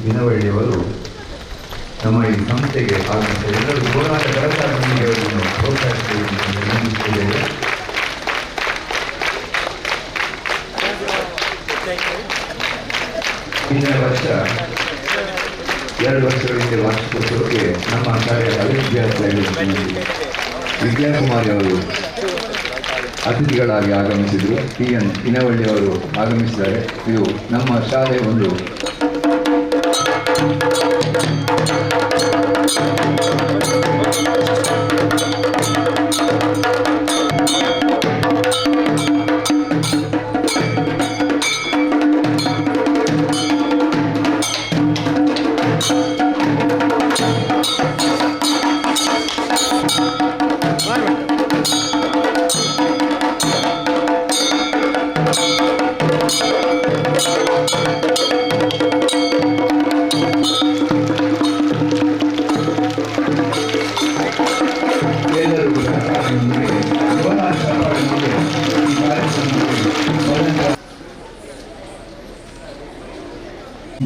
ವಿನವಳ್ಳಿಯವರು ನಮ್ಮ ಈ ಸಂಸ್ಥೆಗೆ ಆಗಮಿಸಿ ಎಲ್ಲರೂ ಹೋರಾಟ ಕರತಾರೊಂದಿಗೆ ಅವರನ್ನು ಪ್ರೋತ್ಸಾಹಿಸುತ್ತೇವೆ. ಹಿಂದಿನ ವರ್ಷ 2 ವರ್ಷಗಳ ಹಿಂದೆ ವಾರ್ಷಿಕೋತ್ಸವಕ್ಕೆ ನಮ್ಮ ಶಾಲೆಯ ವಿದ್ಯಾರ್ಥಿಯಾಗಿ ವಿದ್ಯಾಕುಮಾರಿ ಅವರು ಅತಿಥಿಗಳಾಗಿ ಆಗಮಿಸಿದರು. PN ಇನವಳ್ಳಿ ಅವರು ಆಗಮಿಸಿದ್ದಾರೆ. ಇದು ನಮ್ಮ ಶಾಲೆಯ ಒಂದು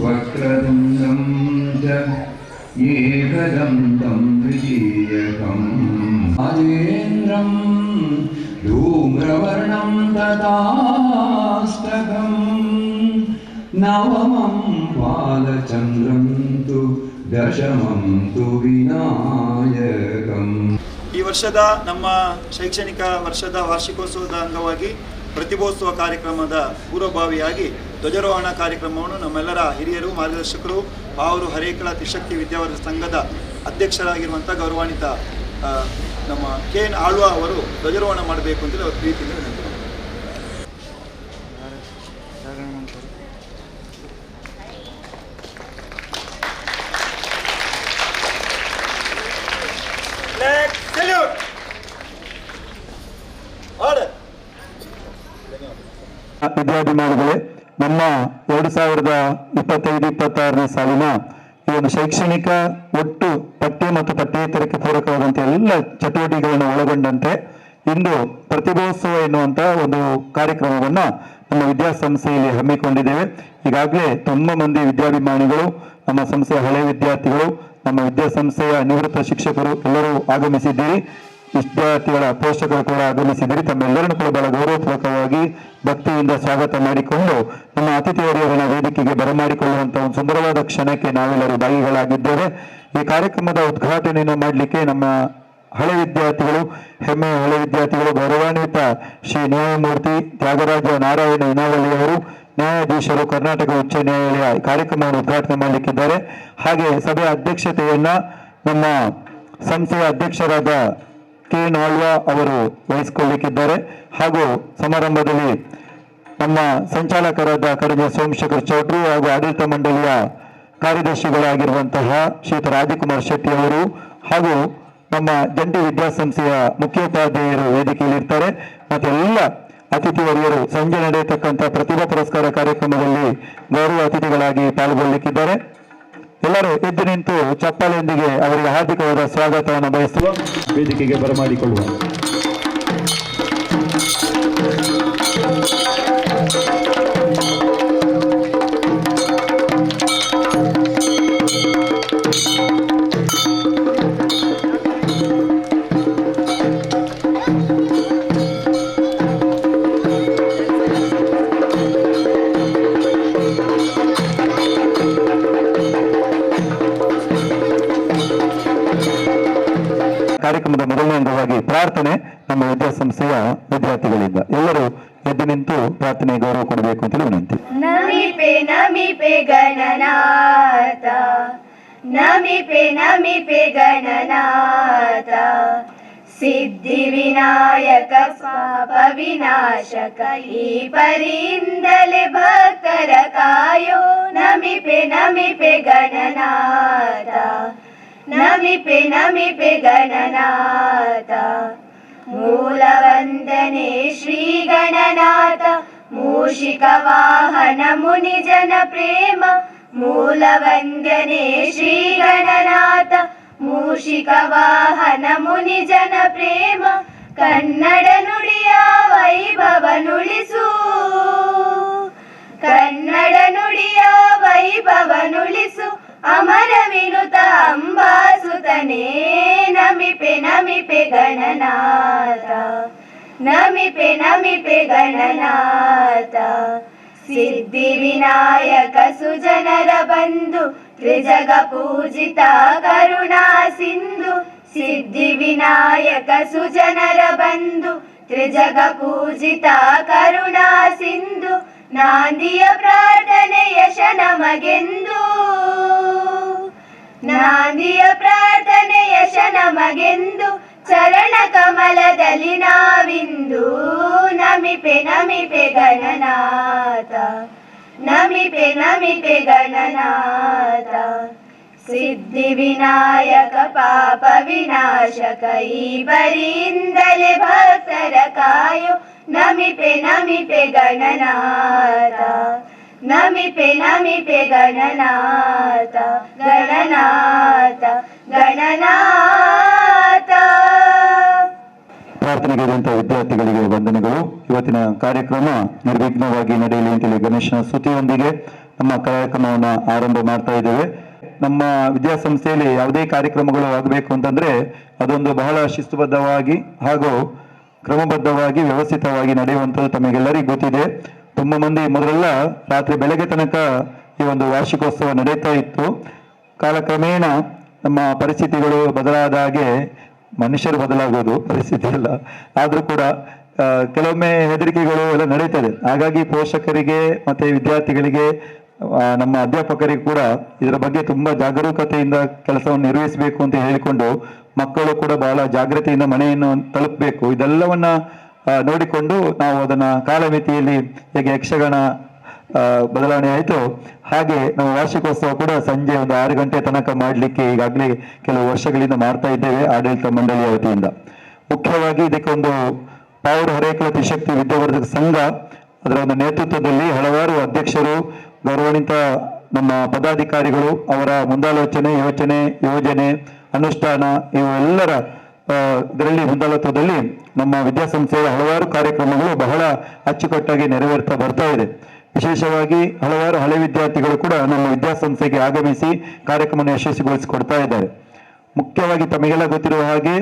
ವಕ್ರತುಂಡಂ ಚ ಏಕದಂತಂ ವಿಜೀಯಕಂ ಅಜೇಂದ್ರಂ ಧೂಮ್ರವರ್ಣಂ ತಥಾಷ್ಟಕಂ ನವಮಂ ಬಾಲಚಂದ್ರಂ ತು ದಶಮಂ ತು ವಿನಾಯಕಂ. ಈ ವರ್ಷದ ನಮ್ಮ ಶೈಕ್ಷಣಿಕ ವರ್ಷದ ವಾರ್ಷಿಕೋತ್ಸವದ ಅಂಗವಾಗಿ ಪ್ರತಿಭೋತ್ಸವ ಕಾರ್ಯಕ್ರಮದ ಪೂರ್ವಭಾವಿಯಾಗಿ ಧ್ವಜಾರೋಹಣ ಕಾರ್ಯಕ್ರಮವನ್ನು ನಮ್ಮೆಲ್ಲರ ಹಿರಿಯರು ಮಾರ್ಗದರ್ಶಕರು ಪಾವೂರು ಹರೇಕಳ ತ್ರಿಶಕ್ತಿ ವಿದ್ಯಾವರ್ಧಕ ಸಂಘದ ಅಧ್ಯಕ್ಷರಾಗಿರುವಂಥ ಗೌರವಾನ್ವಿತ ನಮ್ಮ KN ಆಳ್ವ ಅವರು ಧ್ವಜಾರೋಹಣ ಮಾಡಬೇಕು ಅಂತೇಳಿ ಅವ್ರ ಪ್ರೀತಿಯಿಂದ ವಿನಂತಿ. ವಿದ್ಯಾಭಿಮಾನಿಗಳೇ, ನಮ್ಮ 2025-26ನೇ ಸಾಲಿನ ಈ ಒಂದು ಶೈಕ್ಷಣಿಕ ಒಟ್ಟು ಪಠ್ಯ ಮತ್ತು ಪಠ್ಯೇತರಕ್ಕೆ ಪೂರಕವಾದಂಥ ಎಲ್ಲ ಚಟುವಟಿಕೆಗಳನ್ನು ಒಳಗೊಂಡಂತೆ ಇಂದು ಪ್ರತಿಭೋತ್ಸವ ಎನ್ನುವಂಥ ಒಂದು ಕಾರ್ಯಕ್ರಮವನ್ನು ನಮ್ಮ ವಿದ್ಯಾಸಂಸ್ಥೆಯಲ್ಲಿ ಹಮ್ಮಿಕೊಂಡಿದ್ದೇವೆ. ಈಗಾಗಲೇ ತುಂಬ ಮಂದಿ ವಿದ್ಯಾಭಿಮಾನಿಗಳು, ನಮ್ಮ ಸಂಸ್ಥೆಯ ಹಳೆಯ ವಿದ್ಯಾರ್ಥಿಗಳು, ನಮ್ಮ ವಿದ್ಯಾಸಂಸ್ಥೆಯ ನಿವೃತ್ತ ಶಿಕ್ಷಕರು ಎಲ್ಲರೂ ಆಗಮಿಸಿದ್ದೀರಿ. ವಿದ್ಯಾರ್ಥಿಗಳ ಪೋಷಕರು ಕೂಡ ಆಗಮಿಸಿದ್ದೀರಿ. ತಮ್ಮೆಲ್ಲರನ್ನು ಕೂಡ ಬಹಳ ಗೌರವಪೂರ್ವಕವಾಗಿ ಭಕ್ತಿಯಿಂದ ಸ್ವಾಗತ ಮಾಡಿಕೊಂಡು ನಮ್ಮ ಅತಿಥಿಯವರನ್ನ ವೇದಿಕೆಗೆ ಬರಮಾಡಿಕೊಳ್ಳುವಂತಹ ಒಂದು ಸುಂದರವಾದ ಕ್ಷಣಕ್ಕೆ ನಾವೆಲ್ಲರೂ ಭಾಗಿಗಳಾಗಿದ್ದೇವೆ. ಈ ಕಾರ್ಯಕ್ರಮದ ಉದ್ಘಾಟನೆಯನ್ನು ಮಾಡಲಿಕ್ಕೆ ನಮ್ಮ ಹಳೆ ವಿದ್ಯಾರ್ಥಿಗಳು, ಹೆಮ್ಮೆಯ ಹಳೆ ವಿದ್ಯಾರ್ಥಿಗಳು, ಗೌರವಾನ್ವಿತ ಶ್ರೀ ನ್ಯಾಯಮೂರ್ತಿ ತ್ಯಾಗರಾಜ ನಾರಾಯಣ ಇನವಳ್ಳಿ ಅವರು, ನ್ಯಾಯಾಧೀಶರು, ಕರ್ನಾಟಕ ಉಚ್ಚ ನ್ಯಾಯಾಲಯ ಕಾರ್ಯಕ್ರಮವನ್ನು ಉದ್ಘಾಟನೆ ಮಾಡಲಿಕ್ಕಿದ್ದಾರೆ. ಹಾಗೆ ಸಭೆಯ ಅಧ್ಯಕ್ಷತೆಯನ್ನ ನಮ್ಮ ಸಂಸ್ಥೆಯ ಅಧ್ಯಕ್ಷರಾದ KN ಆಳ್ವ ಅವರು ವಹಿಸಿಕೊಳ್ಳಲಿಕ್ಕಿದ್ದಾರೆ. ಹಾಗೂ ಸಮಾರಂಭದಲ್ಲಿ ನಮ್ಮ ಸಂಚಾಲಕರಾದ ಕಡಿಮೆ ಸೋಮಶೇಖರ್ ಚೌಟ್ರಿ ಹಾಗೂ ಆಡಳಿತ ಮಂಡಳಿಯ ಕಾರ್ಯದರ್ಶಿಗಳಾಗಿರುವಂತಹ ಶ್ರೀಯುತ ರಾಜಕುಮಾರ್ ಶೆಟ್ಟಿ ಅವರು ಹಾಗೂ ನಮ್ಮ ಜಂಟಿ ವಿದ್ಯಾಸಂಸ್ಥೆಯ ಮುಖ್ಯೋಪಾಧ್ಯಾಯರು ವೇದಿಕೆಯಲ್ಲಿರ್ತಾರೆ. ಮತ್ತೆ ಎಲ್ಲ ಅತಿಥಿ ವರಿಯರು ಸಂಜೆ ನಡೆಯತಕ್ಕಂಥ ಪ್ರತಿಭಾ ಪುರಸ್ಕಾರ ಕಾರ್ಯಕ್ರಮದಲ್ಲಿ ಗೌರವ ಅತಿಥಿಗಳಾಗಿ ಪಾಲ್ಗೊಳ್ಳಲಿಕ್ಕಿದ್ದಾರೆ. ಎಲ್ಲರೂ ಎದ್ದು ನಿಂತು ಚಪ್ಪಾಳೆಯೊಂದಿಗೆ ಅವರಿಗೆ ಹಾರ್ದಿಕವಾದ ಸ್ವಾಗತವನ್ನು ಬಯಸುವ ವೇದಿಕೆಗೆ ಬರಮಾಡಿಕೊಳ್ಳುವ. ಕಾರ್ಯಕ್ರಮದ ಮೊದಲನೇ ಅಂಗವಾಗಿ ಪ್ರಾರ್ಥನೆ ನಮ್ಮ ವಿದ್ಯಾಸಂಸ್ಥೆಯ ವಿದ್ಯಾರ್ಥಿಗಳಿಂದ. ಎಲ್ಲರೂ ಎದ್ದು ನಿಂತು ಪ್ರಾರ್ಥನೆ ಗೌರವ ಕೊಡಬೇಕು ಅಂತ ವಿನಂತಿ. ನಮಿಪೆ ನಮಿಪೆ ಗಣನಾಥ, ನಮಿಪೆ ನಮಿಪೆ ಗಣನಾಥ, ಸಿದ್ಧಿ ವಿನಾಯಕ ಪಾಪ ವಿನಾಶಕ, ಈ ಪರಿಯಿಂದಲೇ ಭಕ್ತರ ಕಾಯೋ. ನಮಿಪೆ ನಮಿಪೆ ಗಣನಾಥ, ನಮಿಪೆ ನಮಿಪೆ ಗಣನಾಥ, ಮೂಲ ವಂದನೆ ಶ್ರೀ ಗಣನಾಥ, ಮೂಷಿಕ ವಾಹನ ಮುನಿ ಜನ ಪ್ರೇಮ. ಮೂಲ ವಂದನೆ ಶ್ರೀ ಗಣನಾಥ, ಮೂಷಿಕ ವಾಹನ ಮುನಿ ಜನ ಪ್ರೇಮ. ಕನ್ನಡ ನುಡಿಯ ವೈಭವನುಳಿಸು, ಕನ್ನಡ ನುಡಿಯ ವೈಭವನುಳಿಸು, ಅಮರ ವಿನುತ ಅಂಬಾಸುತನೇ ನಮಿಪೆ ನಮಿಪೆ ಗಣನಾಥ ನಮಿಪೆ ನಮಿಪೆ ಗಣನಾಥ ಸಿದ್ಧಿ ವಿನಾಯಕ ಸುಜನರ ಬಂಧು ತ್ರಿಜಗ ಪೂಜಿತ ಕರುಣಾ ಸಿಂಧು ಸಿದ್ಧಿ ವಿನಾಯಕ ಸುಜನರ ಬಂಧು ತ್ರಿಜಗ ಪೂಜಿತ ಕರುಣಾ ಸಿಂಧು ನಾಂದಿಯ ಪ್ರಾರ್ಥನೆ ಯಶ ನಮಗೆಂದು ನಾಂದಿಯ ಪ್ರಾರ್ಥನೆ ಯಶ ನಮಗೆಂದು ಚರಣ ಕಮಲದಲ್ಲಿ ನಾವಿಂದು ನಮಿಪೆ ನಮಿಪೆ ಗಣನಾಥ ನಮಿಪೆ ನಮಿಪೆ ಗಣನಾಥ ಸಿದ್ಧಿ ವಿನಾಯಕ ಪಾಪ ವಿನಾಶಕ ಈ ಬರಿಯಿಂದಲೇ ಭಕ್ತರ ಕಾಯೋ ನಮಿಪೆ ನಮಿಪೆ ಗಣನಾಥ ನಮಿಪೆ ನಮಿಪೆ ಗಣನಾಥ ಗಣನಾಥ ಗಣನಾಥ. ಪ್ರಾರ್ಥನೆಗೆ ಇರುವಂತಹ ವಿದ್ಯಾರ್ಥಿಗಳಿಗೆ ವಂದನೆಗಳು. ಇವತ್ತಿನ ಕಾರ್ಯಕ್ರಮ ನಿರ್ವಿಘ್ನವಾಗಿ ನಡೆಯಲಿ ಅಂತೇಳಿ ಗಣೇಶನ ಸ್ತುತಿಯೊಂದಿಗೆ ನಮ್ಮ ಕಾರ್ಯಕ್ರಮವನ್ನು ಆರಂಭ ಮಾಡ್ತಾ ಇದ್ದೇವೆ. ನಮ್ಮ ವಿದ್ಯಾಸಂಸ್ಥೆಯಲ್ಲಿ ಯಾವುದೇ ಕಾರ್ಯಕ್ರಮಗಳು ಆಗಬೇಕು ಅಂತಂದ್ರೆ ಅದೊಂದು ಬಹಳ ಶಿಸ್ತುಬದ್ಧವಾಗಿ ಹಾಗೂ ಕ್ರಮಬದ್ಧವಾಗಿ ವ್ಯವಸ್ಥಿತವಾಗಿ ನಡೆಯುವಂಥದ್ದು ತಮಗೆಲ್ಲರಿಗೂ ಗೊತ್ತಿದೆ. ತುಂಬ ಮಂದಿ ಮೊದಲೆಲ್ಲ ರಾತ್ರಿ ಬೆಳಗ್ಗೆ ತನಕ ಈ ಒಂದು ವಾರ್ಷಿಕೋತ್ಸವ ನಡೀತಾ ಇತ್ತು. ಕಾಲಕ್ರಮೇಣ ನಮ್ಮ ಪರಿಸ್ಥಿತಿಗಳು ಬದಲಾದ ಹಾಗೆ ಮನುಷ್ಯರು ಬದಲಾಗೋದು ಪರಿಸ್ಥಿತಿ ಅಲ್ಲ, ಆದರೂ ಕೂಡ ಕೆಲವೊಮ್ಮೆ ಹೆದರಿಕೆಗಳು ಎಲ್ಲ ನಡೀತದೆ. ಹಾಗಾಗಿ ಪೋಷಕರಿಗೆ ಮತ್ತೆ ವಿದ್ಯಾರ್ಥಿಗಳಿಗೆ ನಮ್ಮ ಅಧ್ಯಾಪಕರಿಗೆ ಕೂಡ ಇದರ ಬಗ್ಗೆ ತುಂಬ ಜಾಗರೂಕತೆಯಿಂದ ಕೆಲಸವನ್ನು ನಿರ್ವಹಿಸಬೇಕು ಅಂತ ಹೇಳಿಕೊಂಡು ಮಕ್ಕಳು ಕೂಡ ಬಹಳ ಜಾಗೃತಿಯಿಂದ ಮನೆಯನ್ನು ತಲುಪಬೇಕು. ಇದೆಲ್ಲವನ್ನ ನೋಡಿಕೊಂಡು ನಾವು ಅದನ್ನ ಕಾಲಮಿತಿಯಲ್ಲಿ ಹೇಗೆ ಯಕ್ಷಗಾನ ಬದಲಾವಣೆ ಆಯಿತು ಹಾಗೆ ನಾವು ವಾರ್ಷಿಕೋತ್ಸವ ಕೂಡ ಸಂಜೆ ಒಂದು 6 ಗಂಟೆ ತನಕ ಮಾಡಲಿಕ್ಕೆ ಈಗಾಗಲೇ ಕೆಲವು ವರ್ಷಗಳಿಂದ ಮಾಡ್ತಾ ಇದ್ದೇವೆ ಆಡಳಿತ ಮಂಡಳಿಯ ವತಿಯಿಂದ. ಮುಖ್ಯವಾಗಿ ಇದಕ್ಕೆ ಒಂದು ಪಾವೂರು ಹರೇಕಳ ತ್ರಿಶಕ್ತಿ ವಿದ್ಯಾವರ್ಧಕ ಸಂಘ ಅದರ ಒಂದು ನೇತೃತ್ವದಲ್ಲಿ ಹಲವಾರು ಅಧ್ಯಕ್ಷರು ಗೌರವಾನ್ವಿತ ನಮ್ಮ ಪದಾಧಿಕಾರಿಗಳು ಅವರ ಮುಂದಾಲೋಚನೆ ಯೋಜನೆ ಅನುಷ್ಠಾನ ಇವೆಲ್ಲರ ಇದರಲ್ಲಿ ಮುಂದಾಳತ್ವದಲ್ಲಿ ನಮ್ಮ ವಿದ್ಯಾಸಂಸ್ಥೆಯ ಹಲವಾರು ಕಾರ್ಯಕ್ರಮಗಳು ಬಹಳ ಅಚ್ಚುಕಟ್ಟಾಗಿ ನೆರವೇರ್ತಾ ಬರ್ತಾ ಇದೆ. ವಿಶೇಷವಾಗಿ ಹಲವಾರು ಹಳೆ ವಿದ್ಯಾರ್ಥಿಗಳು ಕೂಡ ನಮ್ಮ ವಿದ್ಯಾಸಂಸ್ಥೆಗೆ ಆಗಮಿಸಿ ಕಾರ್ಯಕ್ರಮವನ್ನು ಯಶಸ್ವಿಗೊಳಿಸಿಕೊಡ್ತಾ ಇದ್ದಾರೆ. ಮುಖ್ಯವಾಗಿ ತಮಗೆಲ್ಲ ಗೊತ್ತಿರುವ ಹಾಗೆ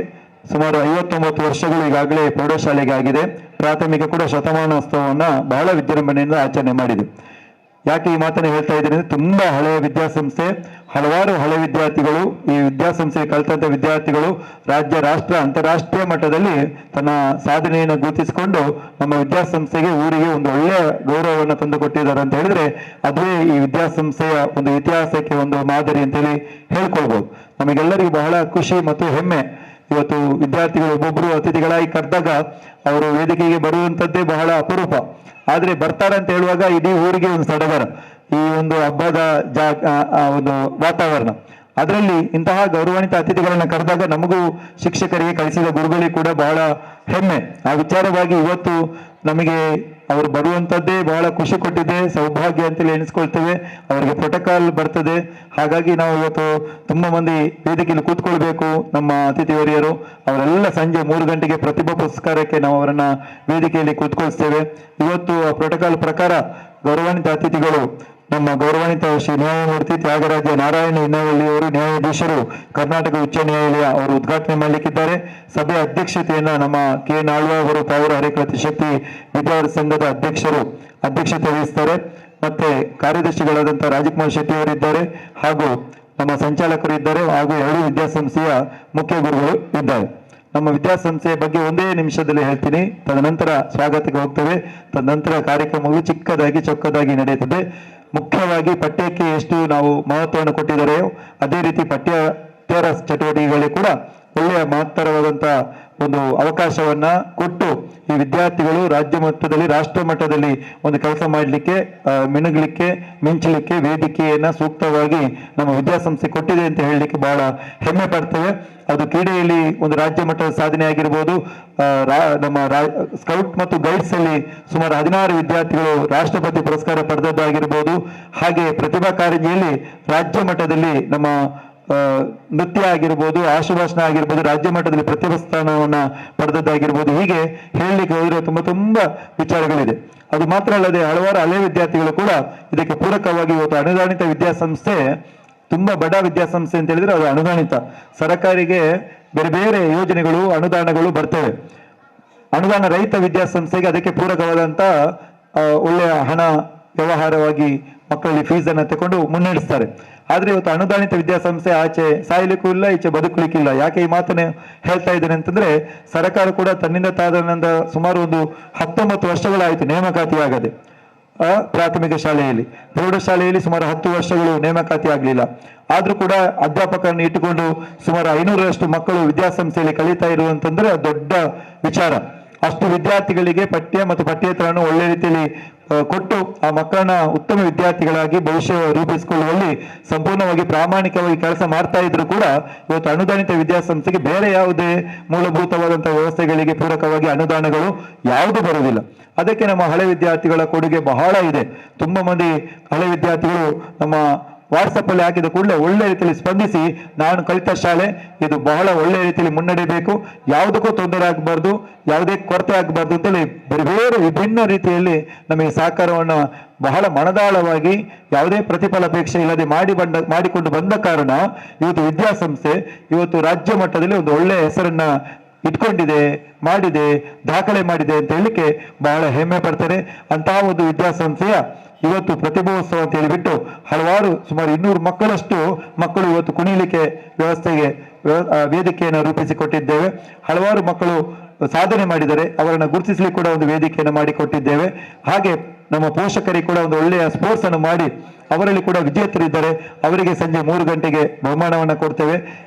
ಸುಮಾರು 59 ವರ್ಷಗಳು ಈಗಾಗಲೇ ಪ್ರೌಢಶಾಲೆಗೆ ಆಗಿದೆ. ಪ್ರಾಥಮಿಕ ಕೂಡ ಶತಮಾನೋತ್ಸವವನ್ನು ಬಹಳ ವಿಜೃಂಭಣೆಯಿಂದ ಆಚರಣೆ ಮಾಡಿದೆ. ಯಾಕೆ ಈ ಮಾತನ್ನು ಹೇಳ್ತಾ ಇದ್ದೀನಿ ಅಂದ್ರೆ ತುಂಬಾ ಹಳೆಯ ವಿದ್ಯಾಸಂಸ್ಥೆ, ಹಲವಾರು ಹಳೆ ವಿದ್ಯಾರ್ಥಿಗಳು ಈ ವಿದ್ಯಾಸಂಸ್ಥೆ ಕಲಿತಂತ ವಿದ್ಯಾರ್ಥಿಗಳು ರಾಜ್ಯ ರಾಷ್ಟ್ರ ಅಂತಾರಾಷ್ಟ್ರೀಯ ಮಟ್ಟದಲ್ಲಿ ತನ್ನ ಸಾಧನೆಯನ್ನು ಗುರುತಿಸಿಕೊಂಡು ನಮ್ಮ ವಿದ್ಯಾಸಂಸ್ಥೆಗೆ ಊರಿಗೆ ಒಂದು ಒಳ್ಳೆಯ ಗೌರವವನ್ನು ತಂದುಕೊಟ್ಟಿದ್ದಾರೆ ಅಂತ ಹೇಳಿದ್ರೆ ಅದೇ ಈ ವಿದ್ಯಾಸಂಸ್ಥೆಯ ಒಂದು ಇತಿಹಾಸಕ್ಕೆ ಒಂದು ಮಾದರಿ ಅಂತೇಳಿ ಹೇಳ್ಕೊಳ್ಬಹುದು. ನಮಗೆಲ್ಲರಿಗೂ ಬಹಳ ಖುಷಿ ಮತ್ತು ಹೆಮ್ಮೆ. ಇವತ್ತು ವಿದ್ಯಾರ್ಥಿಗಳು ಒಬ್ಬೊಬ್ಬರು ಅತಿಥಿಗಳಾಗಿ ಕರೆದಾಗ ಅವರು ವೇದಿಕೆಗೆ ಬರುವಂಥದ್ದೇ ಬಹಳ ಅಪರೂಪ. ಆದ್ರೆ ಬರ್ತಾರಂತ ಹೇಳುವಾಗ ಇಡೀ ಊರಿಗೆ ಒಂದು ಸಡಗರ, ಈ ಒಂದು ಹಬ್ಬದ ಒಂದು ವಾತಾವರಣ. ಅದರಲ್ಲಿ ಇಂತಹ ಗೌರವಾನ್ವಿತ ಅತಿಥಿಗಳನ್ನ ಕರೆದಾಗ ನಮಗೂ ಶಿಕ್ಷಕರಿಗೆ ಕಲಿಸಿದ ಗುರುಗಳಿಗೆ ಕೂಡ ಬಹಳ ಹೆಮ್ಮೆ. ಆ ವಿಚಾರವಾಗಿ ಇವತ್ತು ನಮಗೆ ಅವರು ಬರುವಂಥದ್ದೇ ಬಹಳ ಖುಷಿ ಕೊಟ್ಟಿದೆ, ಸೌಭಾಗ್ಯ ಅಂತೇಳಿ ಎಣಿಸ್ಕೊಳ್ತೇವೆ. ಅವರಿಗೆ ಪ್ರೋಟೋಕಾಲ್ ಬರ್ತದೆ. ಹಾಗಾಗಿ ನಾವು ಇವತ್ತು ತುಂಬ ಮಂದಿ ವೇದಿಕೆಯಲ್ಲಿ ಕೂತ್ಕೊಳ್ಬೇಕು. ನಮ್ಮ ಅತಿಥಿವರಿಯರು ಅವರೆಲ್ಲ ಸಂಜೆ 3 ಗಂಟೆಗೆ ಪ್ರತಿಭಾ ಪುರಸ್ಕಾರಕ್ಕೆ ನಾವು ಅವರನ್ನ ವೇದಿಕೆಯಲ್ಲಿ ಕೂತ್ಕೊಳ್ತೇವೆ. ಇವತ್ತು ಆ ಪ್ರೋಟೋಕಾಲ್ ಪ್ರಕಾರ ಗೌರವಾನ್ವಿತ ಅತಿಥಿಗಳು ನಮ್ಮ ಗೌರವಾನ್ವಿತ ಶ್ರೀ ನ್ಯಾಯಮೂರ್ತಿ ತ್ಯಾಗರಾಜ ನಾರಾಯಣ ಹಿನ್ನವಳ್ಳಿಯವರು, ನ್ಯಾಯಾಧೀಶರು, ಕರ್ನಾಟಕ ಉಚ್ಚ ನ್ಯಾಯಾಲಯ ಅವರು ಉದ್ಘಾಟನೆ ಮಾಡಲಿಕ್ಕಿದ್ದಾರೆ. ಸಭೆಯ ಅಧ್ಯಕ್ಷತೆಯನ್ನ ನಮ್ಮ ಕೆ ನಾಳ್ವ ಅವರು ಪಾವೂರು ಹರೇಕಳ ತ್ರಿಶಕ್ತಿ ವಿದ್ಯಾವರ್ಧಕ ಸಂಘದ ಅಧ್ಯಕ್ಷರು ಅಧ್ಯಕ್ಷತೆ ವಹಿಸ್ತಾರೆ. ಮತ್ತೆ ಕಾರ್ಯದರ್ಶಿಗಳಾದಂತಹ ರಾಜಕುಮಾರ್ ಶೆಟ್ಟಿ ಅವರಿದ್ದಾರೆ, ಹಾಗೂ ನಮ್ಮ ಸಂಚಾಲಕರು ಇದ್ದಾರೆ, ಹಾಗೂ 2 ವಿದ್ಯಾಸಂಸ್ಥೆಯ ಮುಖ್ಯ ಗುರುಗಳು ಇದ್ದಾರೆ. ನಮ್ಮ ವಿದ್ಯಾಸಂಸ್ಥೆಯ ಬಗ್ಗೆ ಒಂದೇ ನಿಮಿಷದಲ್ಲಿ ಹೇಳ್ತೀನಿ, ತದನಂತರ ಸ್ವಾಗತಕ್ಕೆ ಹೋಗ್ತೇವೆ. ತದನಂತರ ಕಾರ್ಯಕ್ರಮಗಳು ಚಿಕ್ಕದಾಗಿ ಚೊಕ್ಕದಾಗಿ ನಡೆಯುತ್ತದೆ. ಮುಖ್ಯವಾಗಿ ಪಠ್ಯಕ್ಕೆ ಎಷ್ಟು ನಾವು ಮಹತ್ವವನ್ನು ಕೊಟ್ಟಿದ್ದಾರೆಯೋ ಅದೇ ರೀತಿ ಪಠ್ಯೇತರ ಚಟುವಟಿಕೆಗಳಿಗೆ ಕೂಡ ಒಳ್ಳೆಯ ಮಹತ್ತರವಾದಂಥ ಒಂದು ಅವಕಾಶವನ್ನ ಕೊಟ್ಟು ಈ ವಿದ್ಯಾರ್ಥಿಗಳು ರಾಜ್ಯ ಮಟ್ಟದಲ್ಲಿ ರಾಷ್ಟ್ರ ಮಟ್ಟದಲ್ಲಿ ಒಂದು ಕೆಲಸ ಮಾಡಲಿಕ್ಕೆ ಮಿಂಚಲಿಕ್ಕೆ ವೇದಿಕೆಯನ್ನ ಸೂಕ್ತವಾಗಿ ನಮ್ಮ ವಿದ್ಯಾಸಂಸ್ಥೆ ಕೊಟ್ಟಿದೆ ಅಂತ ಹೇಳಲಿಕ್ಕೆ ಬಹಳ ಹೆಮ್ಮೆ ಪಡ್ತೇವೆ. ಅದು ಕ್ರೀಡೆಯಲ್ಲಿ ಒಂದು ರಾಜ್ಯ ಮಟ್ಟದ ಸಾಧನೆ ಆಗಿರ್ಬೋದು. ನಮ್ಮ ಸ್ಕೌಟ್ ಮತ್ತು ಗೈಡ್ಸ್ ಅಲ್ಲಿ ಸುಮಾರು 16 ವಿದ್ಯಾರ್ಥಿಗಳು ರಾಷ್ಟ್ರಪತಿ ಪುರಸ್ಕಾರ ಪಡೆದದ್ದಾಗಿರ್ಬೋದು. ಹಾಗೆ ಪ್ರತಿಭಾ ಕಾರಂಜಿಯಲ್ಲಿ ರಾಜ್ಯ ಮಟ್ಟದಲ್ಲಿ ನಮ್ಮ ನೃತ್ಯ ಆಗಿರ್ಬೋದು, ಆಶುಭಾಷಣ ಆಗಿರ್ಬೋದು, ರಾಜ್ಯ ಮಟ್ಟದಲ್ಲಿ ಪ್ರತಿಭಾ ಸ್ಥಾನವನ್ನ ಪಡೆದದ್ದಾಗಿರ್ಬೋದು. ಹೀಗೆ ಹೇಳಲಿಕ್ಕೆ ಹೋದ್ರೆ ತುಂಬಾ ವಿಚಾರಗಳಿದೆ. ಅದು ಮಾತ್ರ ಅಲ್ಲದೆ ಹಲವಾರು ಹಳೆ ವಿದ್ಯಾರ್ಥಿಗಳು ಕೂಡ ಇದಕ್ಕೆ ಪೂರಕವಾಗಿ ಇವತ್ತು ಅನುದಾನಿತ ವಿದ್ಯಾಸಂಸ್ಥೆ ತುಂಬ ಬಡ ವಿದ್ಯಾಸಂಸ್ಥೆ ಅಂತ ಹೇಳಿದ್ರೆ ಅದು ಅನುದಾನಿತ. ಸರ್ಕಾರಿಗೆ ಬೇರೆ ಬೇರೆ ಯೋಜನೆಗಳು ಅನುದಾನಗಳು ಬರ್ತವೆ. ಅನುದಾನ ರಹಿತ ವಿದ್ಯಾಸಂಸ್ಥೆಗೆ ಅದಕ್ಕೆ ಪೂರಕವಾದಂಥ ಒಳ್ಳೆಯ ಹಣ ವ್ಯವಹಾರವಾಗಿ ಮಕ್ಕಳಲ್ಲಿ ಫೀಸನ್ನು ತಗೊಂಡು ಮುನ್ನಡೆಸ್ತಾರೆ. ಆದರೆ ಇವತ್ತು ಅನುದಾನಿತ ವಿದ್ಯಾಸಂಸ್ಥೆ ಆಚೆ ಸಾಯ್ಲಿಕ್ಕೂ ಇಲ್ಲ, ಈಚೆ ಬದುಕಲಿಕ್ಕಿಲ್ಲ. ಯಾಕೆ ಈ ಮಾತನ್ನೇ ಹೇಳ್ತಾ ಇದ್ದೇನೆ ಅಂತಂದ್ರೆ, ಸರ್ಕಾರ ಕೂಡ ತನ್ನಿಂದ ತಾದನಂದ ಸುಮಾರು ಒಂದು 19 ವರ್ಷಗಳಾಯಿತು ನೇಮಕಾತಿ ಆಗದೆ. ಪ್ರಾಥಮಿಕ ಶಾಲೆಯಲ್ಲಿ, ಪ್ರೌಢಶಾಲೆಯಲ್ಲಿ ಸುಮಾರು 10 ವರ್ಷಗಳು ನೇಮಕಾತಿ ಆಗಲಿಲ್ಲ. ಆದ್ರೂ ಕೂಡ ಅಧ್ಯಾಪಕರನ್ನು ಇಟ್ಟುಕೊಂಡು ಸುಮಾರು 500ರಷ್ಟು ಮಕ್ಕಳು ವಿದ್ಯಾಸಂಸ್ಥೆಯಲ್ಲಿ ಕಲಿತಾ ಇರುವಂತಂದ್ರೆ ದೊಡ್ಡ ವಿಚಾರ. ಅಷ್ಟು ವಿದ್ಯಾರ್ಥಿಗಳಿಗೆ ಪಠ್ಯ ಮತ್ತು ಪಠ್ಯೇತರವನ್ನು ಒಳ್ಳೆ ರೀತಿಯಲ್ಲಿ ಕೊಟ್ಟು ಆ ಮಕ್ಕಳನ್ನ ಉತ್ತಮ ವಿದ್ಯಾರ್ಥಿಗಳಾಗಿ ಭವಿಷ್ಯ ರೂಪಿಸಿಕೊಳ್ಳುವಲ್ಲಿ ಸಂಪೂರ್ಣವಾಗಿ ಪ್ರಾಮಾಣಿಕವಾಗಿ ಕೆಲಸ ಮಾಡ್ತಾ ಇದ್ರು ಕೂಡ ಇವತ್ತು ಅನುದಾನಿತ ವಿದ್ಯಾಸಂಸ್ಥೆಗೆ ಬೇರೆ ಯಾವುದೇ ಮೂಲಭೂತವಾದಂತಹ ವ್ಯವಸ್ಥೆಗಳಿಗೆ ಪೂರಕವಾಗಿ ಅನುದಾನಗಳು ಯಾವುದು ಬರುವುದಿಲ್ಲ. ಅದಕ್ಕೆ ನಮ್ಮ ಹಳೆ ವಿದ್ಯಾರ್ಥಿಗಳ ಕೊಡುಗೆ ಬಹಳ ಇದೆ. ತುಂಬಾ ಮಂದಿ ಹಳೆ ವಿದ್ಯಾರ್ಥಿಗಳು ನಮ್ಮ ವಾಟ್ಸಪ್ ಅಲ್ಲಿ ಹಾಕಿದ ಕೂಡಲೇ ಒಳ್ಳೆ ರೀತಿಯಲ್ಲಿ ಸ್ಪಂದಿಸಿ, ನಾನು ಕಲಿತ ಶಾಲೆ ಇದು ಬಹಳ ಒಳ್ಳೆ ರೀತಿಯಲ್ಲಿ ಮುನ್ನಡೆಯಬೇಕು, ಯಾವುದಕ್ಕೂ ತೊಂದರೆ ಆಗಬಾರ್ದು, ಯಾವುದೇ ಕೊರತೆ ಆಗಬಾರ್ದು ಅಂತೇಳಿ ಬೇರೆ ಬೇರೆ ವಿಭಿನ್ನ ರೀತಿಯಲ್ಲಿ ನಮಗೆ ಸಹಕಾರವನ್ನು ಬಹಳ ಮನದಾಳವಾಗಿ ಯಾವುದೇ ಪ್ರತಿಫಲಾಪೇಕ್ಷೆ ಇಲ್ಲದೆ ಮಾಡಿಕೊಂಡು ಬಂದ ಕಾರಣ ಇವತ್ತು ವಿದ್ಯಾಸಂಸ್ಥೆ ಇವತ್ತು ರಾಜ್ಯ ಮಟ್ಟದಲ್ಲಿ ಒಂದು ಒಳ್ಳೆಯ ಹೆಸರನ್ನ ಇಟ್ಕೊಂಡಿದೆ, ಮಾಡಿದೆ, ದಾಖಲೆ ಮಾಡಿದೆ ಅಂತ ಹೇಳಲಿಕ್ಕೆ ಬಹಳ ಹೆಮ್ಮೆ ಪಡ್ತಾರೆ. ಅಂತಹ ಒಂದು ವಿದ್ಯಾಸಂಸ್ಥೆಯ ಇವತ್ತು ಪ್ರತಿಭೋತ್ಸವ ಅಂತ ಹೇಳಿಬಿಟ್ಟು ಹಲವಾರು ಸುಮಾರು 200 ಮಕ್ಕಳಷ್ಟು ಮಕ್ಕಳು ಇವತ್ತು ಕುಣಿಲಿಕ್ಕೆ ವ್ಯವಸ್ಥೆಗೆ ವೇದಿಕೆಯನ್ನು ರೂಪಿಸಿಕೊಟ್ಟಿದ್ದೇವೆ. ಹಲವಾರು ಮಕ್ಕಳು ಸಾಧನೆ ಮಾಡಿದರೆ ಅವರನ್ನು ಗುರುತಿಸಲಿಕ್ಕೆ ಕೂಡ ಒಂದು ವೇದಿಕೆಯನ್ನು ಮಾಡಿಕೊಟ್ಟಿದ್ದೇವೆ. ಹಾಗೆ ನಮ್ಮ ಪೋಷಕರಿಗೆ ಕೂಡ ಒಂದು ಒಳ್ಳೆಯ ಸ್ಪೋರ್ಟ್ಸ್ ಅನ್ನು ಮಾಡಿ ಅವರಲ್ಲಿ ಕೂಡ ವಿಜೇತರಿದ್ದಾರೆ. ಅವರಿಗೆ ಸಂಜೆ 3 ಗಂಟೆಗೆ ಬಹುಮಾನವನ್ನು ಕೊಡ್ತೇವೆ.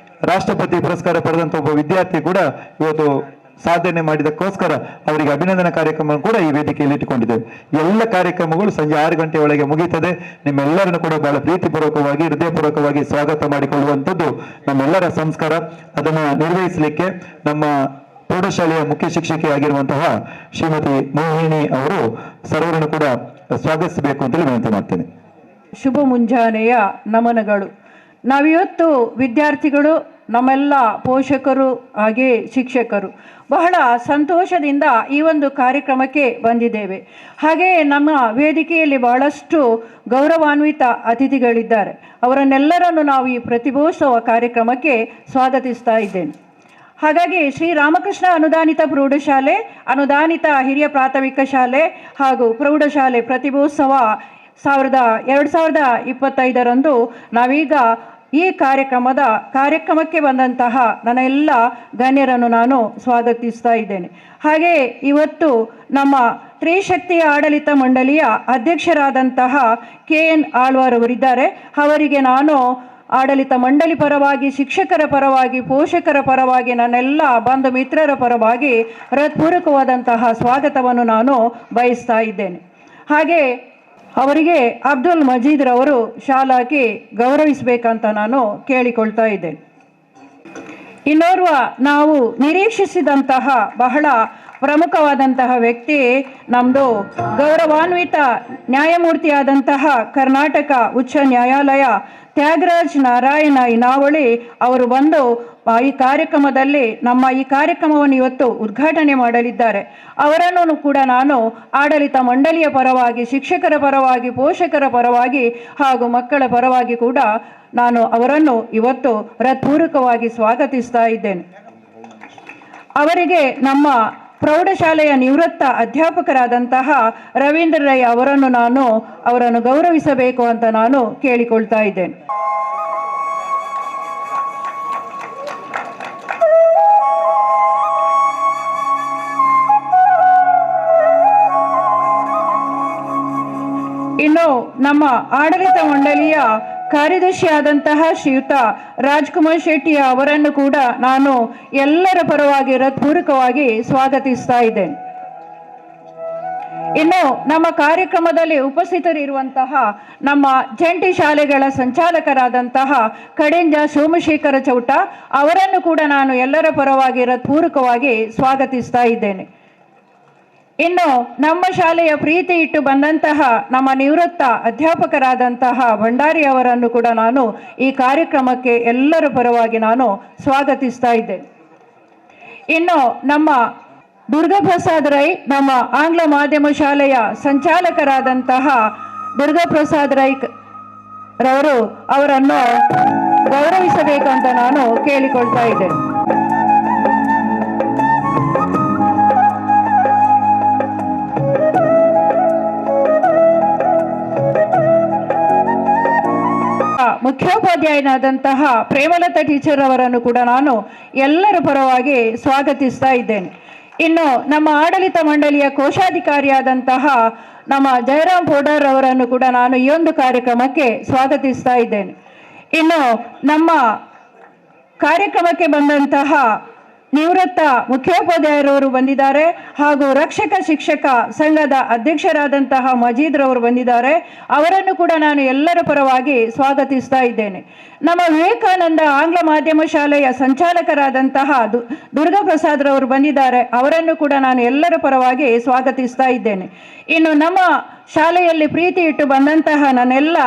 ರಾಷ್ಟ್ರಪತಿ ಪುರಸ್ಕಾರ ಪಡೆದಂತ ಒಬ್ಬ ವಿದ್ಯಾರ್ಥಿ ಕೂಡ ಇವತ್ತು ಸಾಧನೆ ಮಾಡಿದಕ್ಕೋಸ್ಕರ ಅವರಿಗೆ ಅಭಿನಂದನಾ ಕಾರ್ಯಕ್ರಮ ಕೂಡ ಈ ವೇದಿಕೆಯಲ್ಲಿ ಇಟ್ಟುಕೊಂಡಿದ್ದೇವೆ. ಎಲ್ಲ ಕಾರ್ಯಕ್ರಮಗಳು ಸಂಜೆ 6 ಗಂಟೆ ಒಳಗೆ ಮುಗಿಯುತ್ತದೆ. ನಿಮ್ಮೆಲ್ಲರನ್ನು ಕೂಡ ಬಹಳ ಪ್ರೀತಿಪೂರ್ವಕವಾಗಿ ಹೃದಯಪೂರ್ವಕವಾಗಿ ಸ್ವಾಗತ ಮಾಡಿಕೊಳ್ಳುವಂಥದ್ದು ನಮ್ಮೆಲ್ಲರ ಸಂಸ್ಕಾರ. ಅದನ್ನು ನಿರ್ವಹಿಸಲಿಕ್ಕೆ ನಮ್ಮ ಪ್ರೌಢಶಾಲೆಯ ಮುಖ್ಯ ಶಿಕ್ಷಕಿ ಆಗಿರುವಂತಹ ಶ್ರೀಮತಿ ಮೋಹಿನಿ ಅವರು ಸರ್ವರನ್ನು ಕೂಡ ಸ್ವಾಗತಿಸಬೇಕು ಅಂತೇಳಿ ವಿನಂತಿ ಮಾಡ್ತೇನೆ. ಶುಭ ಮುಂಜಾನೆಯ ನಮನಗಳು. ನಾವಿವತ್ತು ವಿದ್ಯಾರ್ಥಿಗಳು, ನಮ್ಮೆಲ್ಲ ಪೋಷಕರು ಹಾಗೆ ಶಿಕ್ಷಕರು ಬಹಳ ಸಂತೋಷದಿಂದ ಈ ಒಂದು ಕಾರ್ಯಕ್ರಮಕ್ಕೆ ಬಂದಿದ್ದೇವೆ. ಹಾಗೆ ನಮ್ಮ ವೇದಿಕೆಯಲ್ಲಿ ಬಹಳಷ್ಟು ಗೌರವಾನ್ವಿತ ಅತಿಥಿಗಳಿದ್ದಾರೆ. ಅವರನ್ನೆಲ್ಲರನ್ನು ನಾವು ಈ ಪ್ರತಿಭೋತ್ಸವ ಕಾರ್ಯಕ್ರಮಕ್ಕೆ ಸ್ವಾಗತಿಸ್ತಾ ಇದ್ದೇನೆ. ಹಾಗಾಗಿ ಶ್ರೀರಾಮಕೃಷ್ಣ ಅನುದಾನಿತ ಪ್ರೌಢಶಾಲೆ, ಅನುದಾನಿತ ಹಿರಿಯ ಪ್ರಾಥಮಿಕ ಶಾಲೆ ಹಾಗೂ ಪ್ರೌಢಶಾಲೆ ಪ್ರತಿಭೋತ್ಸವ 2025ರಂದು ನಾವೀಗ ಈ ಕಾರ್ಯಕ್ರಮಕ್ಕೆ ಬಂದಂತಹ ನನ್ನ ಎಲ್ಲ ಗಣ್ಯರನ್ನು ನಾನು ಸ್ವಾಗತಿಸ್ತಾ ಇದ್ದೇನೆ. ಹಾಗೆ ಇವತ್ತು ನಮ್ಮ ತ್ರಿಶಕ್ತಿಯ ಆಡಳಿತ ಮಂಡಳಿಯ ಅಧ್ಯಕ್ಷರಾದಂತಹ KN ಆಳ್ವಾರ್ ಅವರಿದ್ದಾರೆ. ಅವರಿಗೆ ನಾನು ಆಡಳಿತ ಮಂಡಳಿ ಪರವಾಗಿ, ಶಿಕ್ಷಕರ ಪರವಾಗಿ, ಪೋಷಕರ ಪರವಾಗಿ, ನನ್ನೆಲ್ಲ ಬಂಧು ಮಿತ್ರರ ಪರವಾಗಿ ಹೃತ್ಪೂರ್ವಕವಾದಂತಹ ಸ್ವಾಗತವನ್ನು ನಾನು ಬಯಸ್ತಾ ಇದ್ದೇನೆ. ಹಾಗೆ ಅವರಿಗೆ ಅಬ್ದುಲ್ ಮಜೀದ್ ರವರು ಶಾಲಾಕ್ಕೆ ಗೌರವಿಸಬೇಕಂತ ನಾನು ಕೇಳಿಕೊಳ್ತಾ ಇದ್ದೇನೆ. ಇನ್ನೋರ್ವ ನಾವು ನಿರೀಕ್ಷಿಸಿದಂತಹ ಬಹಳ ಪ್ರಮುಖವಾದಂತಹ ವ್ಯಕ್ತಿ ನಮ್ಮದು ಗೌರವಾನ್ವಿತ ನ್ಯಾಯಮೂರ್ತಿಯಾದಂತಹ ಕರ್ನಾಟಕ ಉಚ್ಚ ನ್ಯಾಯಾಲಯ ತ್ಯಾಗರಾಜ್ ನಾರಾಯಣ ಇನಾವಳಿ ಅವರು ಬಂದು ಈ ಕಾರ್ಯಕ್ರಮದಲ್ಲಿ ನಮ್ಮ ಈ ಕಾರ್ಯಕ್ರಮವನ್ನು ಇವತ್ತು ಉದ್ಘಾಟನೆ ಮಾಡಲಿದ್ದಾರೆ. ಅವರನ್ನು ಕೂಡ ನಾನು ಆಡಳಿತ ಮಂಡಳಿಯ ಪರವಾಗಿ, ಶಿಕ್ಷಕರ ಪರವಾಗಿ, ಪೋಷಕರ ಪರವಾಗಿ ಹಾಗೂ ಮಕ್ಕಳ ಪರವಾಗಿ ಕೂಡ ನಾನು ಅವರನ್ನು ಇವತ್ತು ಹೃತ್ಪೂರ್ವಕವಾಗಿ ಸ್ವಾಗತಿಸ್ತಾ ಇದ್ದೇನೆ. ಅವರಿಗೆ ನಮ್ಮ ಪ್ರೌಢಶಾಲೆಯ ನಿವೃತ್ತ ಅಧ್ಯಾಪಕರಾದಂತಹ ರವೀಂದ್ರ ರೈ ಅವರನ್ನು ಗೌರವಿಸಬೇಕು ಅಂತ ನಾನು ಕೇಳಿಕೊಳ್ತಾ ಇದ್ದೇನೆ. ಇನ್ನು ನಮ್ಮ ಆಡಳಿತ ಮಂಡಳಿಯ ಕಾರ್ಯದರ್ಶಿಯಾದಂತಹ ಶ್ರೀಯುತ ರಾಜ್ಕುಮಾರ್ ಶೆಟ್ಟಿ ಅವರನ್ನು ಕೂಡ ನಾನು ಎಲ್ಲರ ಪರವಾಗಿ ಹೃತ್ಪೂರ್ವಕವಾಗಿ ಸ್ವಾಗತಿಸ್ತಾ ಇದ್ದೇನೆ. ಇನ್ನು ನಮ್ಮ ಕಾರ್ಯಕ್ರಮದಲ್ಲಿ ಉಪಸ್ಥಿತರಿರುವಂತಹ ನಮ್ಮ ಜಂಟಿ ಶಾಲೆಗಳ ಸಂಚಾಲಕರಾದಂತಹ ಕಡೆಂಜ ಸೋಮಶೇಖರ ಚೌಟ ಅವರನ್ನು ಕೂಡ ನಾನು ಎಲ್ಲರ ಪರವಾಗಿ ಹೃತ್ಪೂರ್ವಕವಾಗಿ ಸ್ವಾಗತಿಸ್ತಾ ಇದ್ದೇನೆ. ಇನ್ನು ನಮ್ಮ ಶಾಲೆಯ ಪ್ರೀತಿ ಇಟ್ಟು ಬಂದಂತಹ ನಮ್ಮ ನಿವೃತ್ತ ಅಧ್ಯಾಪಕರಾದಂತಹ ಭಂಡಾರಿ ಅವರನ್ನು ಕೂಡ ನಾನು ಈ ಕಾರ್ಯಕ್ರಮಕ್ಕೆ ಎಲ್ಲರ ಪರವಾಗಿ ನಾನು ಸ್ವಾಗತಿಸ್ತಾ ಇದ್ದೇನೆ. ಇನ್ನು ನಮ್ಮ ದುರ್ಗಾಪ್ರಸಾದ್ ರೈ, ನಮ್ಮ ಆಂಗ್ಲ ಮಾಧ್ಯಮ ಶಾಲೆಯ ಸಂಚಾಲಕರಾದಂತಹ ದುರ್ಗಾಪ್ರಸಾದ್ ರೈ ರವರು ಅವರನ್ನು ಗೌರವಿಸಬೇಕಂತ ನಾನು ಕೇಳಿಕೊಳ್ತಾ ಇದ್ದೇನೆ. ಮುಖ್ಯೋಪಾಧ್ಯಾಯನಾದಂತಹ ಪ್ರೇಮಲತಾ ಟೀಚರ್ ಅವರನ್ನು ಕೂಡ ನಾನು ಎಲ್ಲರ ಪರವಾಗಿ ಸ್ವಾಗತಿಸ್ತಾ ಇದ್ದೇನೆ. ಇನ್ನು ನಮ್ಮ ಆಡಳಿತ ಮಂಡಳಿಯ ಕೋಶಾಧಿಕಾರಿಯಾದಂತಹ ನಮ್ಮ ಜಯರಾಮ್ ಪೋಡರ್ ಅವರನ್ನು ಕೂಡ ನಾನು ಈ ಒಂದು ಕಾರ್ಯಕ್ರಮಕ್ಕೆ ಸ್ವಾಗತಿಸ್ತಾ ಇದ್ದೇನೆ. ಇನ್ನು ನಮ್ಮ ಕಾರ್ಯಕ್ರಮಕ್ಕೆ ಬಂದಂತಹ ನಿವೃತ್ತ ಮುಖ್ಯೋಪಾಧ್ಯಾಯರವರು ಬಂದಿದ್ದಾರೆ, ಹಾಗೂ ರಕ್ಷಕ ಶಿಕ್ಷಕ ಸಂಘದ ಅಧ್ಯಕ್ಷರಾದಂತಹ ಮಜೀದ್ರವರು ಬಂದಿದ್ದಾರೆ. ಅವರನ್ನು ಕೂಡ ನಾನು ಎಲ್ಲರ ಪರವಾಗಿ ಸ್ವಾಗತಿಸ್ತಾ ಇದ್ದೇನೆ. ನಮ್ಮ ವಿವೇಕಾನಂದ ಆಂಗ್ಲ ಮಾಧ್ಯಮ ಶಾಲೆಯ ಸಂಚಾಲಕರಾದಂತಹ ದುರ್ಗಾಪ್ರಸಾದ್ ರವರು ಬಂದಿದ್ದಾರೆ. ಅವರನ್ನು ಕೂಡ ನಾನು ಎಲ್ಲರ ಪರವಾಗಿ ಸ್ವಾಗತಿಸ್ತಾ ಇದ್ದೇನೆ. ಇನ್ನು ನಮ್ಮ ಶಾಲೆಯಲ್ಲಿ ಪ್ರೀತಿ ಇಟ್ಟು ಬಂದಂತಹ ನನ್ನೆಲ್ಲ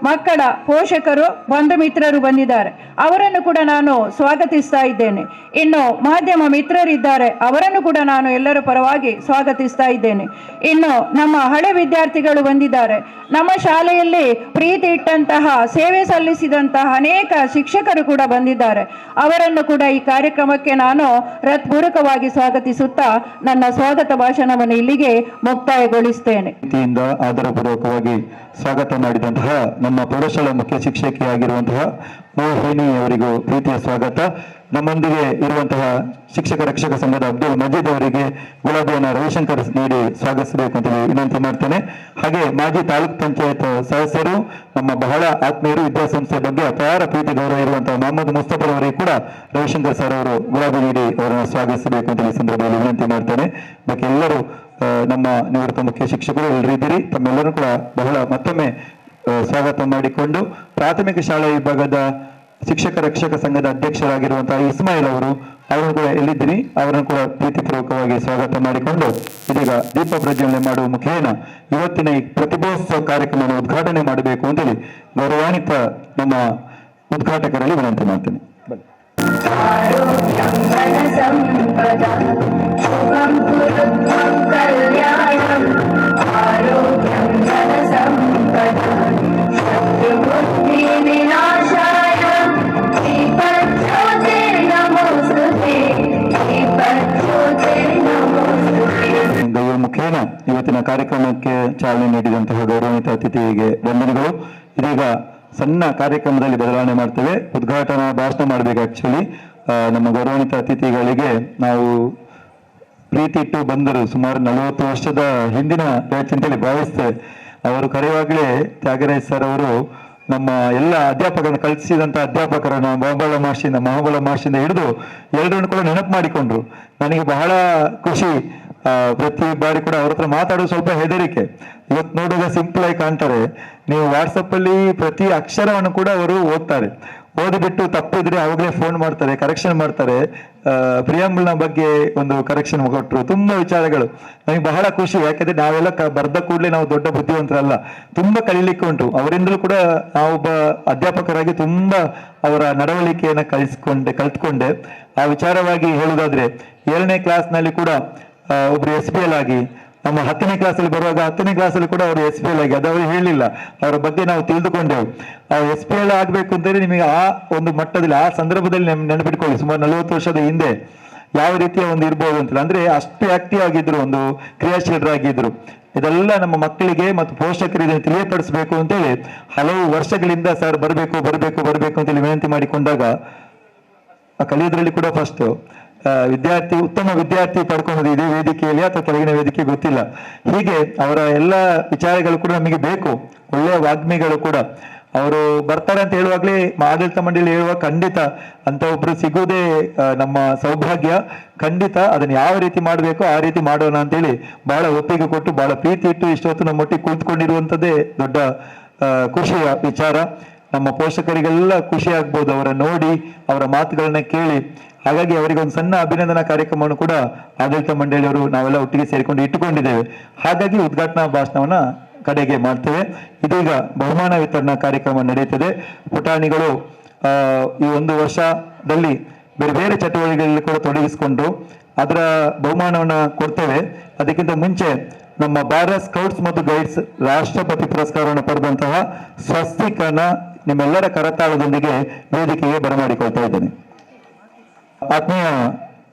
ಮಕ್ಕಳ ಪೋಷಕರು ಬಂಧು ಮಿತ್ರರು ಬಂದಿದ್ದಾರೆ, ಅವರನ್ನು ಕೂಡ ನಾನು ಸ್ವಾಗತಿಸ್ತಾ ಇದ್ದೇನೆ. ಇನ್ನು ಮಾಧ್ಯಮ ಮಿತ್ರರಿದ್ದಾರೆ, ಅವರನ್ನು ಕೂಡ ನಾನು ಎಲ್ಲರ ಪರವಾಗಿ ಸ್ವಾಗತಿಸ್ತಾ ಇದ್ದೇನೆ. ಇನ್ನು ನಮ್ಮ ಹಳೆ ವಿದ್ಯಾರ್ಥಿಗಳು ಬಂದಿದ್ದಾರೆ. ನಮ್ಮ ಶಾಲೆಯಲ್ಲಿ ಪ್ರೀತಿ ಇಟ್ಟಂತಹ ಸೇವೆ ಸಲ್ಲಿಸಿದಂತಹ ಅನೇಕ ಶಿಕ್ಷಕರು ಕೂಡ ಬಂದಿದ್ದಾರೆ. ಅವರನ್ನು ಕೂಡ ಈ ಕಾರ್ಯಕ್ರಮಕ್ಕೆ ನಾನು ಹೃತ್ಪೂರ್ವಕವಾಗಿ ಸ್ವಾಗತಿಸುತ್ತಾ ನನ್ನ ಸ್ವಾಗತ ಭಾಷಣವನ್ನು ಇಲ್ಲಿಗೆ ಮುಕ್ತಾಯಗೊಳಿಸ್ತೇನೆ. ಆದರಪೂರ್ವಕವಾಗಿ ಸ್ವಾಗತ ಮಾಡಿದಂತಹ ನಮ್ಮ ಪ್ರೌಢಶಾಲಾ ಮುಖ್ಯ ಶಿಕ್ಷಕಿಯಾಗಿರುವಂತಹ ಮೋಹಿನಿ ಅವರಿಗೂ ಪ್ರೀತಿಯ ಸ್ವಾಗತ. ನಮ್ಮೊಂದಿಗೆ ಇರುವಂತಹ ಶಿಕ್ಷಕ ರಕ್ಷಕ ಸಂಘದ ಅಬ್ದುಲ್ ಮಜೀದ್ ಅವರಿಗೆ ಗುಲಾಬಿಯನ್ನು ರವಿಶಂಕರ್ ನೀಡಿ ಸ್ವಾಗತಿಸಬೇಕು ಅಂತ ವಿನಂತಿ ಮಾಡ್ತೇನೆ. ಹಾಗೆ ಮಾಜಿ ತಾಲೂಕ್ ಪಂಚಾಯತ್ ಸದಸ್ಯರು, ನಮ್ಮ ಬಹಳ ಆತ್ಮೀಯರು, ವಿದ್ಯಾಸಂಸ್ಥೆ ಬಗ್ಗೆ ಅಪಾರ ಪ್ರೀತಿ ಗೌರವ ಇರುವಂತಹ ಮೊಹಮ್ಮದ್ ಮುಸ್ತಫರ್ ಅವರಿಗೆ ಕೂಡ ರವಿಶಂಕರ್ ಸರ್ ಅವರು ಗುಲಾಬಿ ನೀಡಿ ಅವರನ್ನು ಸ್ವಾಗತಿಸಬೇಕು ಅಂತ ಈ ಸಂದರ್ಭದಲ್ಲಿ ವಿನಂತಿ ಮಾಡ್ತೇನೆ. ಬಾಕಿ ಎಲ್ಲರೂ ನಮ್ಮ ನಿವೃತ್ತ ಮುಖ್ಯ ಶಿಕ್ಷಕರು ಎಲ್ಲರಿದ್ದೀರಿ, ತಮ್ಮೆಲ್ಲರೂ ಕೂಡ ಬಹಳ ಮತ್ತೊಮ್ಮೆ ಸ್ವಾಗತ ಮಾಡಿಕೊಂಡು ಪ್ರಾಥಮಿಕ ಶಾಲಾ ವಿಭಾಗದ ಶಿಕ್ಷಕ ರಕ್ಷಕ ಸಂಘದ ಅಧ್ಯಕ್ಷರಾಗಿರುವಂತಹ ಇಸ್ಮಾಯಿಲ್ ಅವರು, ಅವರನ್ನು ಕೂಡ ಎಲ್ಲಿದ್ದೀರಿ, ಅವರನ್ನು ಕೂಡ ಪ್ರೀತಿಪೂರ್ವಕವಾಗಿ ಸ್ವಾಗತ ಮಾಡಿಕೊಂಡು ಇದೀಗ ದೀಪ ಪ್ರಜ್ವಲನೆ ಮಾಡುವ ಮುಖೇನ ಇವತ್ತಿನ ಈ ಪ್ರತಿಭೋತ್ಸವ ಕಾರ್ಯಕ್ರಮವನ್ನು ಉದ್ಘಾಟನೆ ಮಾಡಬೇಕು ಅಂತೇಳಿ ಗೌರವಾನ್ವಿತ ನಮ್ಮ ಉದ್ಘಾಟಕರಲ್ಲಿ ವಿನಂತಿ ಮಾಡ್ತೇನೆ. ಮುಖೇನ ಇವತ್ತಿನ ಕಾರ್ಯಕ್ರಮಕ್ಕೆ ಚಾಲನೆ ನೀಡಿದಂತಹ ಗೌರವಾನ್ವಿತ ಅತಿಥಿಗೆ ವಂದನೆಗಳು. ಇದೀಗ ಸಣ್ಣ ಕಾರ್ಯಕ್ರಮದಲ್ಲಿ ಬದಲಾವಣೆ ಮಾಡ್ತೇವೆ. ಉದ್ಘಾಟನಾ ಭಾಷಣ ಮಾಡಬೇಕು. ಆಕ್ಚುಲಿ ನಮ್ಮ ಗೌರವಾನ್ವಿತ ಅತಿಥಿಗಳಿಗೆ ನಾವು ಪ್ರೀತಿ ಇಟ್ಟು ಬಂದರು ಸುಮಾರು 40 ವರ್ಷದ ಹಿಂದಿನ ಬ್ಯಾಚ್ ಅಂತೇಳಿ ಭಾವಿಸ್ತೇವೆ. ಅವರು ಕರೆಯುವಾಗಲೇ ತ್ಯಾಗರಾಜ್ ಸರ್ ಅವರು ನಮ್ಮ ಎಲ್ಲ ಅಧ್ಯಾಪಕರನ್ನು ಕಲಿಸಿದಂಥ ಅಧ್ಯಾಪಕರನ್ನು ಮಹಾಬಲ ಮಾರ್ಷಿಂದ ಹಿಡಿದು ಎಲ್ಲರನ್ನು ಕೂಡ ನೆನಪು ಮಾಡಿಕೊಂಡ್ರು. ನನಗೆ ಬಹಳ ಖುಷಿ. ಪ್ರತಿ ಬಾರಿ ಕೂಡ ಅವ್ರ ಹತ್ರ ಮಾತಾಡೋದು ಸ್ವಲ್ಪ ಹೆದರಿಕೆ. ಇವತ್ತು ನೋಡುವಾಗ ಸಿಂಪಲ್ ಆಗಿ ಕಾಣ್ತಾರೆ. ನೀವು ವಾಟ್ಸಪ್ ಅಲ್ಲಿ ಪ್ರತಿ ಅಕ್ಷರವನ್ನು ಕೂಡ ಅವರು ಓದ್ತಾರೆ. ಓದಿಬಿಟ್ಟು ತಪ್ಪಿದ್ರೆ ಅವಾಗಲೇ ಫೋನ್ ಮಾಡ್ತಾರೆ, ಕರೆಕ್ಷನ್ ಮಾಡ್ತಾರೆ. ಪ್ರಿಯಾಂಬಲ್ನ ಬಗ್ಗೆ ಒಂದು ಕರೆಕ್ಷನ್ ಕೊಟ್ಟರು. ತುಂಬಾ ವಿಚಾರಗಳು ನನಗೆ ಬಹಳ ಖುಷಿ. ಯಾಕಂದ್ರೆ ನಾವೆಲ್ಲ ಬರ್ದ ಕೂಡಲೇ ನಾವು ದೊಡ್ಡ ಬುದ್ಧಿವಂತರಲ್ಲ, ತುಂಬಾ ಕಲೀಲಿಕ್ಕೆ ಉಂಟು. ಅವರಿಂದಲೂ ಕೂಡ ನಾವೊಬ್ಬ ಅಧ್ಯಾಪಕರಾಗಿ ತುಂಬಾ ಅವರ ನಡವಳಿಕೆಯನ್ನ ಕಲ್ತ್ಕೊಂಡೆ. ಆ ವಿಚಾರವಾಗಿ ಹೇಳುವುದಾದ್ರೆ 7ನೇ ಕ್ಲಾಸ್ನಲ್ಲಿ ಕೂಡ ಒಬ್ರು SPL ಆಗಿ, ನಮ್ಮ 10ನೇ ಕ್ಲಾಸಲ್ಲಿ ಬರುವಾಗ 10ನೇ ಕ್ಲಾಸಲ್ಲಿ ಕೂಡ ಅವರು SPL ಆಗಿ, ಅದು ಅವರು ಹೇಳಿಲ್ಲ, ಅವರ ಬಗ್ಗೆ ನಾವು ತಿಳಿದುಕೊಂಡೆವು. ಆ SPL ಆಗ್ಬೇಕು ಅಂತೇಳಿ ನಿಮಗೆ ಆ ಒಂದು ಮಟ್ಟದಲ್ಲಿ, ಆ ಸಂದರ್ಭದಲ್ಲಿ ನೆನಪಿಟ್ಕೊಳ್ಳಿ, ಸುಮಾರು 40 ವರ್ಷದ ಹಿಂದೆ ಯಾವ ರೀತಿಯ ಒಂದು ಇರ್ಬೋದು ಅಂತೇಳಿ. ಅಂದ್ರೆ ಅಷ್ಟು ಆಕ್ಟಿವ್ ಆಗಿದ್ರು, ಒಂದು ಕ್ರಿಯಾಶೀಲರಾಗಿದ್ರು. ಇದೆಲ್ಲ ನಮ್ಮ ಮಕ್ಕಳಿಗೆ ಮತ್ತು ಪೋಷಕರಿಗೆ ತಿಳಿಯಪಡಿಸಬೇಕು ಅಂತೇಳಿ ಹಲವು ವರ್ಷಗಳಿಂದ ಸರ್ ಬರಬೇಕು ಅಂತೇಳಿ ವಿನಂತಿ ಮಾಡಿಕೊಂಡಾಗ ಕಲಿಯೋದ್ರಲ್ಲಿ ಕೂಡ ಫಸ್ಟ್ ಉತ್ತಮ ವಿದ್ಯಾರ್ಥಿ ಪಡ್ಕೊಂಡ್ರೆ ಇದೇ ವೇದಿಕೆಯಲ್ಲಿ ಅಥವಾ ಕೆಳಗಿನ ವೇದಿಕೆ ಗೊತ್ತಿಲ್ಲ. ಹೀಗೆ ಅವರ ಎಲ್ಲ ವಿಚಾರಗಳು ಕೂಡ ನಮಗೆ ಬೇಕು. ಒಳ್ಳೆಯ ವಾಗ್ಮಿಗಳು ಕೂಡ ಅವರು ಬರ್ತಾರೆ ಅಂತ ಹೇಳುವಾಗ್ಲೇ ಆಡಳಿತ ಮಂಡಳಿ ಹೇಳುವಾಗ ಖಂಡಿತ ಅಂತ ಒಬ್ರು ಸಿಗುವುದೇ ನಮ್ಮ ಸೌಭಾಗ್ಯ. ಖಂಡಿತ ಅದನ್ನ ಯಾವ ರೀತಿ ಮಾಡಬೇಕು ಆ ರೀತಿ ಮಾಡೋಣ ಅಂತೇಳಿ ಬಹಳ ಒಪ್ಪಿಗೆ ಕೊಟ್ಟು ಬಹಳ ಪ್ರೀತಿ ಇಟ್ಟು ಇಷ್ಟೊತ್ತು ನಮ್ಮೊಟ್ಟಿಗೆ ಕುಳಿತುಕೊಂಡಿರುವಂಥದ್ದೇ ದೊಡ್ಡ ಖುಷಿಯ ವಿಚಾರ. ನಮ್ಮ ಪೋಷಕರಿಗೆಲ್ಲ ಖುಷಿ ಆಗ್ಬೋದು ಅವರ ನೋಡಿ, ಅವರ ಮಾತುಗಳನ್ನ ಕೇಳಿ. ಹಾಗಾಗಿ ಅವರಿಗೆ ಒಂದು ಸಣ್ಣ ಅಭಿನಂದನಾ ಕಾರ್ಯಕ್ರಮವನ್ನು ಕೂಡ ಆಡಳಿತ ಮಂಡಳಿಯವರು ನಾವೆಲ್ಲ ಒಟ್ಟಿಗೆ ಸೇರಿಕೊಂಡು ಇಟ್ಟುಕೊಂಡಿದ್ದೇವೆ. ಹಾಗಾಗಿ ಉದ್ಘಾಟನಾ ಭಾಷಣವನ್ನ ಕಡೆಗೆ ಮಾಡ್ತೇವೆ. ಇದೀಗ ಬಹುಮಾನ ವಿತರಣಾ ಕಾರ್ಯಕ್ರಮ ನಡೆಯುತ್ತದೆ. ಪುಟಾಣಿಗಳು ಈ ಒಂದು ವರ್ಷದಲ್ಲಿ ಬೇರೆ ಬೇರೆ ಚಟುವಟಿಕೆಗಳಲ್ಲಿ ಕೂಡ ತೊಡಗಿಸಿಕೊಂಡು ಅದರ ಬಹುಮಾನವನ್ನ ಕೊಡ್ತೇವೆ. ಅದಕ್ಕಿಂತ ಮುಂಚೆ ನಮ್ಮ ಭಾರತ್ ಸ್ಕೌಟ್ಸ್ ಮತ್ತು ಗೈಡ್ಸ್ ರಾಷ್ಟ್ರಪತಿ ಪುರಸ್ಕಾರವನ್ನು ಪಡೆದಂತಹ ಸ್ವಸ್ತಿಕನ ನಿಮ್ಮೆಲ್ಲರ ಕರತಾಳದೊಂದಿಗೆ ವೇದಿಕೆಗೆ ಬರಮಾಡಿಕೊಳ್ತಾ ಇದ್ದೇನೆ. ಆತ್ಮೀಯ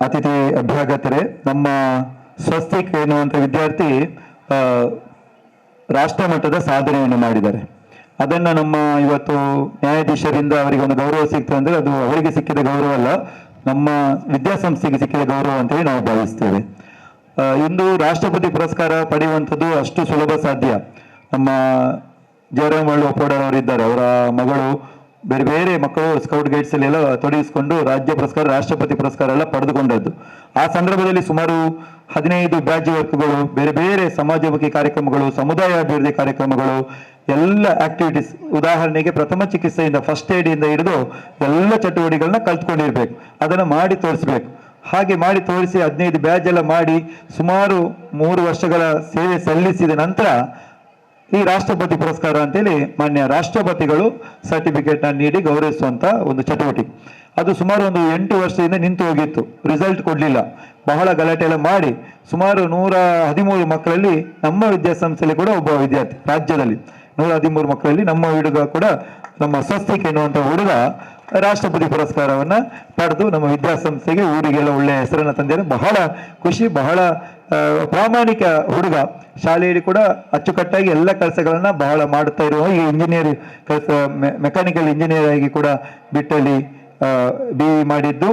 ಅತಿಥಿ ಅಭ್ಯಾಗತರೆ, ನಮ್ಮ ಸ್ವಸ್ತಿಕ್ ಎನ್ನುವಂಥ ವಿದ್ಯಾರ್ಥಿ ರಾಷ್ಟ್ರ ಮಟ್ಟದ ಸಾಧನೆಯನ್ನು ಮಾಡಿದ್ದಾರೆ. ಅದನ್ನು ನಮ್ಮ ಇವತ್ತು ನ್ಯಾಯಾಧೀಶರಿಂದ ಅವರಿಗೆ ಒಂದು ಗೌರವ ಸಿಗ್ತದೆ ಅಂದರೆ ಅದು ಅವರಿಗೆ ಸಿಕ್ಕಿದ ಗೌರವ ಅಲ್ಲ, ನಮ್ಮ ವಿದ್ಯಾಸಂಸ್ಥೆಗೆ ಸಿಕ್ಕಿದ ಗೌರವ ಅಂತೇಳಿ ನಾವು ಭಾವಿಸ್ತೇವೆ. ಇಂದು ರಾಷ್ಟ್ರಪತಿ ಪುರಸ್ಕಾರ ಪಡೆಯುವಂಥದ್ದು ಅಷ್ಟು ಸುಲಭ ಸಾಧ್ಯ. ನಮ್ಮ ಜಯರಾಮಳ್ಳು ಒಪ್ಪೋಡವರಿದ್ದಾರೆ, ಅವರ ಮಗಳು ಬೇರೆ ಬೇರೆ ಮಕ್ಕಳು ಸ್ಕೌಟ್ ಗೈಡ್ಸ್ ಎಲ್ಲ ತೊಡಗಿಸಿಕೊಂಡು ರಾಜ್ಯ ಪುರಸ್ಕಾರ, ರಾಷ್ಟ್ರಪತಿ ಪುರಸ್ಕಾರ ಎಲ್ಲ ಪಡೆದುಕೊಂಡದ್ದು. ಆ ಸಂದರ್ಭದಲ್ಲಿ ಸುಮಾರು 15 ಬ್ಯಾಡ್ಜ್ ವರ್ಕ್ಗಳು, ಬೇರೆ ಬೇರೆ ಸಮಾಜಮುಖಿ ಕಾರ್ಯಕ್ರಮಗಳು, ಸಮುದಾಯ ಅಭಿವೃದ್ಧಿ ಕಾರ್ಯಕ್ರಮಗಳು, ಎಲ್ಲ ಆಕ್ಟಿವಿಟೀಸ್, ಉದಾಹರಣೆಗೆ ಪ್ರಥಮ ಚಿಕಿತ್ಸೆಯಿಂದ ಫಸ್ಟ್ ಏಡ್ ಇಂದ ಹಿಡಿದು ಎಲ್ಲ ಚಟುವಟಿಕೆಗಳನ್ನ ಕಲ್ತ್ಕೊಂಡಿರ್ಬೇಕು, ಅದನ್ನು ಮಾಡಿ ತೋರಿಸ್ಬೇಕು. ಹಾಗೆ ಮಾಡಿ ತೋರಿಸಿ 15 ಬ್ಯಾಡ್ಜ್ ಎಲ್ಲ ಮಾಡಿ ಸುಮಾರು 3 ವರ್ಷಗಳ ಸೇವೆ ಸಲ್ಲಿಸಿದ ನಂತರ ಈ ರಾಷ್ಟ್ರಪತಿ ಪುರಸ್ಕಾರ ಅಂತೇಳಿ ಮಾನ್ಯ ರಾಷ್ಟ್ರಪತಿಗಳು ಸರ್ಟಿಫಿಕೇಟ್ ನೀಡಿ ಗೌರವಿಸುವಂತ ಒಂದು ಚಟುವಟಿಕೆ. ಅದು ಸುಮಾರು ಒಂದು 8 ವರ್ಷದಿಂದ ನಿಂತು ಹೋಗಿತ್ತು, ರಿಸಲ್ಟ್ ಕೊಡ್ಲಿಲ್ಲ. ಬಹಳ ಗಲಾಟೆ ಎಲ್ಲ ಮಾಡಿ ಸುಮಾರು 113 ಮಕ್ಕಳಲ್ಲಿ ನಮ್ಮ ವಿದ್ಯಾಸಂಸ್ಥೆಯಲ್ಲಿ ಕೂಡ ಒಬ್ಬ ವಿದ್ಯಾರ್ಥಿ, ರಾಜ್ಯದಲ್ಲಿ 113 ಮಕ್ಕಳಲ್ಲಿ ನಮ್ಮ ಹುಡುಗ ಕೂಡ, ನಮ್ಮ ಸ್ವಸ್ತಿಕ್ ಎನ್ನುವಂಥ ಹುಡುಗ ರಾಷ್ಟ್ರಪತಿ ಪುರಸ್ಕಾರವನ್ನ ಪಡೆದು ನಮ್ಮ ವಿದ್ಯಾಸಂಸ್ಥೆಗೆ, ಊರಿಗೆಲ್ಲ ಒಳ್ಳೆಯ ಹೆಸರನ್ನು ತಂದಿದ್ದಾರೆ. ಬಹಳ ಖುಷಿ, ಬಹಳ ಪ್ರಾಮಾಣಿಕ ಹುಡುಗ. ಶಾಲೆಯಲ್ಲಿ ಕೂಡ ಅಚ್ಚುಕಟ್ಟಾಗಿ ಎಲ್ಲ ಕೆಲಸಗಳನ್ನ ಬಹಳ ಮಾಡುತ್ತಾ ಇರುವ, ಈಗ ಇಂಜಿನಿಯರ್ ಕೆಲಸ, ಮೆಕ್ಯಾನಿಕಲ್ ಇಂಜಿನಿಯರ್ ಆಗಿ ಕೂಡ ಬಿಟ್ಟಲ್ಲಿ BE ಮಾಡಿದ್ದು,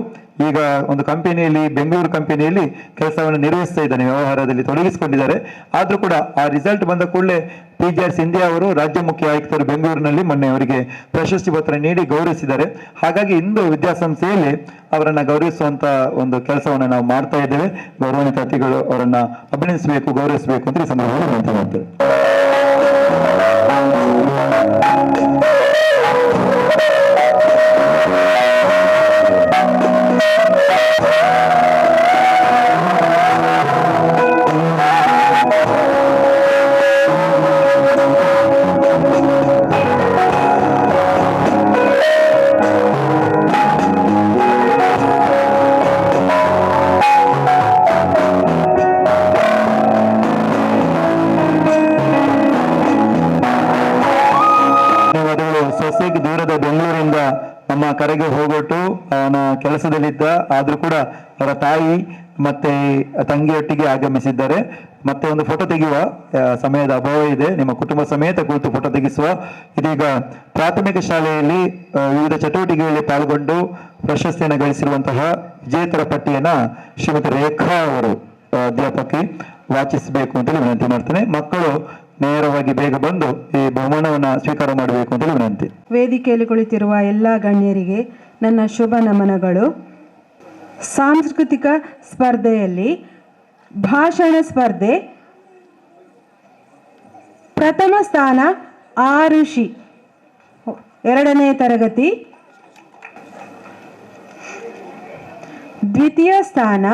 ಈಗ ಒಂದು ಕಂಪನಿಯಲ್ಲಿ, ಬೆಂಗಳೂರು ಕಂಪನಿಯಲ್ಲಿ ಕೆಲಸವನ್ನು ನಿರ್ವಹಿಸ್ತಾ ಇದ್ದಾನೆ, ವ್ಯವಹಾರದಲ್ಲಿ ತೊಡಗಿಸಿಕೊಂಡಿದ್ದಾರೆ. ಆದ್ರೂ ಕೂಡ ಆ ರಿಸಲ್ಟ್ ಬಂದ ಕೂಡಲೇ PGR ಸಿಂಧ್ಯಾ ಅವರು, ರಾಜ್ಯ ಮುಖ್ಯ ಆಯುಕ್ತರು ಬೆಂಗಳೂರಿನಲ್ಲಿ ಮೊನ್ನೆ ಅವರಿಗೆ ಪ್ರಶಸ್ತಿ ಪತ್ರ ನೀಡಿ ಗೌರವಿಸಿದ್ದಾರೆ. ಹಾಗಾಗಿ ಇಂದು ವಿದ್ಯಾಸಂಸ್ಥೆಯಲ್ಲಿ ಅವರನ್ನ ಗೌರವಿಸುವಂತ ಒಂದು ಕೆಲಸವನ್ನು ನಾವು ಮಾಡ್ತಾ ಇದ್ದೇವೆ. ಗೌರವಾನ್ವಿತ ಅತಿಥಿಗಳು ಅವರನ್ನ ಅಭಿನಂದಿಸಬೇಕು, ಗೌರವಿಸಬೇಕು ಅಂತ ಈ ಸಂದರ್ಭದಲ್ಲಿ ವಿನಂತಿ ಮಾಡ್ತೇವೆ. ದೂರದ ಬೆಂಗಳೂರಿಂದ ನಮ್ಮ ಕರೆಗೆ ಹೋಗೊಟ್ಟು ಅವನ ಕೆಲಸದಲ್ಲಿದ್ದ, ಆದ್ರೂ ಕೂಡ ಅವರ ತಾಯಿ ಮತ್ತೆ ತಂಗಿಯೊಟ್ಟಿಗೆ ಆಗಮಿಸಿದ್ದಾರೆ. ಮತ್ತೆ ಒಂದು ಫೋಟೋ ತೆಗೆಯುವ ಸಮಯದ ಅಭಾವ ಇದೆ, ನಿಮ್ಮ ಕುಟುಂಬ ಸಮೇತ ಕುಳಿತು ಫೋಟೋ ತೆಗೆಸುವ. ಇದೀಗ ಪ್ರಾಥಮಿಕ ಶಾಲೆಯಲ್ಲಿ ವಿವಿಧ ಚಟುವಟಿಕೆಗಳಲ್ಲಿ ಪಾಲ್ಗೊಂಡು ಪ್ರಶಸ್ತಿಯನ್ನು ಗಳಿಸಿರುವಂತಹ ವಿಜೇತರ ಪಟ್ಟಿಯನ್ನ ಶ್ರೀಮತಿ ರೇಖಾ ಅವರು ಅಧ್ಯಾಪಕಿ ವಾಚಿಸಬೇಕು ಅಂತೇಳಿ ವಿನಂತಿ ಮಾಡ್ತೇನೆ. ಮಕ್ಕಳು ನೇರವಾಗಿ ಬೇಗ ಬಂದು ಈ ಬಹುಮಾನವನ್ನು ಸ್ವೀಕಾರ ಮಾಡಬೇಕು ಅಂತೇಳಿ ವಿನಂತಿ. ವೇದಿಕೆಯಲ್ಲಿ ಕುಳಿತಿರುವ ಎಲ್ಲ ಗಣ್ಯರಿಗೆ ನನ್ನ ಶುಭ ನಮನಗಳು. ಸಾಂಸ್ಕೃತಿಕ ಸ್ಪರ್ಧೆಯಲ್ಲಿ ಭಾಷಣ ಸ್ಪರ್ಧೆ ಪ್ರಥಮ ಸ್ಥಾನ ಆರುಷಿ, 2ನೇ ತರಗತಿ. ದ್ವಿತೀಯ ಸ್ಥಾನ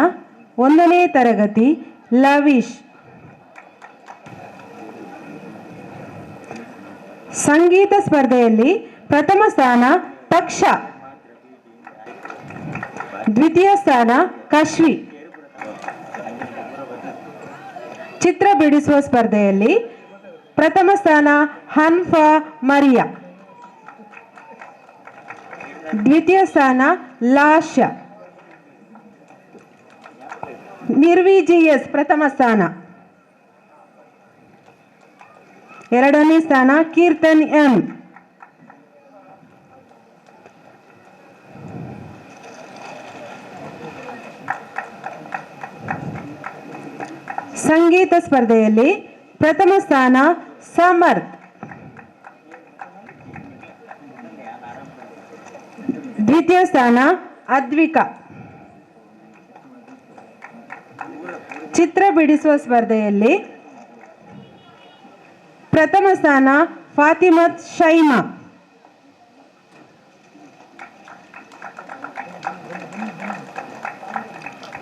1ನೇ ತರಗತಿ ಲವಿಶ್. ಸಂಗೀತ ಸ್ಪರ್ಧೆಯಲ್ಲಿ ಪ್ರಥಮ ಸ್ಥಾನ ತಕ್ಷ, ದ್ವಿತೀಯ ಸ್ಥಾನ ಕಶ್ವಿ. ಚಿತ್ರ ಬಿಡಿಸುವ ಸ್ಪರ್ಧೆಯಲ್ಲಿ ಪ್ರಥಮ ಸ್ಥಾನ ಹನ್ಫಾ ಮರಿಯಾ, ದ್ವಿತೀಯ ಸ್ಥಾನ ಲಾಶ್ಯ. ನಿರ್ವಿ GS ಪ್ರಥಮ ಸ್ಥಾನ, 2ನೇ ಸ್ಥಾನ ಕೀರ್ತನ್ M. ಸಂಗೀತ ಸ್ಪರ್ಧೆಯಲ್ಲಿ ಪ್ರಥಮ ಸ್ಥಾನ ಸಮರ್ಥ್, ದ್ವಿತೀಯ ಸ್ಥಾನ ಅದ್ವಿಕಾ. ಚಿತ್ರ ಬಿಡಿಸುವ ಸ್ಪರ್ಧೆಯಲ್ಲಿ ಪ್ರಥಮ ಸ್ಥಾನ ಫಾತಿಮತ್ ಶೈಮಾ,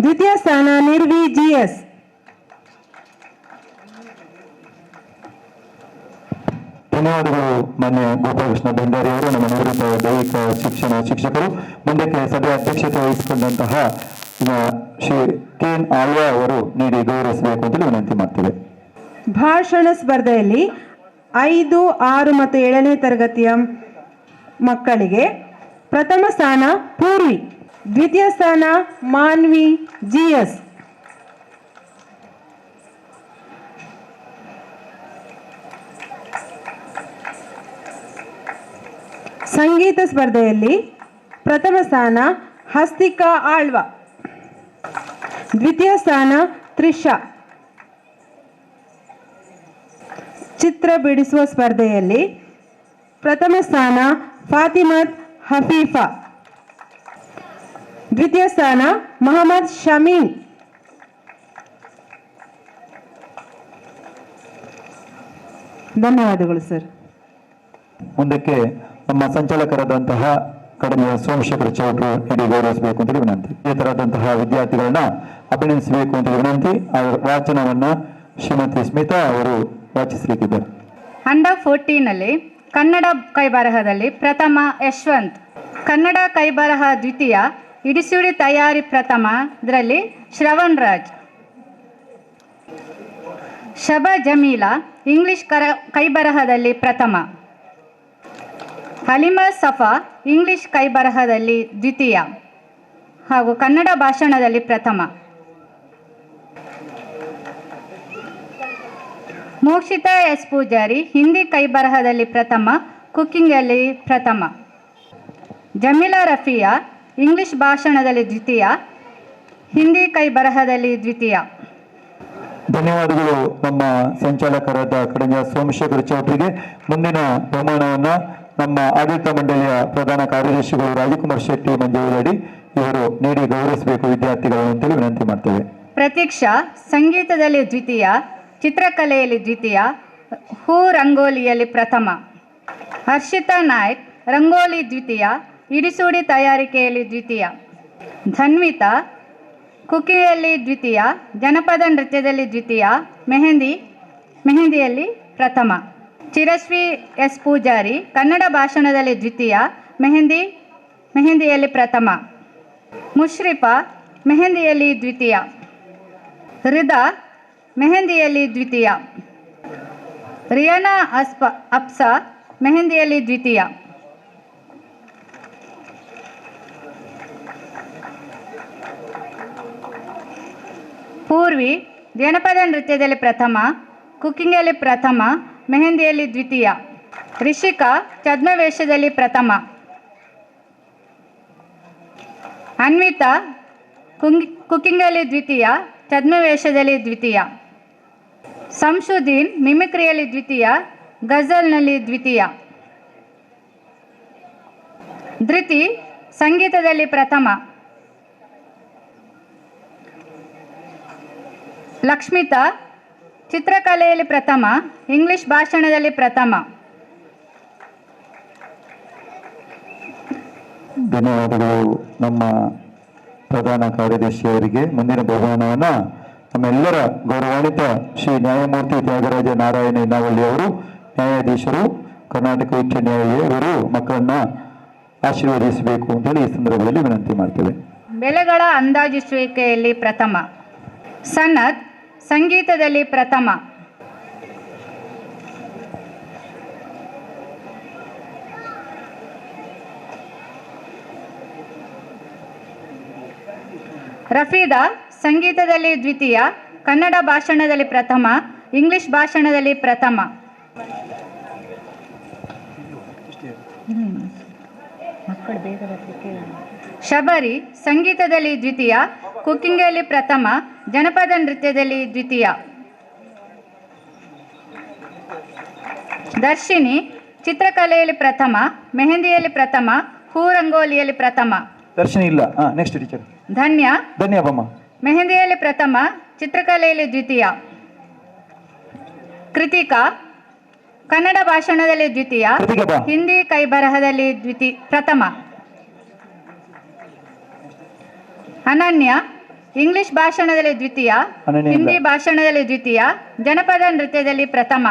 ದ್ವಿತೀಯ ಸ್ಥಾನ ನಿರ್ವಿ GS. ಧನ್ಯವಾದಗಳು ಮಾನ್ಯ ಗೋಪಾಲಕೃಷ್ಣ ಭಂಡಾರಿ ಅವರು, ನಮ್ಮ ನಿವೃತ್ತ ದೈಹಿಕ ಶಿಕ್ಷಕರು. ಮುಂದಕ್ಕೆ ಸಭೆ ಅಧ್ಯಕ್ಷತೆ ವಹಿಸಿಕೊಂಡಂತಹ ಶ್ರೀ KN ಆಳ್ವಾ ಅವರು ನೀಡಿ ಗೌರವಿಸಬೇಕು ಅಂತೇಳಿ ವಿನಂತಿ ಮಾಡ್ತೇವೆ. ಭಾಷಣ ಸ್ಪರ್ಧೆಯಲ್ಲಿ 5, 6 ಮತ್ತು 7ನೇ ತರಗತಿಯ ಮಕ್ಕಳಿಗೆ ಪ್ರಥಮ ಸ್ಥಾನ ಪೂರ್ವಿ, ದ್ವಿತೀಯ ಸ್ಥಾನ ಮಾನ್ವಿ GS. ಸಂಗೀತ ಸ್ಪರ್ಧೆಯಲ್ಲಿ ಪ್ರಥಮ ಸ್ಥಾನ ಹಸ್ತಿಕಾ ಆಳ್ವ, ದ್ವಿತೀಯ ಸ್ಥಾನ ತ್ರಿಷಾ. ಚಿತ್ರ ಬಿಡಿಸುವ ಸ್ಪರ್ಧೆಯಲ್ಲಿ ಪ್ರಥಮ ಸ್ಥಾನ ಫಾತಿಮತ್ ಹಫೀಫಾ, ದ್ವಿತೀಯ ಸ್ಥಾನ ಮೊಹಮ್ಮದ್ ಶಮೀನ್. ಧನ್ಯವಾದಗಳು ಸರ್. ಮುಂದಕ್ಕೆ ನಮ್ಮ ಸಂಚಾಲಕರಾದಂತಹ ಕಡಲೆಯ ಸೋಮಶೇಖರ್ ಚೌಟ್ರು ನೀಡಿ ಗೌರವಿಸಬೇಕು ಅಂತೇಳಿ ವಿನಂತಿ. ಈ ತರದಂತಹ ವಿದ್ಯಾರ್ಥಿಗಳನ್ನ ಅಭಿನಂದಿಸಬೇಕು ಅಂತ ವಿನಂತಿ. ಅವರ ವಾಚನವನ್ನ ಶ್ರೀಮತಿ ಸ್ಮಿತಾ ಅವರು ವಾಚಿಸಲಿಕ್ಕಿದ್ದಾರೆ. ಅಂಡರ್ 14ನಲ್ಲಿ ಕನ್ನಡ ಕೈಬರಹದಲ್ಲಿ ಪ್ರಥಮ ಯಶವಂತ್, ಕನ್ನಡ ಕೈಬರಹ ದ್ವಿತೀಯ, ಇಡಿಸುಡಿ ತಯಾರಿ ಪ್ರಥಮ, ಇದರಲ್ಲಿ ಶ್ರವಣ್ ರಾಜ್. ಶಬಾ ಜಮೀಲಾ ಇಂಗ್ಲಿಷ್ ಕೈಬರಹದಲ್ಲಿ ಪ್ರಥಮ, ಹಲಿಮಾ ಸಫಾ ಇಂಗ್ಲಿಷ್ ಕೈಬರಹದಲ್ಲಿ ದ್ವಿತೀಯ ಹಾಗೂ ಕನ್ನಡ ಭಾಷಣದಲ್ಲಿ ಪ್ರಥಮ. ಮೋಕ್ಷಿತಾ ಎಸ್ ಪೂಜಾರಿ ಹಿಂದಿ ಕೈಬರಹದಲ್ಲಿ ಪ್ರಥಮ, ಕುಕ್ಕಿಂಗಲ್ಲಿ ಪ್ರಥಮ. ಜಮೀಲಾ ರಫಿಯಾ ಇಂಗ್ಲಿಷ್ ಭಾಷಣದಲ್ಲಿ ದ್ವಿತೀಯ, ಹಿಂದಿ ಕೈಬರಹದಲ್ಲಿ ದ್ವಿತೀಯ. ಧನ್ಯವಾದಗಳು ನಮ್ಮ ಸಂಚಾಲಕರಾದ ಕಡಂಜ ಸೋಮಶೇಖರ್ ಚೌಟ್ರಿಗೆ. ಮುಂದಿನ ಬಹುಮಾನವನ್ನ ನಮ್ಮ ಆಡಳಿತ ಮಂಡಳಿಯ ಪ್ರಧಾನ ಕಾರ್ಯದರ್ಶಿಗಳು ರಾಜಕುಮಾರ್ ಶೆಟ್ಟಿ ಮಂಜೂರಡಿ ಇವರು ನೀಡಿ ಗೌರವಿಸಬೇಕು ವಿದ್ಯಾರ್ಥಿಗಳು ಅಂತೇಳಿ ವಿನಂತಿ ಮಾಡ್ತೇವೆ. ಪ್ರತೀಕ್ಷಾ ಸಂಗೀತದಲ್ಲಿ ದ್ವಿತೀಯ, ಚಿತ್ರಕಲೆಯಲ್ಲಿ ದ್ವಿತೀಯ, ಹೂ ರಂಗೋಲಿಯಲ್ಲಿ ಪ್ರಥಮ. ಹರ್ಷಿತಾ ನಾಯ್ಕ್ ರಂಗೋಲಿ ದ್ವಿತೀಯ, ಇಡಿಸುಡಿ ತಯಾರಿಕೆಯಲ್ಲಿ ದ್ವಿತೀಯ. ಧನ್ವಿತಾ ಕುಕಿಯಲ್ಲಿ ದ್ವಿತೀಯ, ಜನಪದ ನೃತ್ಯದಲ್ಲಿ ದ್ವಿತೀಯ, ಮೆಹಂದಿಯಲ್ಲಿ ಪ್ರಥಮ. ಚಿರಶ್ರೀ ಎಸ್ ಪೂಜಾರಿ ಕನ್ನಡ ಭಾಷಣದಲ್ಲಿ ದ್ವಿತೀಯ, ಮೆಹಂದಿಯಲ್ಲಿ ಪ್ರಥಮ. ಮುಷ್ರಿಫಾ ಮೆಹಂದಿಯಲ್ಲಿ ದ್ವಿತೀಯ. ರಿದಾ ಮೆಹಂದಿಯಲ್ಲಿ ದ್ವಿತೀಯ. ರಿಯಾನಾ ಅಪ್ಸಾ ಮೆಹಂದಿಯಲ್ಲಿ ದ್ವಿತೀಯ. ಪೂರ್ವಿ ಜನಪದ ನೃತ್ಯದಲ್ಲಿ ಪ್ರಥಮ, ಕುಕ್ಕಿಂಗಲ್ಲಿ ಪ್ರಥಮ, ಮೆಹಂದಿಯಲ್ಲಿ ದ್ವಿತೀಯ. ರಿಷಿಕಾ ಛದ್ಮವೇಷದಲ್ಲಿ ಪ್ರಥಮ. ಅನ್ವಿತಾ ಕುಕ್ಕಿಂಗಲ್ಲಿ ದ್ವಿತೀಯ, ಛದ್ಮವೇಷದಲ್ಲಿ ದ್ವಿತೀಯ. ಸಂಶುದ್ದೀನ್ ಮಿಮಿಕ್ರಿಯಲ್ಲಿ ದ್ವಿತೀಯ, ಗಜಲ್ನಲ್ಲಿ ದ್ವಿತೀಯ. ಧೃತಿ ಸಂಗೀತದಲ್ಲಿ ಪ್ರಥಮ. ಲಕ್ಷ್ಮಿತಾ ಚಿತ್ರಕಲೆಯಲ್ಲಿ ಪ್ರಥಮ, ಇಂಗ್ಲಿಷ್ ಭಾಷಣದಲ್ಲಿ ಪ್ರಥಮ. ಧನ್ಯವಾದಗಳು ನಮ್ಮ ಪ್ರಧಾನ ಕಾರ್ಯದರ್ಶಿಯವರಿಗೆ. ಮುಂದಿನ ಬಹುಮಾನವನ್ನು ನಮ್ಮೆಲ್ಲರ ಗೌರವಾನ್ವಿತ ಶ್ರೀ ನ್ಯಾಯಮೂರ್ತಿ ತ್ಯಾಗರಾಜ ನಾರಾಯಣ ಇನ್ನಾವಳ್ಳಿ ಅವರು, ನ್ಯಾಯಾಧೀಶರು, ಕರ್ನಾಟಕ ಉಚ್ಚ ನ್ಯಾಯಾಲಯ ಇವರು ಮಕ್ಕಳನ್ನ ಆಶೀರ್ವದಿಸಬೇಕು ಅಂತೇಳಿ ಈ ಸಂದರ್ಭದಲ್ಲಿ ವಿನಂತಿ ಮಾಡ್ತೇವೆ. ಬೆಲೆಗಳ ಅಂದಾಜಿಸುವಿಕೆಯಲ್ಲಿ ಪ್ರಥಮ. ಸನತ್ ಸಂಗೀತದಲ್ಲಿ ಪ್ರಥಮ. ರಫೀದಾ ಸಂಗೀತದಲ್ಲಿ ದ್ವಿತೀಯ, ಕನ್ನಡ ಭಾಷಣದಲ್ಲಿ ಪ್ರಥಮ, ಇಂಗ್ಲಿಷ್ ಭಾಷಣದಲ್ಲಿ ಪ್ರಥಮ. ಶಬರಿ ಸಂಗೀತದಲ್ಲಿ ದ್ವಿತೀಯ, ಕುಕ್ಕಿಂಗಲ್ಲಿ ಪ್ರಥಮ, ಜನಪದ ನೃತ್ಯದಲ್ಲಿ ದ್ವಿತೀಯ. ದರ್ಶಿನಿ ಚಿತ್ರಕಲೆಯಲ್ಲಿ ಪ್ರಥಮ, ಮೆಹಂದಿಯಲ್ಲಿ ಪ್ರಥಮ, ಹೂ ರಂಗೋಲಿಯಲ್ಲಿ ಪ್ರಥಮ. ದರ್ಶನ ಇಲ್ಲ. Next teacher. ಧನ್ಯ ಬಮ್ಮ ಮೆಹಂದಿಯಲ್ಲಿ ಪ್ರಥಮ, ಚಿತ್ರಕಲೆಯಲ್ಲಿ ದ್ವಿತೀಯ. ಕೃತಿಕಾ ಕನ್ನಡ ಭಾಷಣದಲ್ಲಿ ದ್ವಿತೀಯ, ಹಿಂದಿ ಕೈಬರಹದಲ್ಲಿ ಪ್ರಥಮ. ಅನನ್ಯ ಇಂಗ್ಲಿಷ್ ಭಾಷಣದಲ್ಲಿ ದ್ವಿತೀಯ, ಹಿಂದಿ ಭಾಷಣದಲ್ಲಿ ದ್ವಿತೀಯ, ಜನಪದ ನೃತ್ಯದಲ್ಲಿ ಪ್ರಥಮ.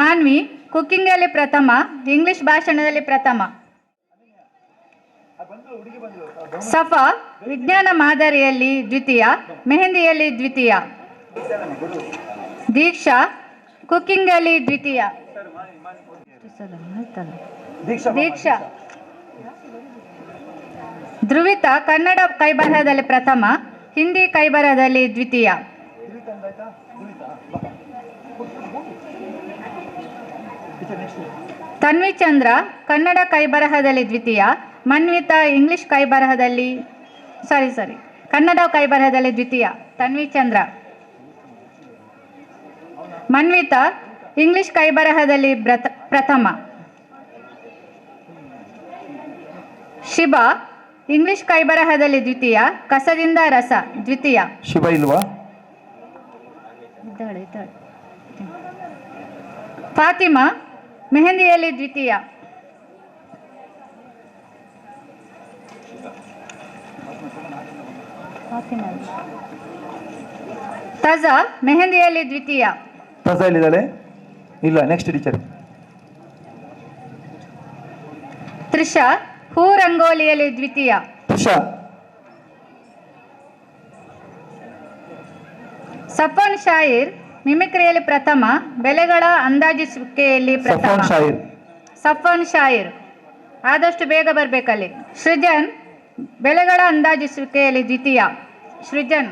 ಮಾನ್ವಿ ಕುಕ್ಕಿಂಗಲ್ಲಿ ಪ್ರಥಮ, ಇಂಗ್ಲಿಷ್ ಭಾಷಣದಲ್ಲಿ ಪ್ರಥಮ. ಸಫಾ ವಿಜ್ಞಾನ ಮಾದರಿಯಲ್ಲಿ ದ್ವಿತೀಯ, ಮೆಹಂದಿಯಲ್ಲಿ ದ್ವಿತೀಯ. ದೀಕ್ಷಾ ಕುಕ್ಕಿಂಗಲ್ಲಿ ದ್ವಿತೀಯ. ದೀಕ್ಷಾ ಧ್ರುವಿತ ಕನ್ನಡ ಕೈಬರಹದಲ್ಲಿ ಪ್ರಥಮ, ಹಿಂದಿ ಕೈಬರಹದಲ್ಲಿ ದ್ವಿತೀಯ. ತನ್ವಿ ಚಂದ್ರ ಕನ್ನಡ ಕೈಬರಹದಲ್ಲಿ ದ್ವಿತೀಯ, ಮನ್ವಿತಾ ಇಂಗ್ಲಿಷ್ ಕೈಬರಹದಲ್ಲಿ ಕನ್ನಡ ಕೈಬರಹದಲ್ಲಿ ದ್ವಿತೀಯ. ತನ್ವಿ ಚಂದ್ರ. ಮನ್ವಿತಾ ಇಂಗ್ಲಿಷ್ ಕೈಬರಹದಲ್ಲಿ ಪ್ರಥಮ. ಶಿಬಾ ಇಂಗ್ಲಿಷ್ ಕೈಬರಹದಲ್ಲಿ ದ್ವಿತೀಯ, ಕಸದಿಂದ ರಸ ದ್ವಿತೀಯ. ಶಿವ ಇಲ್ವಾ? ಫಾತಿಮಾ ಮೆಹಂದಿಯಲ್ಲಿ ದ್ವಿತೀಯ. ತಜಾ ಮೆಹಂದಿಯಲ್ಲಿ ದ್ವಿತೀಯ. ತಜಾ ಎಲ್ಲಿದ್ದಾಳೆ? ಇಲ್ಲ, ನೆಕ್ಸ್ಟ್ ಟೀಚರ್. ತ್ರಿಷಾ ಹೂ ರಂಗೋಲಿಯಲ್ಲಿ ದ್ವಿತೀಯ. ತ್ರಿಷಾ. ಸಫಾನ್ ಶಾಯಿರ್ ಮಿಮಿಕ್ರಿಯಲ್ಲಿ ಪ್ರಥಮ, ಬೆಲೆಗಳ ಅಂದಾಜಿಸುವಿಕೆಯಲ್ಲಿ ಪ್ರಥಮ. ಸಫಾನ್ ಶಾಯಿರ್ ಆದಷ್ಟು ಬೇಗ ಬರಬೇಕಲ್ಲಿ. ಸೃಜನ್ ಬೆಲೆಗಳ ಅಂದಾಜಿಸುವಿಕೆಯಲ್ಲಿ ದ್ವಿತೀಯ. ಸೃಜನ್.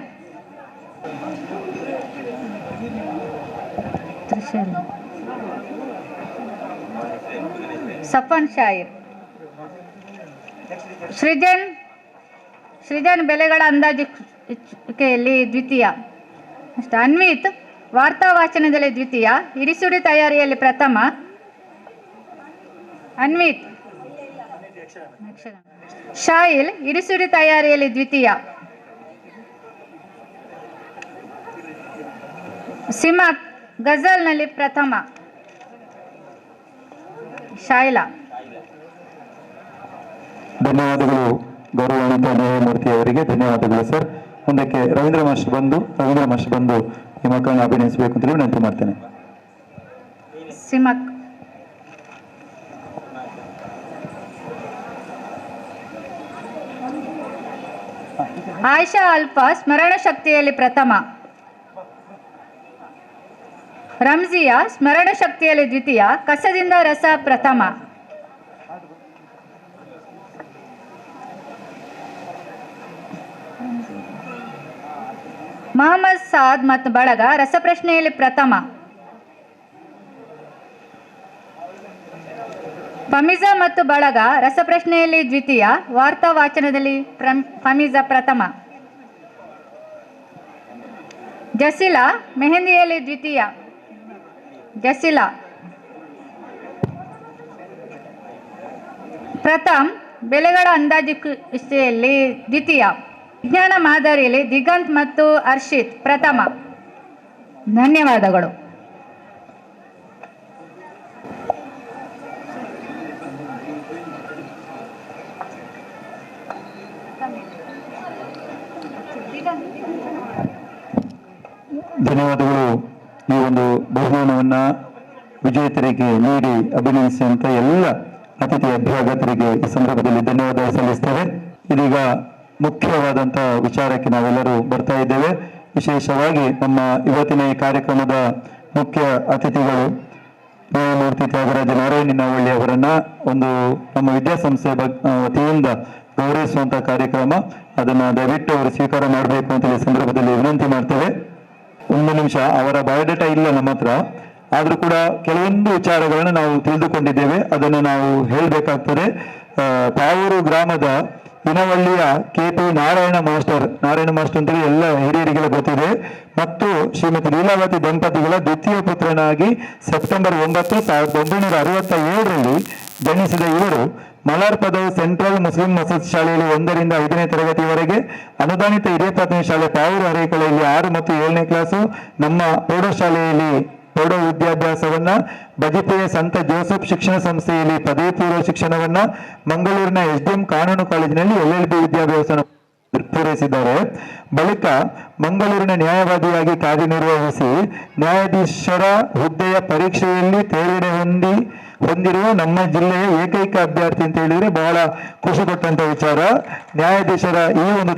ಸಫಾನ್ ಶಾಯಿರ್. ಸೃಜನ್ ಬೆಲೆಗಳ ಅಂದಾಜಿಸುವಿಕೆಯಲ್ಲಿ ದ್ವಿತೀಯ. ಅನ್ವಿತ್ ವಾರ್ತಾ ವಾಚನದಲ್ಲಿ ದ್ವಿತೀಯ, ಇರಿಸುಡಿ ತಯಾರಿಯಲ್ಲಿ ಪ್ರಥಮ. ಅನ್ವಿತ್. ಶಾಯಿಲ್ ಇರಿಸುಡಿ ತಯಾರಿಯಲ್ಲಿ ದ್ವಿತೀಯ. ಸಿಮಕ್ ಗಜಲ್ನಲ್ಲಿ ಪ್ರಥಮ. ಶಾಯಿಲಾ. ಧನ್ಯವಾದಗಳು ಗೌರವಾನ್ವಿತ ನ್ಯಾಯಮೂರ್ತಿ ಅವರಿಗೆ. ಧನ್ಯವಾದಗಳು ಸರ್. ಮುಂದಕ್ಕೆ ರವೀಂದ್ರ ಮಾಸ್ಟರ್ ಬಂದು ಈ ಮಕ್ಕಳನ್ನು ಅಭಿನಯಿಸಬೇಕು ಅಂತ ವಿನಂತಿ ಮಾಡ್ತೇನೆ. ಸಿಮಕ್. ಆಯಿಷಾ ಅಲ್ಫಾ ಸ್ಮರಣ ಶಕ್ತಿಯಲ್ಲಿ ಪ್ರಥಮ. ರಂಜಿಯಾ ಸ್ಮರಣ ಶಕ್ತಿಯಲ್ಲಿ ದ್ವಿತೀಯ, ಕಸದಿಂದ ರಸ ಪ್ರಥಮ. ಮೊಹಮ್ಮದ್ ಸಾದ್ ಮತ್ತು ಬಳಗ ರಸಪ್ರಶ್ನೆಯಲ್ಲಿ ಪ್ರಥಮ. ಫಮೀಜಾ ಮತ್ತು ಬಳಗ ರಸಪ್ರಶ್ನೆಯಲ್ಲಿ ದ್ವಿತೀಯ, ವಾರ್ತಾ ವಾಚನದಲ್ಲಿ ಫಮೀಜಾ ಪ್ರಥಮ. ಜಸಿಲಾ ಮೆಹಂದಿಯಲ್ಲಿ ದ್ವಿತೀಯ. ಜಸಿಲಾ. ಪ್ರಥಮ್ ಬೆಲೆಗಳ ಅಂದಾಜಿಸುವಿಕೆಯಲ್ಲಿ ದ್ವಿತೀಯ. ವಿಜ್ಞಾನ ಮಾದರಿಯಲ್ಲಿ ದಿಗಂತ್ ಮತ್ತು ಹರ್ಷಿತ್ ಪ್ರಥಮ. ಧನ್ಯವಾದಗಳು. ಧನ್ಯವಾದಗಳು. ಈ ಒಂದು ಬಹುಮಾನವನ್ನು ವಿಜೇತರಿಗೆ ನೀಡಿ ಅಭಿನಯಿಸಿದಂಥ ಎಲ್ಲ ಅತಿಥಿ ಅಭ್ಯಾಗತರಿಗೆ ಈ ಸಂದರ್ಭದಲ್ಲಿ ಧನ್ಯವಾದ ಸಲ್ಲಿಸ್ತೇವೆ. ಇದೀಗ ಮುಖ್ಯವಾದಂಥ ವಿಚಾರಕ್ಕೆ ನಾವೆಲ್ಲರೂ ಬರ್ತಾ ಇದ್ದೇವೆ. ವಿಶೇಷವಾಗಿ ನಮ್ಮ ಇವತ್ತಿನ ಈ ಕಾರ್ಯಕ್ರಮದ ಮುಖ್ಯ ಅತಿಥಿಗಳು ನ್ಯಾಯಮೂರ್ತಿ ತ್ಯಾಗರಾಜ ನಾರಾಯಣನವಳ್ಳಿ ಅವರನ್ನ ಒಂದು ನಮ್ಮ ವಿದ್ಯಾಸಂಸ್ಥೆ ವತಿಯಿಂದ ಗೌರವಿಸುವಂಥ ಕಾರ್ಯಕ್ರಮ, ಅದನ್ನು ದಯವಿಟ್ಟು ಅವರು ಸ್ವೀಕಾರ ಮಾಡಬೇಕು ಅಂತ ಈ ಸಂದರ್ಭದಲ್ಲಿ ವಿನಂತಿ ಮಾಡ್ತೇವೆ. ಒಂದು ನಿಮಿಷ, ಅವರ ಬಯೋಡೇಟಾ ಇಲ್ಲ ನಮ್ಮ ಹತ್ರ, ಆದರೂ ಕೂಡ ಕೆಲವೊಂದು ವಿಚಾರಗಳನ್ನು ನಾವು ತಿಳಿದುಕೊಂಡಿದ್ದೇವೆ, ಅದನ್ನು ನಾವು ಹೇಳಬೇಕಾಗ್ತದೆ. ಪಾವೂರು ಗ್ರಾಮದ ಇನವಳ್ಳಿಯ KP ನಾರಾಯಣ ಮಾಸ್ಟರ್ ಅಂತೇಳಿ ಎಲ್ಲ ಹಿರಿಯರಿಗೆಲ್ಲ ಗೊತ್ತಿದೆ, ಮತ್ತು ಶ್ರೀಮತಿ ಲೀಲಾವತಿ ದಂಪತಿಗಳ ದ್ವಿತೀಯ ಪುತ್ರನಾಗಿ ಸೆಪ್ಟೆಂಬರ್ 9, 1967ರಲ್ಲಿ ಜನಿಸಿದ ಇವರು ಮಲಾರ್ ಪದವು ಸೆಂಟ್ರಲ್ ಮುಸ್ಲಿಂ ವಸತಿ ಶಾಲೆಯಲ್ಲಿ 1 ರಿಂದ 5ನೇ ತರಗತಿವರೆಗೆ, ಅನುದಾನಿತ ಹಿರಿಯ ಪ್ರಾಥಮಿಕ ಶಾಲೆ ಪಾವೂರು ಅರೇಕಳೆಯಲ್ಲಿ 6 ಮತ್ತು 7ನೇ ಕ್ಲಾಸು, ನಮ್ಮ ಪ್ರೌಢಶಾಲೆಯಲ್ಲಿ ಪ್ರೌಢ ವಿದ್ಯಾಭ್ಯಾಸವನ್ನ, ಬಜಿಪುರ ಸಂತ ಜೋಸೆಫ್ ಶಿಕ್ಷಣ ಸಂಸ್ಥೆಯಲ್ಲಿ ಪದವಿ ಪೂರ್ವ ಶಿಕ್ಷಣವನ್ನ, ಮಂಗಳೂರಿನ SDM ಕಾನೂನು ಕಾಲೇಜಿನಲ್ಲಿ LLB ವಿದ್ಯಾಭ್ಯಾಸ ಪೂರೈಸಿದ್ದಾರೆ. ಬಳಿಕ ಮಂಗಳೂರಿನ ನ್ಯಾಯವಾದಿಯಾಗಿ ಕಾರ್ಯನಿರ್ವಹಿಸಿ ನ್ಯಾಯಾಧೀಶರ ಹುದ್ದೆಯ ಪರೀಕ್ಷೆಯಲ್ಲಿ ತೇರ್ಗಡೆ ಹೊಂದಿರುವ ನಮ್ಮ ಜಿಲ್ಲೆಯ ಏಕೈಕ ಅಭ್ಯರ್ಥಿ ಅಂತ ಹೇಳಿದ್ರೆ ಬಹಳ ಖುಷಿ ಕೊಟ್ಟಂತ ವಿಚಾರ. ನ್ಯಾಯಾಧೀಶರ ಈ ಒಂದು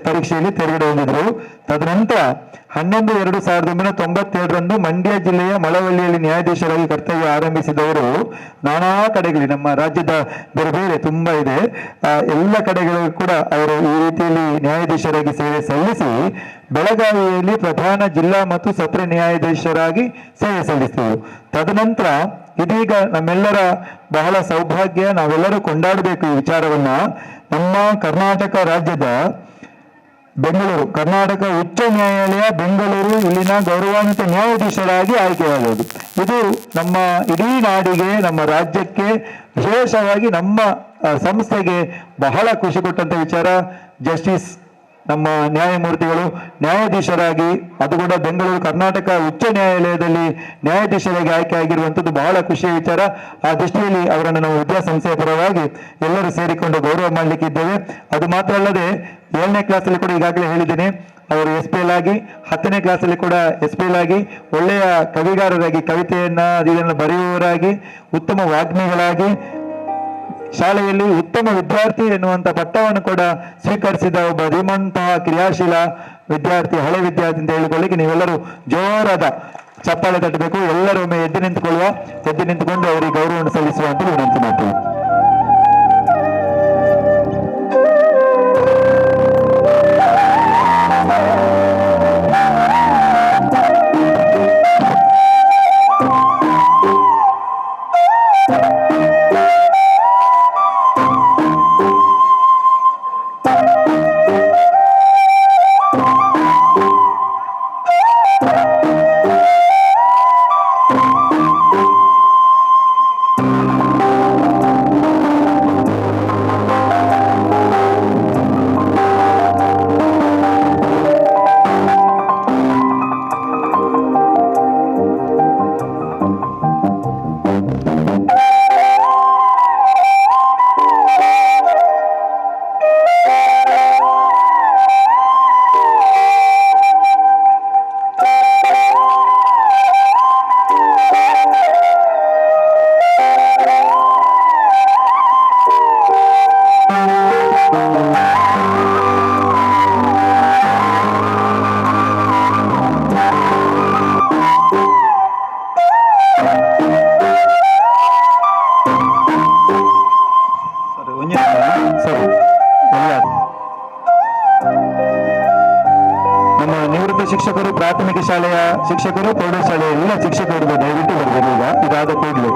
ಪರೀಕ್ಷೆಯಲ್ಲಿ ತೇರ್ಗಡೆ ಹೊಂದಿದ್ರು. ತದನಂತರ 11/2/1997 ಮಂಡ್ಯ ಜಿಲ್ಲೆಯ ಮಳವಳ್ಳಿಯಲ್ಲಿ ನ್ಯಾಯಾಧೀಶರಾಗಿ ಕರ್ತವ್ಯ ಆರಂಭಿಸಿದವರು ನಾನಾ ಕಡೆಗಳಲ್ಲಿ, ನಮ್ಮ ರಾಜ್ಯದ ಬೇರೆ ಬೇರೆ ತುಂಬಾ ಇದೆ, ಎಲ್ಲ ಕಡೆಗಳಿಗೂ ಕೂಡ ಅವರು ಈ ರೀತಿಯಲ್ಲಿ ನ್ಯಾಯಾಧೀಶರಾಗಿ ಸೇವೆ ಸಲ್ಲಿಸಿ ಬೆಳಗಾವಿಯಲ್ಲಿ ಪ್ರಧಾನ ಜಿಲ್ಲಾ ಮತ್ತು ಸತ್ರ ನ್ಯಾಯಾಧೀಶರಾಗಿ ಸೇವೆ ಸಲ್ಲಿಸಿದರು. ತದನಂತರ ಇದೀಗ ನಮ್ಮೆಲ್ಲರ ಬಹಳ ಸೌಭಾಗ್ಯ, ನಾವೆಲ್ಲರೂ ಕೊಂಡಾಡಬೇಕು ಈ ವಿಚಾರವನ್ನ. ನಮ್ಮ ಕರ್ನಾಟಕ ರಾಜ್ಯದ ಬೆಂಗಳೂರು ಕರ್ನಾಟಕ ಉಚ್ಚ ನ್ಯಾಯಾಲಯ ಬೆಂಗಳೂರು ಇಲ್ಲಿನ ಗೌರವಾನ್ವಿತ ನ್ಯಾಯಾಧೀಶರಾಗಿ ಆಯ್ಕೆಯಾಗುವುದು. ಇದು ನಮ್ಮ ಇಡೀ ನಾಡಿಗೆ, ನಮ್ಮ ರಾಜ್ಯಕ್ಕೆ, ವಿಶೇಷವಾಗಿ ನಮ್ಮ ಸಂಸ್ಥೆಗೆ ಬಹಳ ಖುಷಿ ಕೊಟ್ಟಂತ ವಿಚಾರ. ಜಸ್ಟಿಸ್ ನಮ್ಮ ನ್ಯಾಯಮೂರ್ತಿಗಳು ನ್ಯಾಯಾಧೀಶರಾಗಿ, ಅದು ಕೂಡ ಬೆಂಗಳೂರು ಕರ್ನಾಟಕ ಉಚ್ಚ ನ್ಯಾಯಾಲಯದಲ್ಲಿ ನ್ಯಾಯಾಧೀಶರಾಗಿ ಆಯ್ಕೆ ಆಗಿರುವಂಥದ್ದು ಬಹಳ ಖುಷಿಯ ವಿಚಾರ. ಆ ದೃಷ್ಟಿಯಲ್ಲಿ ಅವರನ್ನು ನಾವು ವಿದ್ಯಾಸಂಸ್ಥೆಯ ಪರವಾಗಿ ಎಲ್ಲರೂ ಸೇರಿಕೊಂಡು ಗೌರವ ಮಾಡಲಿಕ್ಕಿದ್ದೇವೆ. ಅದು ಮಾತ್ರ ಅಲ್ಲದೆ 7ನೇ ಕ್ಲಾಸಲ್ಲಿ ಕೂಡ ಈಗಾಗಲೇ ಹೇಳಿದ್ದೇನೆ, ಅವರು SPL ಆಗಿ, 10ನೇ ಕ್ಲಾಸಲ್ಲಿ ಕೂಡ SPL ಆಗಿ, ಒಳ್ಳೆಯ ಕವಿಗಾರರಾಗಿ, ಕವಿತೆಯನ್ನ ಇದನ್ನು ಬರೆಯುವವರಾಗಿ, ಉತ್ತಮ ವಾಗ್ಮಿಗಳಾಗಿ, ಶಾಲೆಯಲ್ಲಿ ಉತ್ತಮ ವಿದ್ಯಾರ್ಥಿ ಎನ್ನುವಂತ ಪಟ್ಟವನ್ನು ಕೂಡ ಸ್ವೀಕರಿಸಿದ ಒಬ್ಬ ಧೀಮಂತಹ ಕ್ರಿಯಾಶೀಲ ವಿದ್ಯಾರ್ಥಿ, ಹಳೆ ವಿದ್ಯಾರ್ಥಿ ಅಂತ ಹೇಳಿಕೊಳ್ಳಿಕ್ಕೆ ನೀವೆಲ್ಲರೂ ಜೋರಾದ ಚಪ್ಪಾಳೆ ತಟ್ಟಬೇಕು. ಎಲ್ಲರೊಮ್ಮೆ ಎದ್ದು ನಿಂತುಕೊಂಡು ಅವರಿಗೆ ಗೌರವವನ್ನು ಸಲ್ಲಿಸುವಂತ ವಿನಂತಿ ಮಾಡ್ತೀವಿ. ನಮ್ಮ ನಿವೃತ್ತ ಶಿಕ್ಷಕರು, ಪ್ರಾಥಮಿಕ ಶಾಲೆಯ ಶಿಕ್ಷಕರು, ಪ್ರೌಢಶಾಲೆಯ ಎಲ್ಲ ಶಿಕ್ಷಕರು ದಯವಿಟ್ಟು ಬರಬೇಕು. ಇದಾದ ಕೂಡಲೇ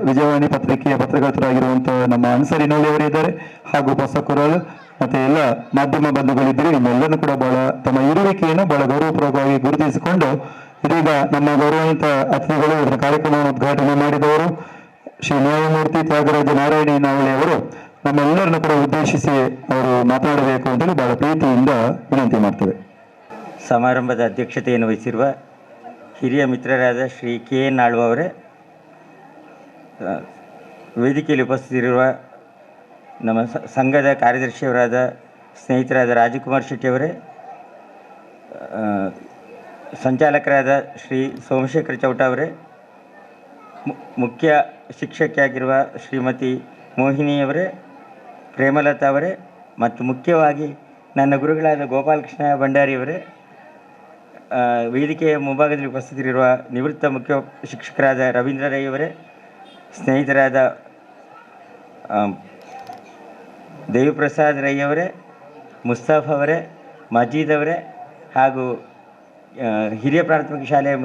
ವಿಜಯವಾಣಿ ಪತ್ರಿಕೆಯ ಪತ್ರಕರ್ತರಾಗಿರುವಂತಹ ನಮ್ಮ ಅನ್ಸರ್ ಇನೋಲಿ ಅವರಿದ್ದಾರೆ, ಹಾಗೂ ಬಸಕುರಲ್ ಮತ್ತೆ ಎಲ್ಲ ಮಾಧ್ಯಮ ಬಂಧುಗಳಿದ್ದೀರಿ. ನಿಮ್ಮೆಲ್ಲರೂ ಕೂಡ ಬಹಳ ತಮ್ಮ ಇರುವಿಕೆಯನ್ನು ಬಹಳ ಗೌರವಪೂರ್ವಕವಾಗಿ ಗುರುತಿಸಿಕೊಂಡು ಇದೀಗ ನಮ್ಮ ಗೌರವಾನ್ವಿತ ಅತಿಥಿಗಳು ಇದರ ಕಾರ್ಯಕ್ರಮವನ್ನು ಉದ್ಘಾಟನೆ ಮಾಡಿದವರು ಶ್ರೀ ನ್ಯಾಯಮೂರ್ತಿ ತ್ಯಾಗರಾಜ ನಾರಾಯಣಿ ನಾವಳಿ ಅವರು ನಮ್ಮೆಲ್ಲರನ್ನು ಕೂಡ ಉದ್ದೇಶಿಸಿ ಅವರು ಮಾತನಾಡಬೇಕು ಅಂತೇಳಿ ಬಹಳ ಪ್ರೀತಿಯಿಂದ ವಿನಂತಿ ಮಾಡ್ತೇವೆ. ಸಮಾರಂಭದ ಅಧ್ಯಕ್ಷತೆಯನ್ನು ವಹಿಸಿರುವ ಹಿರಿಯ ಮಿತ್ರರಾದ ಶ್ರೀ KN ಆಳ್ವ ಅವರೇ, ವೇದಿಕೆಯಲ್ಲಿ ಉಪಸ್ಥಿತರಿರುವ ನಮ್ಮ ಸಂಘದ ಕಾರ್ಯದರ್ಶಿಯವರಾದ ಸ್ನೇಹಿತರಾದ ರಾಜಕುಮಾರ್ ಶೆಟ್ಟಿಯವರೇ, ಸಂಚಾಲಕರಾದ ಶ್ರೀ ಸೋಮಶೇಖರ್ ಚೌಟ ಅವರೇ, ಮುಖ್ಯ ಶಿಕ್ಷಕಿಯಾಗಿರುವ ಶ್ರೀಮತಿ ಮೋಹಿನಿಯವರೇ, ಪ್ರೇಮಲತಾ ಅವರೇ, ಮತ್ತು ಮುಖ್ಯವಾಗಿ ನನ್ನ ಗುರುಗಳಾದ ಗೋಪಾಲಕೃಷ್ಣ ಭಂಡಾರಿಯವರೇ, ವೇದಿಕೆಯ ಮುಂಭಾಗದಲ್ಲಿ ಉಪಸ್ಥಿತರಿರುವ ನಿವೃತ್ತ ಮುಖ್ಯ ಶಿಕ್ಷಕರಾದ ರವೀಂದ್ರ ರೈ ಅವರೇ, ಸ್ನೇಹಿತರಾದ ದೇವಿಪ್ರಸಾದ್ ರೈ ಅವರೇ, ಮುಸ್ತಫ್ ಅವರೇ, ಮಜೀದ್ ಅವರೇ, ಹಾಗೂ ಹಿರಿಯ ಪ್ರಾಥಮಿಕ ಶಾಲೆಯ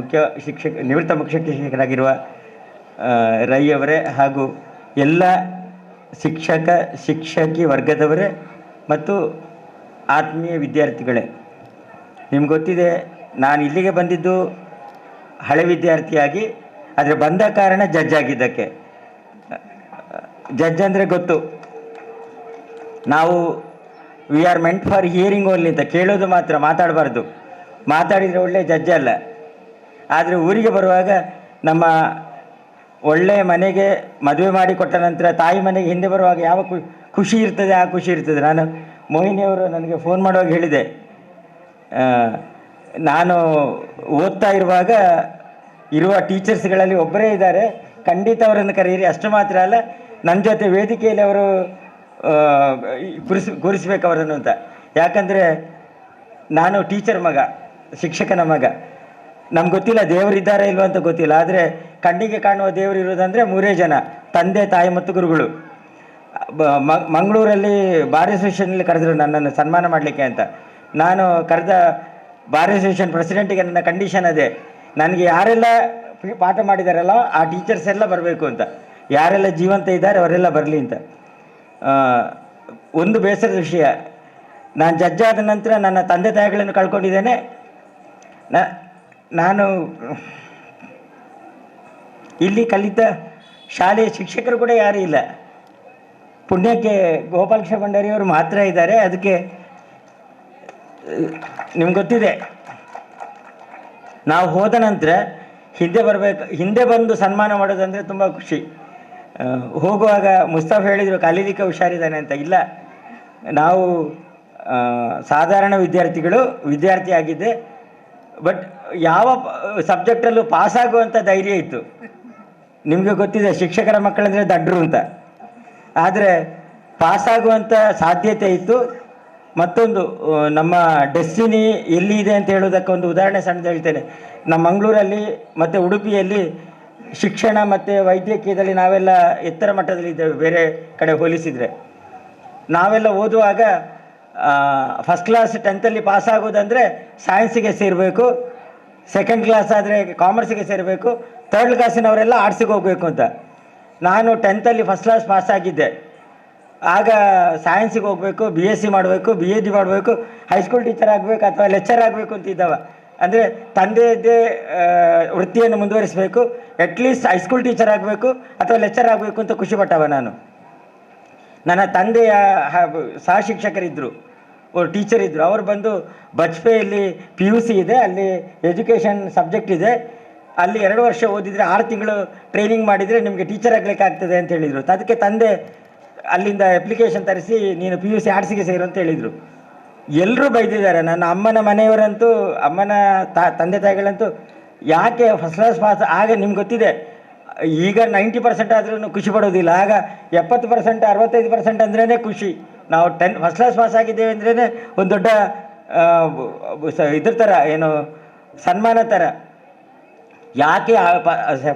ನಿವೃತ್ತ ಮುಖ್ಯ ಶಿಕ್ಷಕರಾಗಿರುವ ರೈ ಅವರೇ, ಹಾಗೂ ಎಲ್ಲ ಶಿಕ್ಷಕಿ ವರ್ಗದವರೇ ಮತ್ತು ಆತ್ಮೀಯ ವಿದ್ಯಾರ್ಥಿಗಳೇ, ನಿಮ್ಗೆ ಗೊತ್ತಿದೆ ನಾನು ಇಲ್ಲಿಗೆ ಬಂದಿದ್ದು ಹಳೆ ವಿದ್ಯಾರ್ಥಿಯಾಗಿ, ಆದರೆ ಬಂದ ಕಾರಣ ಜಡ್ಜ್ ಆಗಿದ್ದಕ್ಕೆ. ಜಡ್ಜ್ ಅಂದರೆ ಗೊತ್ತು, ನಾವು we are meant for hearing only ಅಂತ, ಕೇಳೋದು ಮಾತ್ರ, ಮಾತಾಡಬಾರ್ದು. ಮಾತಾಡಿದರೆ ಒಳ್ಳೆ ಜಡ್ಜ್ ಅಲ್ಲ. ಆದರೆ ಊರಿಗೆ ಬರುವಾಗ ನಮ್ಮ ಒಳ್ಳೆಯ ಮನೆಗೆ ಮದುವೆ ಮಾಡಿಕೊಟ್ಟ ನಂತರ ತಾಯಿ ಮನೆಗೆ ಹಿಂದೆ ಬರುವಾಗ ಯಾವ ಖುಷಿ ಇರ್ತದೆ, ಆ ಖುಷಿ ಇರ್ತದೆ. ನಾನು ಮೋಹಿನಿಯವರು ನನಗೆ ಫೋನ್ ಮಾಡುವಾಗ ಹೇಳಿದೆ, ನಾನು ಓದ್ತಾ ಇರುವಾಗ ಇರುವ ಟೀಚರ್ಸ್ಗಳಲ್ಲಿ ಒಬ್ಬರೇ ಇದ್ದಾರೆ, ಖಂಡಿತ ಅವರನ್ನು ಕರೆಯಿರಿ. ಅಷ್ಟು ಮಾತ್ರ ಅಲ್ಲ, ನನ್ನ ಜೊತೆ ವೇದಿಕೆಯಲ್ಲಿ ಅವರು ಕೂರಿಸ್ಬೇಕು ಅವರನ್ನು ಅಂತ. ಯಾಕಂದರೆ ನಾನು ಟೀಚರ್ ಮಗ, ಶಿಕ್ಷಕನ ಮಗ. ನಮ್ಗೆ ಗೊತ್ತಿಲ್ಲ ದೇವರಿದ್ದಾರೆ ಇಲ್ವ ಅಂತ ಗೊತ್ತಿಲ್ಲ, ಆದರೆ ಕಣ್ಣಿಗೆ ಕಾಣುವ ದೇವರು ಇರೋದಂದರೆ 3 ಜನ, ತಂದೆ ತಾಯಿ ಮತ್ತು ಗುರುಗಳು. ಮಂಗಳೂರಲ್ಲಿ ಬಾರ್ ಅಸೋಸಿಯೇಷನಲ್ಲಿ ಕರೆದರು ನನ್ನನ್ನು ಸನ್ಮಾನ ಮಾಡಲಿಕ್ಕೆ ಅಂತ. ನಾನು ಕರೆದ ಬಾರ್ ಅಸೋಸಿಯೇಷನ್ ಪ್ರೆಸಿಡೆಂಟಿಗೆ ನನ್ನ ಕಂಡೀಷನ್ ಅದೇ, ನನಗೆ ಯಾರೆಲ್ಲ ಪಾಠ ಮಾಡಿದಾರಲ್ಲ ಆ ಟೀಚರ್ಸ್ ಎಲ್ಲ ಬರಬೇಕು ಅಂತ, ಯಾರೆಲ್ಲ ಜೀವಂತ ಇದ್ದಾರೆ ಅವರೆಲ್ಲ ಬರಲಿ ಅಂತ. ಒಂದು ಬೇಸರದ ವಿಷಯ, ನಾನು ಜಡ್ಜ್ ಆದ ನಂತರ ನನ್ನ ತಂದೆ ತಾಯಿಗಳನ್ನು ಕಳ್ಕೊಂಡಿದ್ದೇನೆ. ನಾನು ಇಲ್ಲಿ ಕಲಿತ ಶಾಲೆಯ ಶಿಕ್ಷಕರು ಕೂಡ ಯಾರೂ ಇಲ್ಲ. ಪುಣ್ಯಕ್ಕೆ ಗೋಪಾಲಕೃಷ್ಣ ಭಂಡಾರಿಯವರು ಮಾತ್ರ ಇದ್ದಾರೆ. ಅದಕ್ಕೆ ನಿಮ್ಗೆ ಗೊತ್ತಿದೆ, ನಾವು ಹೋದ ನಂತರ ಹಿಂದೆ ಬಂದು ಸನ್ಮಾನ ಮಾಡೋದಂದರೆ ತುಂಬ ಖುಷಿ. ಹೋಗುವಾಗ ಮುಸ್ತಫ್ ಹೇಳಿದರು ಕಲೀಲಿಕ್ಕೆ ಹುಷಾರಿದ್ದಾನೆ ಅಂತ. ಇಲ್ಲ, ನಾವು ಸಾಧಾರಣ ವಿದ್ಯಾರ್ಥಿ ಆಗಿದ್ದೆ, ಬಟ್ ಯಾವ ಸಬ್ಜೆಕ್ಟಲ್ಲೂ ಪಾಸಾಗುವಂಥ ಧೈರ್ಯ ಇತ್ತು. ನಿಮಗೆ ಗೊತ್ತಿದೆ ಶಿಕ್ಷಕರ ಮಕ್ಕಳಂದರೆ ದಡ್ರು ಅಂತ, ಆದರೆ ಪಾಸಾಗುವಂಥ ಸಾಧ್ಯತೆ ಇತ್ತು. ಮತ್ತೊಂದು, ನಮ್ಮ ಡೆಸ್ಟಿನಿ ಎಲ್ಲಿ ಇದೆ ಅಂತ ಹೇಳೋದಕ್ಕೆ ಒಂದು ಉದಾಹರಣೆ ಸಣ್ಣದು ಹೇಳ್ತೇನೆ. ನಮ್ಮ ಮಂಗಳೂರಲ್ಲಿ ಮತ್ತು ಉಡುಪಿಯಲ್ಲಿ ಶಿಕ್ಷಣ ಮತ್ತು ವೈದ್ಯಕೀಯದಲ್ಲಿ ನಾವೆಲ್ಲ ಎತ್ತರ ಮಟ್ಟದಲ್ಲಿದ್ದೇವೆ ಬೇರೆ ಕಡೆ ಹೋಲಿಸಿದರೆ. ನಾವೆಲ್ಲ ಓದುವಾಗ ಫಸ್ಟ್ ಕ್ಲಾಸ್ 10th ಪಾಸಾಗೋದಂದರೆ ಸೈನ್ಸಿಗೆ ಸೇರಬೇಕು, ಸೆಕೆಂಡ್ ಕ್ಲಾಸ್ ಆದರೆ ಕಾಮರ್ಸಿಗೆ ಸೇರಬೇಕು, 3rd ಕ್ಲಾಸಿನವರೆಲ್ಲ ಆರ್ಟ್ಸಿಗೆ ಹೋಗಬೇಕು ಅಂತ. ನಾನು 10th ಫಸ್ಟ್ ಕ್ಲಾಸ್ ಪಾಸಾಗಿದ್ದೆ. ಆಗ ಸೈನ್ಸಿಗೆ ಹೋಗಬೇಕು, BSc ಮಾಡಬೇಕು, BAd ಮಾಡಬೇಕು, ಹೈಸ್ಕೂಲ್ ಟೀಚರ್ ಆಗಬೇಕು ಅಥವಾ ಲೆಕ್ಚರ್ ಆಗಬೇಕು ಅಂತ ಇದ್ದವ. ಅಂದರೆ ತಂದೆಯದ್ದೇ ವೃತ್ತಿಯನ್ನು ಮುಂದುವರಿಸಬೇಕು, ಅಟ್ಲೀಸ್ಟ್ ಹೈಸ್ಕೂಲ್ ಟೀಚರ್ ಆಗಬೇಕು ಅಥವಾ ಲೆಕ್ಚರ್ ಆಗಬೇಕು ಅಂತ ಖುಷಿಪಟ್ಟವ ನಾನು. ನನ್ನ ತಂದೆಯ ಸಹ ಶಿಕ್ಷಕರಿದ್ದರು, ಟೀಚರ್ ಇದ್ದರು. ಅವರು ಬಂದು ಬಜ್ಪೆಯಲ್ಲಿ PUC ಇದೆ, ಅಲ್ಲಿ ಎಜುಕೇಷನ್ ಸಬ್ಜೆಕ್ಟ್ ಇದೆ, ಅಲ್ಲಿ 2 ವರ್ಷ ಓದಿದರೆ 6 ತಿಂಗಳು ಟ್ರೈನಿಂಗ್ ಮಾಡಿದರೆ ನಿಮಗೆ ಟೀಚರ್ ಆಗಲಿಕ್ಕೆ ಆಗ್ತದೆ ಅಂತ ಹೇಳಿದರು. ಅದಕ್ಕೆ ತಂದೆ ಅಲ್ಲಿಂದ ಅಪ್ಲಿಕೇಶನ್ ತರಿಸಿ ನೀನು PUC ಆರ್ಟ್ಸಿಗೆ ಸೇರು ಅಂತ ಹೇಳಿದರು. ಎಲ್ಲರೂ ಬೈದಿದ್ದಾರೆ. ನನ್ನ ಅಮ್ಮನ ಮನೆಯವರಂತೂ, ಅಮ್ಮನ ತಂದೆ ತಾಯಿಗಳಂತೂ ಯಾಕೆ ಫಸ್ಟ್ ಕ್ಲಾಸ್ ಪಾಸ್. ಆಗ ನಿಮ್ಗೆ ಗೊತ್ತಿದೆ, ಈಗ 90% ಆದ್ರೂ ಖುಷಿ ಪಡೋದಿಲ್ಲ. ಆಗ 70%, 65% ಅಂದ್ರೇ ಖುಷಿ. ನಾವು ಫಸ್ಟ್ ಕ್ಲಾಸ್ ಪಾಸ್ ಆಗಿದ್ದೇವೆ ಅಂದ್ರೇ ಒಂದು ದೊಡ್ಡ ಇದ್ರ ಥರ, ಏನು ಸನ್ಮಾನ ಥರ. ಯಾಕೆ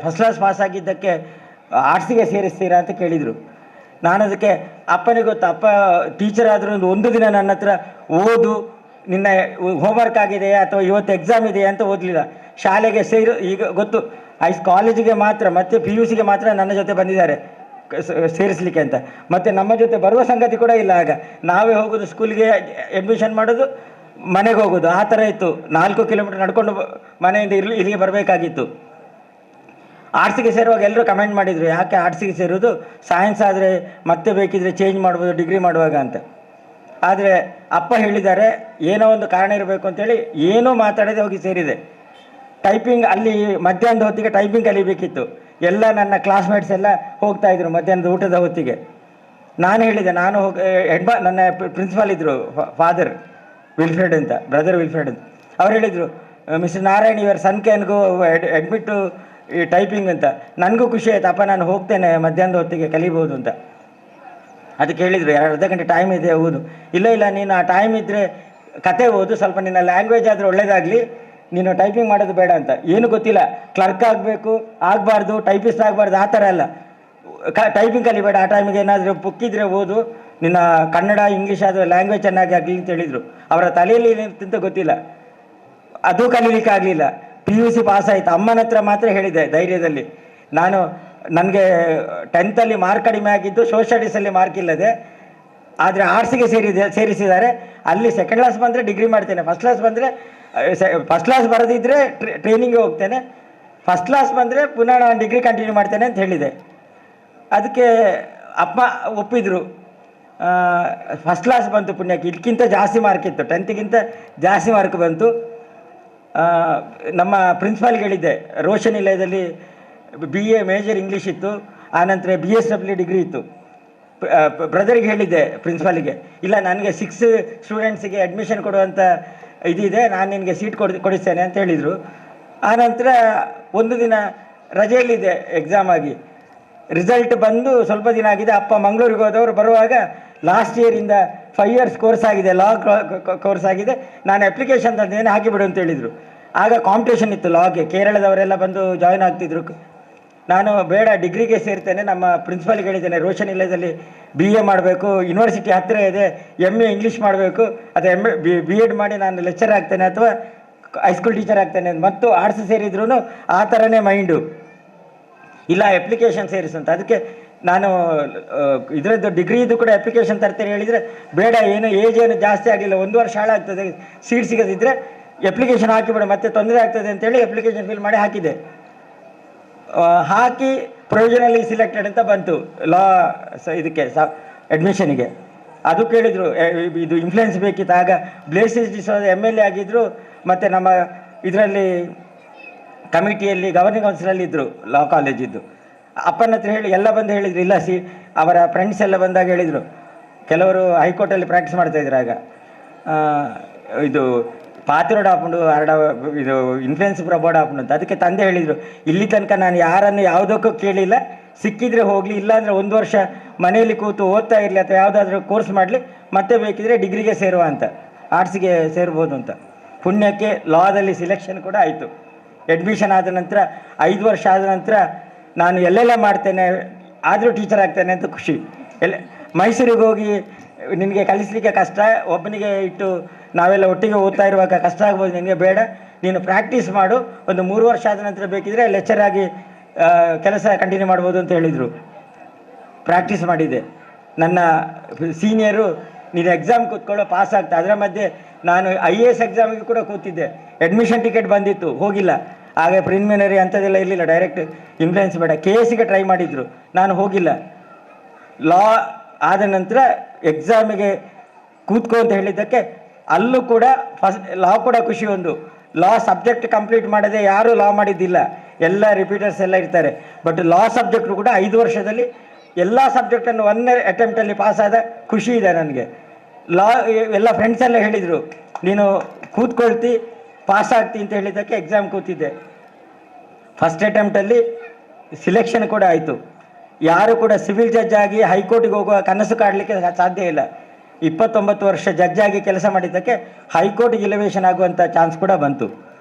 ಫಸ್ಟ್ ಕ್ಲಾಸ್ ಪಾಸ್ ಆಗಿದ್ದಕ್ಕೆ ಆರ್ಟ್ಸಿಗೆ ಸೇರಿಸ್ತೀರಾ ಅಂತ ಕೇಳಿದರು. ನಾನು ಅದಕ್ಕೆ ಅಪ್ಪನಿಗೆ ಗೊತ್ತು, ಅಪ್ಪ ಟೀಚರ್ ಆದರೂ ಒಂದು ದಿನ ನನ್ನ ಹತ್ರ ಓದು, ನಿನ್ನ ಹೋಮ್ವರ್ಕ್ ಆಗಿದೆಯಾ ಅಥವಾ ಇವತ್ತು ಎಕ್ಸಾಮ್ ಇದೆಯಾ ಅಂತ ಓದಲಿಲ್ಲ. ಶಾಲೆಗೆ ಈಗ ಗೊತ್ತು, ಕಾಲೇಜಿಗೆ ಮಾತ್ರ ಮತ್ತು PUCಗೆ ಮಾತ್ರ ನನ್ನ ಜೊತೆ ಬಂದಿದ್ದಾರೆ ಸೇರಿಸಲಿಕ್ಕೆ ಅಂತ. ಮತ್ತು ನಮ್ಮ ಜೊತೆ ಬರುವ ಸಂಗತಿ ಕೂಡ ಇಲ್ಲ. ಆಗ ನಾವೇ ಹೋಗೋದು, ಸ್ಕೂಲ್ಗೆ ಅಡ್ಮಿಷನ್ ಮಾಡೋದು, ಮನೆಗೆ ಹೋಗೋದು, ಆ ಥರ ಇತ್ತು. 4 ಕಿಲೋಮೀಟರ್ ನಡ್ಕೊಂಡು ಮನೆಯಿಂದ ಇಲ್ಲಿಗೆ ಬರಬೇಕಾಗಿತ್ತು. ಆರ್ಟ್ಸಿಗೆ ಸೇರುವಾಗ ಎಲ್ಲರೂ ಕಮೆಂಟ್ ಮಾಡಿದರು, ಯಾಕೆ ಆರ್ಟ್ಸಿಗೆ ಸೇರೋದು, ಸೈನ್ಸ್ ಆದರೆ ಮತ್ತೆ ಬೇಕಿದ್ರೆ ಚೇಂಜ್ ಮಾಡ್ಬೋದು ಡಿಗ್ರಿ ಮಾಡುವಾಗ ಅಂತ. ಆದರೆ ಅಪ್ಪ ಹೇಳಿದ್ದಾರೆ, ಏನೋ ಒಂದು ಕಾರಣ ಇರಬೇಕು ಅಂತೇಳಿ ಏನೂ ಮಾತಾಡದೆ ಹೋಗಿ ಸೇರಿದೆ. ಟೈಪಿಂಗ್ ಅಲ್ಲಿ ಮಧ್ಯಾಹ್ನದ ಹೊತ್ತಿಗೆ ಟೈಪಿಂಗ್ ಕಲಿಬೇಕಿತ್ತು. ಎಲ್ಲ ನನ್ನ ಕ್ಲಾಸ್ಮೇಟ್ಸ್ ಎಲ್ಲ ಹೋಗ್ತಾಯಿದ್ರು ಮಧ್ಯಾಹ್ನದ ಊಟದ ಹೊತ್ತಿಗೆ. ನಾನು ಹೇಳಿದೆ, ನಾನು ನನ್ನ ಪ್ರಿನ್ಸಿಪಾಲ್ ಇದ್ದರು, ಫಾದರ್ ವಿಲ್ಫ್ರೆಡ್ ಅಂತ, ಬ್ರದರ್ ವಿಲ್ಫ್ರೆಡ್ ಅಂತ. ಅವ್ರು ಹೇಳಿದರು, mister Narayan your son can go admit to ಈ ಟೈಪಿಂಗ್ ಅಂತ. ನನಗೂ ಖುಷಿ ಆಯ್ತು, ಅಪ್ಪ ನಾನು ಹೋಗ್ತೇನೆ ಮಧ್ಯಾಹ್ನದ ಹೊತ್ತಿಗೆ ಕಲಿಬೋದು ಅಂತ. ಅದಕ್ಕೆ ಹೇಳಿದರು, 2 ಗಂಟೆ ಟೈಮ್ ಇದೆ ಓದು. ಇಲ್ಲ, ನೀನು ಆ ಟೈಮ್ ಇದ್ದರೆ ಕತೆ ಓದು, ಸ್ವಲ್ಪ ನಿನ್ನ ಲ್ಯಾಂಗ್ವೇಜ್ ಆದರೆ ಒಳ್ಳೇದಾಗಲಿ, ನೀನು ಟೈಪಿಂಗ್ ಮಾಡೋದು ಬೇಡ ಅಂತ. ಏನು ಗೊತ್ತಿಲ್ಲ, ಕ್ಲರ್ಕ್ ಆಗಬೇಕು ಆಗಬಾರ್ದು, ಟೈಪಿಸ್ಟ್ ಆಗಬಾರ್ದು, ಆ ಥರ ಅಲ್ಲ. ಟೈಪಿಂಗ್ ಕಲಿಬೇಡ, ಆ ಟೈಮಿಗೆ ಏನಾದರೂ ಬುಕ್ಕಿದ್ರೆ ಓದು, ನಿನ್ನ ಕನ್ನಡ ಇಂಗ್ಲೀಷ್ ಆದರೂ ಲ್ಯಾಂಗ್ವೇಜ್ ಚೆನ್ನಾಗಿ ಆಗಲಿ ಅಂತ ಹೇಳಿದರು. ಅವರ ತಲೆಯಲ್ಲಿ ಏನಿರ್ತಿಂತ ಗೊತ್ತಿಲ್ಲ, ಅದು ಕಲೀಲಿಕ್ಕೆ ಆಗಲಿಲ್ಲ. PUC ಪಾಸ್ ಆಯಿತು. ಅಮ್ಮನ ಹತ್ರ ಮಾತ್ರ ಹೇಳಿದೆ ಧೈರ್ಯದಲ್ಲಿ. ನನಗೆ 10th ಮಾರ್ಕ್ ಕಡಿಮೆ ಆಗಿದ್ದು, ಸೋಷಿಯಲ್ ಸ್ಟಡೀಸಲ್ಲಿ ಮಾರ್ಕ್ ಇಲ್ಲದೆ, ಆದರೆ ಆರ್ಟ್ಸಿಗೆ ಸೇರಿಸಿದ್ದಾರೆ. ಅಲ್ಲಿ ಸೆಕೆಂಡ್ ಕ್ಲಾಸ್ ಬಂದರೆ ಡಿಗ್ರಿ ಮಾಡ್ತೇನೆ, ಫಸ್ಟ್ ಕ್ಲಾಸ್ ಬಂದರೆ ಫಸ್ಟ್ ಕ್ಲಾಸ್ ಬರೋದಿದ್ದರೆ ಟ್ರೈನಿಂಗ್ಗೆ ಹೋಗ್ತೇನೆ, ಫಸ್ಟ್ ಕ್ಲಾಸ್ ಬಂದರೆ ಪುನಃ ನಾನು ಡಿಗ್ರಿ ಕಂಟಿನ್ಯೂ ಮಾಡ್ತೇನೆ ಅಂತ ಹೇಳಿದೆ. ಅದಕ್ಕೆ ಅಪ್ಪ ಒಪ್ಪಿದರು. ಫಸ್ಟ್ ಕ್ಲಾಸ್ ಬಂತು ಪುಣ್ಯಕ್ಕೆ. ಇದಕ್ಕಿಂತ ಜಾಸ್ತಿ ಮಾರ್ಕ್ ಇತ್ತು, 10th ಜಾಸ್ತಿ ಮಾರ್ಕ್ ಬಂತು. ನಮ್ಮ ಪ್ರಿನ್ಸಿಪಾಲ್ಗೆ ಹೇಳಿದ್ದೆ, ರೋಷನ್ ನಿಲಯದಲ್ಲಿ BA ಮೇಜರ್ ಇಂಗ್ಲೀಷ್ ಇತ್ತು, ಆನಂತರ BSW ಡಿಗ್ರಿ ಇತ್ತು. ಬ್ರದರಿಗೆ ಹೇಳಿದ್ದೆ ಪ್ರಿನ್ಸಿಪಾಲಿಗೆ, ಇಲ್ಲ ನನಗೆ 6 ಸ್ಟೂಡೆಂಟ್ಸಿಗೆ ಅಡ್ಮಿಷನ್ ಕೊಡುವಂಥ ಇದಿದೆ, ನಾನು ನಿನಗೆ ಸೀಟ್ ಕೊಡಿಸ್ತೇನೆ ಅಂತ ಹೇಳಿದರು. ಆನಂತರ ಒಂದು ದಿನ ರಜೆಯಲ್ಲಿದೆ ಎಕ್ಸಾಮ್ ಆಗಿ, ರಿಸಲ್ಟ್ ಬಂದು ಸ್ವಲ್ಪ ದಿನ ಆಗಿದೆ. ಅಪ್ಪ ಮಂಗಳೂರಿಗೆ ಹೋದವರು ಬರುವಾಗ ಲಾಸ್ಟ್ ಇಯರಿಂದ 5 ಇಯರ್ಸ್ ಕೋರ್ಸ್ ಆಗಿದೆ, ಲಾ ಕೋರ್ಸ್ ಆಗಿದೆ, ನಾನು ಅಪ್ಲಿಕೇಶನ್ ತಂದೇನೆ ಹಾಕಿಬಿಡು ಅಂತ ಹೇಳಿದರು. ಆಗ ಕಾಂಪಿಟೇಷನ್ ಇತ್ತು ಲಾಗೆ, ಕೇರಳದವರೆಲ್ಲ ಬಂದು ಜಾಯ್ನ್ ಆಗ್ತಿದ್ರು. ನಾನು ಬೇಡ ಡಿಗ್ರಿಗೆ ಸೇರ್ತೇನೆ, ನಮ್ಮ ಪ್ರಿನ್ಸಿಪಾಲ್ಗೆ ಹೇಳಿದ್ದೇನೆ ರೋಷನ್ ಇಲ್ಲದಲ್ಲಿ BA ಮಾಡಬೇಕು, ಯೂನಿವರ್ಸಿಟಿ ಹತ್ತಿರ ಇದೆ, MA ಇಂಗ್ಲೀಷ್ ಮಾಡಬೇಕು, ಅಥವಾ B.Ed ಮಾಡಿ ನಾನು ಲೆಕ್ಚರ್ ಆಗ್ತೇನೆ ಅಥವಾ ಹೈಸ್ಕೂಲ್ ಟೀಚರ್ ಆಗ್ತೇನೆ. ಮತ್ತು ಆರ್ಟ್ಸ್ ಸೇರಿದ್ರು ಆ ಥರನೇ ಮೈಂಡು, ಇಲ್ಲ ಅಪ್ಲಿಕೇಶನ್ ಸೇರಿಸಂತ. ಅದಕ್ಕೆ ನಾನು ಇದರದ್ದು ಡಿಗ್ರಿದು ಕೂಡ ಅಪ್ಲಿಕೇಶನ್ ತರ್ತೇನೆ ಹೇಳಿದರೆ, ಬೇಡ ಏನು ಏನು ಜಾಸ್ತಿ ಆಗಲಿಲ್ಲ, 1 ವರ್ಷ ಹಾಳಾಗ್ತದೆ, ಸೀಟ್ ಸಿಗದಿದ್ದರೆ ಅಪ್ಲಿಕೇಶನ್ ಹಾಕಿಬಿಡ, ಮತ್ತೆ ತೊಂದರೆ ಆಗ್ತದೆ ಅಂತೇಳಿ ಅಪ್ಲಿಕೇಶನ್ ಫಿಲ್ ಮಾಡಿ ಹಾಕಿದೆ. ಹಾಕಿ ಪ್ರೊವಿಷನಲಿ ಸಿಲೆಕ್ಟೆಡ್ ಅಂತ ಬಂತು ಲಾ ಇದಕ್ಕೆ ಅಡ್ಮಿಷನಿಗೆ. ಅದು ಕೇಳಿದರು, ಇದು ಇನ್ಫ್ಲುಯೆನ್ಸ್ ಬೇಕಿತ್ತು. ಆಗ ಬ್ಲೇಸಿಸ್ ಡಿಸೋಜ MLA ಆಗಿದ್ದರು, ಮತ್ತು ನಮ್ಮ ಇದರಲ್ಲಿ ಕಮಿಟಿಯಲ್ಲಿ ಗವರ್ನಿಂಗ್ ಕೌನ್ಸಿಲಲ್ಲಿ ಇದ್ದರು, ಲಾ ಕಾಲೇಜಿದ್ದು. ಅಪ್ಪನ ಹತ್ರ ಹೇಳಿ ಎಲ್ಲ ಬಂದು ಹೇಳಿದರು, ಇಲ್ಲ ಅವರ ಫ್ರೆಂಡ್ಸ್ ಎಲ್ಲ ಬಂದಾಗ ಹೇಳಿದರು, ಕೆಲವರು ಹೈಕೋರ್ಟಲ್ಲಿ ಪ್ರಾಕ್ಟೀಸ್ ಮಾಡ್ತಾಯಿದ್ರು ಆಗ, ಇದು ಪಾತಿರೋಡ್ ಹಾಕೊಂಡು ಇದು ಇನ್ಫ್ಲುಯೆನ್ಸ್ ಬೋರ್ಡ್ ಹಾಕೊಂಡು ಅಂತ. ಅದಕ್ಕೆ ತಂದೆ ಹೇಳಿದರು, ಇಲ್ಲಿ ತನಕ ನಾನು ಯಾರನ್ನು ಯಾವುದಕ್ಕೂ ಕೇಳಿಲ್ಲ, ಸಿಕ್ಕಿದರೆ ಹೋಗಲಿ, ಇಲ್ಲಾಂದರೆ 1 ವರ್ಷ ಮನೆಯಲ್ಲಿ ಕೂತು ಓದ್ತಾ ಇರಲಿ ಅಥವಾ ಯಾವುದಾದ್ರೂ ಕೋರ್ಸ್ ಮಾಡಲಿ, ಮತ್ತೆ ಬೇಕಿದ್ರೆ ಡಿಗ್ರಿಗೆ ಸೇರುವ ಅಂತ, ಆರ್ಟ್ಸಿಗೆ ಸೇರ್ಬೋದು ಅಂತ. ಪುಣ್ಯಕ್ಕೆ ಲಾದಲ್ಲಿ ಸಿಲೆಕ್ಷನ್ ಕೂಡ ಆಯಿತು. ಅಡ್ಮಿಷನ್ ಆದ ನಂತರ 5 ವರ್ಷ ಆದ ನಂತರ ನಾನು ಎಲ್ಲೆಲ್ಲ ಮಾಡ್ತೇನೆ, ಆದರೂ ಟೀಚರ್ ಆಗ್ತೇನೆ ಅಂತ ಖುಷಿ. ಮೈಸೂರಿಗೆ ಹೋಗಿ ನಿನಗೆ ಕಲಿಸಲಿಕ್ಕೆ ಕಷ್ಟ, ಒಬ್ಬನಿಗೆ ಇಟ್ಟು ನಾವೆಲ್ಲ ಒಟ್ಟಿಗೆ ಓದ್ತಾ ಇರುವಾಗ ಕಷ್ಟ ಆಗ್ಬೋದು, ನಿನಗೆ ಬೇಡ, ನೀನು ಪ್ರಾಕ್ಟೀಸ್ ಮಾಡು, ಒಂದು 3 ವರ್ಷ ಆದ ನಂತರ ಬೇಕಿದ್ರೆ ಲೆಕ್ಚರ್ ಆಗಿ ಕೆಲಸ ಕಂಟಿನ್ಯೂ ಮಾಡ್ಬೋದು ಅಂತ ಹೇಳಿದರು. ಪ್ರಾಕ್ಟೀಸ್ ಮಾಡಿದ್ದೆ. ನನ್ನ ಸೀನಿಯರು, ನೀನು ಎಕ್ಸಾಮ್ ಕೂತ್ಕೊಳ್ಳೋ ಪಾಸ್ ಆಗ್ತಾ, ಅದರ ಮಧ್ಯೆ ನಾನು IAS ಎಕ್ಸಾಮಿಗೆ ಕೂಡ ಕೂತಿದ್ದೆ. ಅಡ್ಮಿಷನ್ ಟಿಕೆಟ್ ಬಂದಿತ್ತು, ಹೋಗಿಲ್ಲ. ಆಗ ಪ್ರಿಲಿಮಿನರಿ ಅಂಥದ್ದೆಲ್ಲ ಇರಲಿಲ್ಲ, ಡೈರೆಕ್ಟ್ ಇನ್ಫ್ಲುಯೆನ್ಸ್ ಬೇಡ. KSಗೆ ಟ್ರೈ ಮಾಡಿದರು, ನಾನು ಹೋಗಿಲ್ಲ. ಲಾ ಆದ ನಂತರ ಎಕ್ಸಾಮಿಗೆ ಕೂತ್ಕೋ ಅಂತ ಹೇಳಿದ್ದಕ್ಕೆ ಅಲ್ಲೂ ಕೂಡ ಲಾ ಕೂಡ ಖುಷಿ. ಒಂದು ಲಾ ಸಬ್ಜೆಕ್ಟ್ ಕಂಪ್ಲೀಟ್ ಮಾಡದೆ ಯಾರೂ ಲಾ ಮಾಡಿದ್ದಿಲ್ಲ, ಎಲ್ಲ ರಿಪೀಟರ್ಸ್ ಎಲ್ಲ ಇರ್ತಾರೆ. ಬಟ್ ಲಾ ಸಬ್ಜೆಕ್ಟು ಕೂಡ 5 ವರ್ಷದಲ್ಲಿ ಎಲ್ಲ ಸಬ್ಜೆಕ್ಟನ್ನು 1 ಅಟೆಂಪ್ಟಲ್ಲಿ ಪಾಸಾದ ಖುಷಿ ಇದೆ ನನಗೆ. ಲಾ ಎಲ್ಲ ಫ್ರೆಂಡ್ಸ್ ಎಲ್ಲ ಹೇಳಿದರು, ನೀನು ಕೂತ್ಕೊಳ್ತಿ ಪಾಸ್ ಆಗ್ತಿ ಅಂತ ಹೇಳಿದ್ದಕ್ಕೆ ಎಕ್ಸಾಮ್ ಕೂತಿದ್ದೆ. ಫಸ್ಟ್ ಅಟೆಂಪ್ಟಲ್ಲಿ ಸಿಲೆಕ್ಷನ್ ಕೂಡ ಆಯಿತು. ಯಾರು ಕೂಡ ಸಿವಿಲ್ ಜಡ್ಜ್ ಆಗಿ ಹೈಕೋರ್ಟಿಗೆ ಹೋಗುವ ಕನಸು ಕಾಡಲಿಕ್ಕೆ ಸಾಧ್ಯ ಇಲ್ಲ. 29 ವರ್ಷ ಜಡ್ಜ್ ಆಗಿ ಕೆಲಸ ಮಾಡಿದ್ದಕ್ಕೆ ಹೈಕೋರ್ಟಿಗೆ ಎಲಿವೇಷನ್ ಆಗುವಂಥ ಚಾನ್ಸ್ ಕೂಡ ಬಂತು.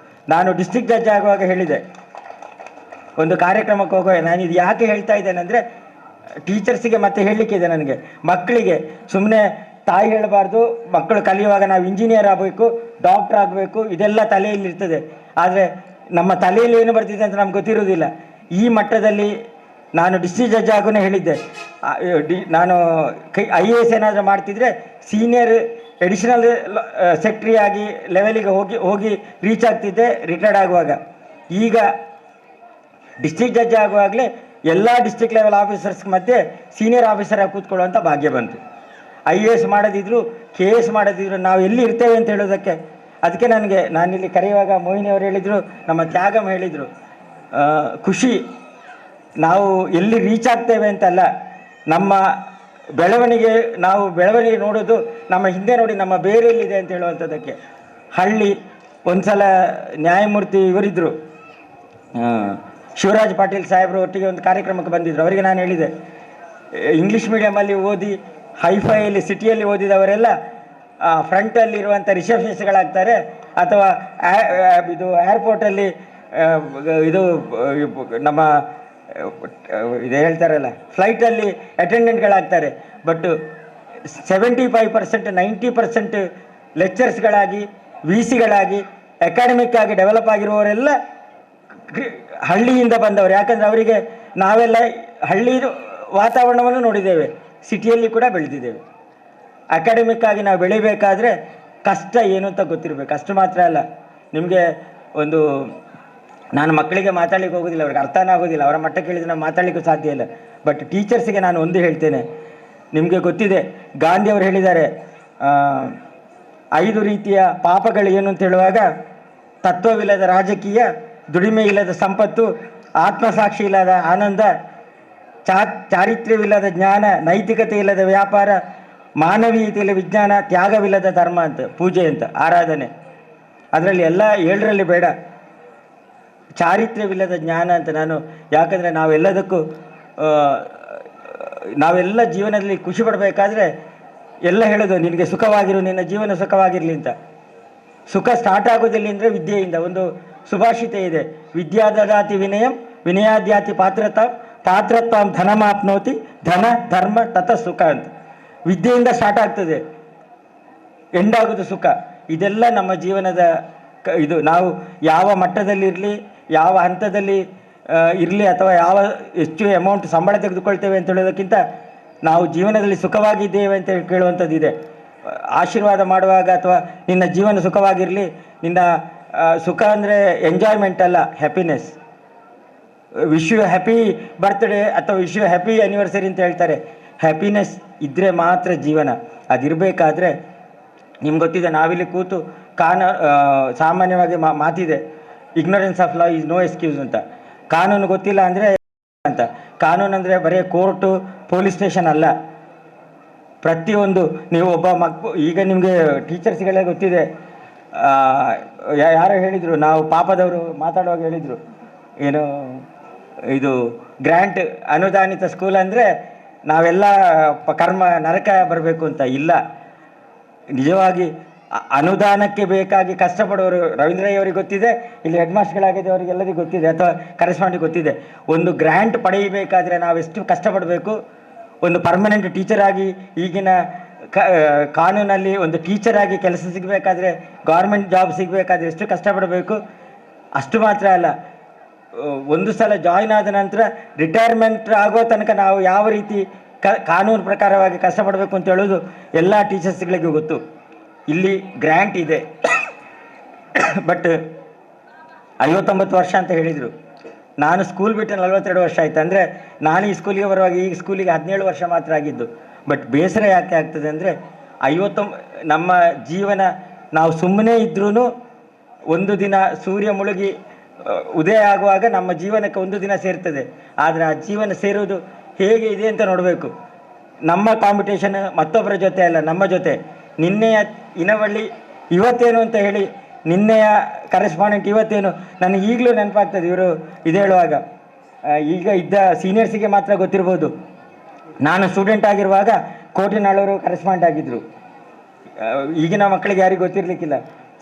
ನಾನು ಡಿಸ್ಟ್ರಿಕ್ಟ್ ಜಡ್ಜ್ ಆಗುವಾಗ ಹೇಳಿದೆ, ಒಂದು ಕಾರ್ಯಕ್ರಮಕ್ಕೆ ಹೋಗುವ, ನಾನು ಇದು ಯಾಕೆ ಹೇಳ್ತಾ ಇದ್ದೇನೆ ಅಂದರೆ, ಟೀಚರ್ಸಿಗೆ ಮತ್ತೆ ಹೇಳಲಿಕ್ಕಿದೆ ನನಗೆ, ಮಕ್ಕಳಿಗೆ ಸುಮ್ಮನೆ ತಾಯಿ ಹೇಳಬಾರ್ದು, ಮಕ್ಕಳು ಕಲಿಯುವಾಗ ನಾವು ಇಂಜಿನಿಯರ್ ಆಗಬೇಕು, ಡಾಕ್ಟರ್ ಆಗಬೇಕು, ಇದೆಲ್ಲ ತಲೆಯಲ್ಲಿರ್ತದೆ. ಆದರೆ ನಮ್ಮ ತಲೆಯಲ್ಲಿ ಏನು ಬರ್ತಿದೆ ಅಂತ ನಮ್ಗೆ ಗೊತ್ತಿರೋದಿಲ್ಲ. ಈ ಮಟ್ಟದಲ್ಲಿ ನಾನು ಡಿಸ್ಟ್ರಿಕ್ಟ್ ಜಡ್ಜ್ ಆಗೋನೇ ಹೇಳಿದ್ದೆ, ನಾನು IAS ಏನಾದರೂ ಮಾಡ್ತಿದ್ರೆ ಸೀನಿಯರ್ ಎಡಿಷನಲ್ ಸೆಕ್ರೆಟರಿ ಆಗಿ ಲೆವೆಲಿಗೆ ಹೋಗಿ ರೀಚ್ ಆಗ್ತಿದ್ದೆ ರಿಟೈರ್ಡ್ ಆಗುವಾಗ. ಈಗ ಡಿಸ್ಟ್ರಿಕ್ಟ್ ಜಡ್ಜ್ ಆಗುವಾಗಲೇ ಎಲ್ಲ ಡಿಸ್ಟ್ರಿಕ್ಟ್ ಲೆವೆಲ್ ಆಫೀಸರ್ಸ್ ಮಧ್ಯೆ ಸೀನಿಯರ್ ಆಫೀಸರ್ ಆಗಿ ಕೂತ್ಕೊಳ್ಳುವಂಥ ಭಾಗ್ಯ ಬಂತು. IAS ಮಾಡೋದಿದ್ರು, KS ಮಾಡೋದಿದ್ರು, ನಾವು ಎಲ್ಲಿ ಇರ್ತೇವೆ ಅಂತ ಹೇಳೋದಕ್ಕೆ. ಅದಕ್ಕೆ ನಾನಿಲ್ಲಿ ಕರೆಯುವಾಗ ಮೋಹಿನಿ ಅವರು ಹೇಳಿದರು, ನಮ್ಮ ತ್ಯಾಗಮ್ ಹೇಳಿದರು, ಖುಷಿ ನಾವು ಎಲ್ಲಿ ರೀಚ್ ಆಗ್ತೇವೆ ಅಂತಲ್ಲ, ನಮ್ಮ ನಾವು ಬೆಳವಣಿಗೆ ನೋಡೋದು ನಮ್ಮ ಹಿಂದೆ ನೋಡಿ ನಮ್ಮ ಬೇರೆಯಲ್ಲಿದೆ ಅಂತ ಹೇಳುವಂಥದ್ದಕ್ಕೆ. ಹಳ್ಳಿ ಒಂದು ಸಲ ನ್ಯಾಯಮೂರ್ತಿ ಇವರಿದ್ದರು, ಶಿವರಾಜ್ ಪಾಟೀಲ್ ಸಾಹೇಬರು ಒಟ್ಟಿಗೆ ಒಂದು ಕಾರ್ಯಕ್ರಮಕ್ಕೆ ಬಂದಿದ್ದರು. ಅವರಿಗೆ ನಾನು ಹೇಳಿದೆ, ಇಂಗ್ಲೀಷ್ ಮೀಡಿಯಮಲ್ಲಿ ಓದಿ ಹೈಫೈಯಲ್ಲಿ ಸಿಟಿಯಲ್ಲಿ ಓದಿದವರೆಲ್ಲ ಫ್ರಂಟಲ್ಲಿರುವಂಥ ರಿಸೆಪ್ಷನಿಸ್ಟ್ಗಳಾಗ್ತಾರೆ, ಅಥವಾ ಇದು ಏರ್ಪೋರ್ಟಲ್ಲಿ ಇದು ನಮ್ಮ ಇದು ಹೇಳ್ತಾರಲ್ಲ ಫ್ಲೈಟಲ್ಲಿ ಅಟೆಂಡೆಂಟ್ಗಳಾಗ್ತಾರೆ. ಬಟ್ 75% 90% ಲೆಕ್ಚರ್ಸ್ಗಳಾಗಿ, VCಗಳಾಗಿ, ಅಕಾಡೆಮಿಕ್ ಆಗಿ ಡೆವಲಪ್ ಆಗಿರುವವರೆಲ್ಲ ಹಳ್ಳಿಯಿಂದ ಬಂದವರು. ಯಾಕಂದರೆ ಅವರಿಗೆ ನಾವೆಲ್ಲ ಹಳ್ಳಿ ವಾತಾವರಣವನ್ನು ನೋಡಿದ್ದೇವೆ, ಸಿಟಿಯಲ್ಲಿ ಕೂಡ ಬೆಳೆದಿದ್ದೇವೆ. ಅಕಾಡೆಮಿಕ್ ಆಗಿ ನಾವು ಬೆಳಿಬೇಕಾದ್ರೆ ಕಷ್ಟ ಏನು ಅಂತ ಗೊತ್ತಿರಬೇಕು. ಅಷ್ಟು ಮಾತ್ರ ಅಲ್ಲ, ನಿಮಗೆ ಒಂದು ನಾನು ಮಕ್ಕಳಿಗೆ ಮಾತಾಡಲಿಕ್ಕೆ ಹೋಗೋದಿಲ್ಲ, ಅವ್ರಿಗೆ ಅರ್ಥನೇ ಆಗೋದಿಲ್ಲ, ಅವರ ಮಟ್ಟ ಕೇಳಿದರೆ ನಾವು ಮಾತಾಡಲಿಕ್ಕೂ ಸಾಧ್ಯ ಇಲ್ಲ. ಬಟ್ ಟೀಚರ್ಸಿಗೆ ನಾನು ಒಂದು ಹೇಳ್ತೇನೆ, ನಿಮಗೆ ಗೊತ್ತಿದೆ, ಗಾಂಧಿಯವರು ಹೇಳಿದ್ದಾರೆ 5 ರೀತಿಯ ಪಾಪಗಳು ಏನು ಅಂತ ಹೇಳುವಾಗ, ತತ್ವವಿಲ್ಲದ ರಾಜಕೀಯ, ದುಡಿಮೆ ಇಲ್ಲದ ಸಂಪತ್ತು, ಆತ್ಮಸಾಕ್ಷಿ ಇಲ್ಲದ ಆನಂದ, ಚಾರಿತ್ರ್ಯವಿಲ್ಲದ ಜ್ಞಾನ, ನೈತಿಕತೆ ಇಲ್ಲದ ವ್ಯಾಪಾರ, ಮಾನವೀಯತೆ ಇಲ್ಲ ವಿಜ್ಞಾನ, ತ್ಯಾಗವಿಲ್ಲದ ಧರ್ಮ ಅಂತ, ಪೂಜೆ ಅಂತ, ಆರಾಧನೆ. ಅದರಲ್ಲಿ ಎಲ್ಲ 7ರಲ್ಲಿ ಬೇಡ. ಚಾರಿತ್ರ್ಯವಿಲ್ಲದ ಜ್ಞಾನ ಅಂತ ನಾನು, ಯಾಕಂದರೆ ನಾವೆಲ್ಲ ಜೀವನದಲ್ಲಿ ಖುಷಿ ಪಡಬೇಕಾದ್ರೆ ಎಲ್ಲ ಹೇಳೋದು ನಿನಗೆ ಸುಖವಾಗಿರು, ನಿನ್ನ ಜೀವನ ಸುಖವಾಗಿರಲಿ ಅಂತ. ಸುಖ ಸ್ಟಾರ್ಟ್ ಆಗೋದಿಲ್ಲ ಅಂದರೆ ವಿದ್ಯೆಯಿಂದ. ಒಂದು ಸುಭಾಷಿತ ಇದೆ, ವಿದ್ಯಾದದಾತಿ ವಿನಯಂ ವಿನಯಾದ್ಯಾತಿ ಪಾತ್ರತ್ವಂ ಧನಮಾಪ್ನೋತಿ ಧನ ಧರ್ಮ ತತ ಸುಖ ಅಂತ. ವಿದ್ಯೆಯಿಂದ ಸ್ಟಾರ್ಟ್ ಆಗ್ತದೆ, ಎಂಡ್ ಆಗೋದು ಸುಖ. ಇದೆಲ್ಲ ನಮ್ಮ ಜೀವನದ ಇದು. ನಾವು ಯಾವ ಮಟ್ಟದಲ್ಲಿರಲಿ, ಯಾವ ಹಂತದಲ್ಲಿ ಇರಲಿ, ಅಥವಾ ಎಷ್ಟು ಅಮೌಂಟ್ ಸಂಬಳ ತೆಗೆದುಕೊಳ್ತೇವೆ ಅಂತ ಹೇಳೋದಕ್ಕಿಂತ ನಾವು ಜೀವನದಲ್ಲಿ ಸುಖವಾಗಿದ್ದೇವೆ ಅಂತ ಕೇಳುವಂಥದ್ದು ಇದೆ. ಆಶೀರ್ವಾದ ಮಾಡುವಾಗ ಅಥವಾ ನಿನ್ನ ಜೀವನ ಸುಖವಾಗಿರಲಿ, ನಿನ್ನ ಸುಖ ಅಂದರೆ ಎಂಜಾಯ್ಮೆಂಟ್ ಅಲ್ಲ, happiness. Wish you happy birthday ಅಥವಾ ವಿಶ್ ಯು ಹ್ಯಾಪಿ ಆ್ಯನಿವರ್ಸರಿ ಅಂತ ಹೇಳ್ತಾರೆ. ಹ್ಯಾಪಿನೆಸ್ ಇದ್ದರೆ ಮಾತ್ರ ಜೀವನ. ಅದಿರಬೇಕಾದ್ರೆ ನಿಮ್ಗೆ ಗೊತ್ತಿದೆ, ನಾವಿಲ್ಲಿ ಕೂತು ಸಾಮಾನ್ಯವಾಗಿ ಮಾತಿದೆ, ignorance of law is no excuse ಅಂತ. ಕಾನೂನು ಗೊತ್ತಿಲ್ಲ ಅಂದರೆ ಅಂತ. ಕಾನೂನು ಅಂದರೆ ಬರೀ ಕೋರ್ಟು ಪೊಲೀಸ್ ಸ್ಟೇಷನ್ ಅಲ್ಲ. ಪ್ರತಿಯೊಂದು ನೀವು ಈಗ ನಿಮಗೆ ಟೀಚರ್ಸ್ಗಳೇ ಗೊತ್ತಿದೆ, ಯಾರೋ ಹೇಳಿದರು, ನಾವು ಪಾಪದವರು ಮಾತಾಡುವಾಗ ಹೇಳಿದರು, ಏನು ಇದು ಗ್ರ್ಯಾಂಟ್ ಅನುದಾನಿತ ಸ್ಕೂಲ್ ಅಂದರೆ ನಾವೆಲ್ಲ ಕರ್ಮ ನರಕ ಬರಬೇಕು ಅಂತ ಇಲ್ಲ. ನಿಜವಾಗಿ ಅನುದಾನಕ್ಕೆ ಬೇಕಾಗಿ ಕಷ್ಟಪಡುವವರು ರವೀಂದ್ರಯ್ಯವರಿಗೆ ಗೊತ್ತಿದೆ, ಇಲ್ಲಿ ಹೆಡ್ ಮಾಸ್ಟರ್ಗಳಾಗಿದೆ ಅವರಿಗೆಲ್ಲರಿಗೂ ಗೊತ್ತಿದೆ, ಅಥವಾ ಕರೆಸ್ಪಾಂಡಿಗೆ ಗೊತ್ತಿದೆ. ಒಂದು ಗ್ರ್ಯಾಂಟ್ ಪಡೆಯಬೇಕಾದ್ರೆ ನಾವೆಷ್ಟು ಕಷ್ಟಪಡಬೇಕು. ಒಂದು ಪರ್ಮನೆಂಟ್ ಟೀಚರ್ ಆಗಿ ಈಗಿನ ಕಾನೂನಲ್ಲಿ ಒಂದು ಟೀಚರ್ ಆಗಿ ಕೆಲಸ ಸಿಗಬೇಕಾದ್ರೆ, ಗೌರ್ಮೆಂಟ್ ಜಾಬ್ ಸಿಗಬೇಕಾದ್ರೆ ಎಷ್ಟು ಕಷ್ಟಪಡಬೇಕು. ಅಷ್ಟು ಮಾತ್ರ ಅಲ್ಲ, ಒಂದು ಸಲ ಜಾಯ್ನ್ ಆದ ನಂತರ ರಿಟೈರ್ಮೆಂಟ್ ಆಗೋ ತನಕ ನಾವು ಯಾವ ರೀತಿ ಕಾನೂನು ಪ್ರಕಾರವಾಗಿ ಕಷ್ಟಪಡಬೇಕು ಅಂತ ಹೇಳೋದು ಎಲ್ಲ ಟೀಚರ್ಸ್ಗಳಿಗೂ ಗೊತ್ತು. ಇಲ್ಲಿ ಗ್ರ್ಯಾಂಟ್ ಇದೆ, ಬಟ್ 59 ವರ್ಷ ಅಂತ ಹೇಳಿದರು. ನಾನು ಸ್ಕೂಲ್ ಬಿಟ್ಟು 42 ವರ್ಷ ಆಯಿತು. ಅಂದರೆ ನಾನು ಈ ಸ್ಕೂಲಿಗೆ ಬರುವಾಗ ಈ ಸ್ಕೂಲಿಗೆ 17 ವರ್ಷ ಮಾತ್ರ ಆಗಿದ್ದು. ಬಟ್ ಬೇಸರ ಯಾಕೆ ಆಗ್ತದೆ ಅಂದರೆ ನಮ್ಮ ಜೀವನ, ನಾವು ಸುಮ್ಮನೆ ಇದ್ರೂ ಒಂದು ದಿನ ಸೂರ್ಯ ಮುಳುಗಿ ಉದಯ ಆಗುವಾಗ ನಮ್ಮ ಜೀವನಕ್ಕೆ ಒಂದು ದಿನ ಸೇರ್ತದೆ. ಆದರೆ ಆ ಜೀವನ ಸೇರುವುದು ಹೇಗೆ ಇದೆ ಅಂತ ನೋಡಬೇಕು. ನಮ್ಮ ಕಾಂಪಿಟೇಷನ್ ಮತ್ತೊಬ್ಬರ ಜೊತೆ ಅಲ್ಲ, ನಮ್ಮ ಜೊತೆ. ನಿನ್ನೆಯ ಇನವಳ್ಳಿ ಇವತ್ತೇನು ಅಂತ ಹೇಳಿ, ನಿನ್ನೆಯ ಕರೆಸ್ಪಾಂಡೆಂಟ್ ಇವತ್ತೇನು ನನಗೆ ಈಗಲೂ ನೆನಪಾಗ್ತದೆ. ಇವರು ಇದು ಹೇಳುವಾಗ ಈಗ ಇದ್ದ ಸೀನಿಯರ್ಸಿಗೆ ಮಾತ್ರ ಗೊತ್ತಿರ್ಬೋದು. ನಾನು ಸ್ಟೂಡೆಂಟ್ ಆಗಿರುವಾಗ ಕೋಟಿನಾಳವರು ಕರೆಸ್ಪಾಂಡೆಂಟ್ ಆಗಿದ್ದರು. ಈಗಿನ ಮಕ್ಕಳಿಗೆ ಯಾರಿಗೂ ಗೊತ್ತಿರಲಿಕ್ಕಿಲ್ಲ.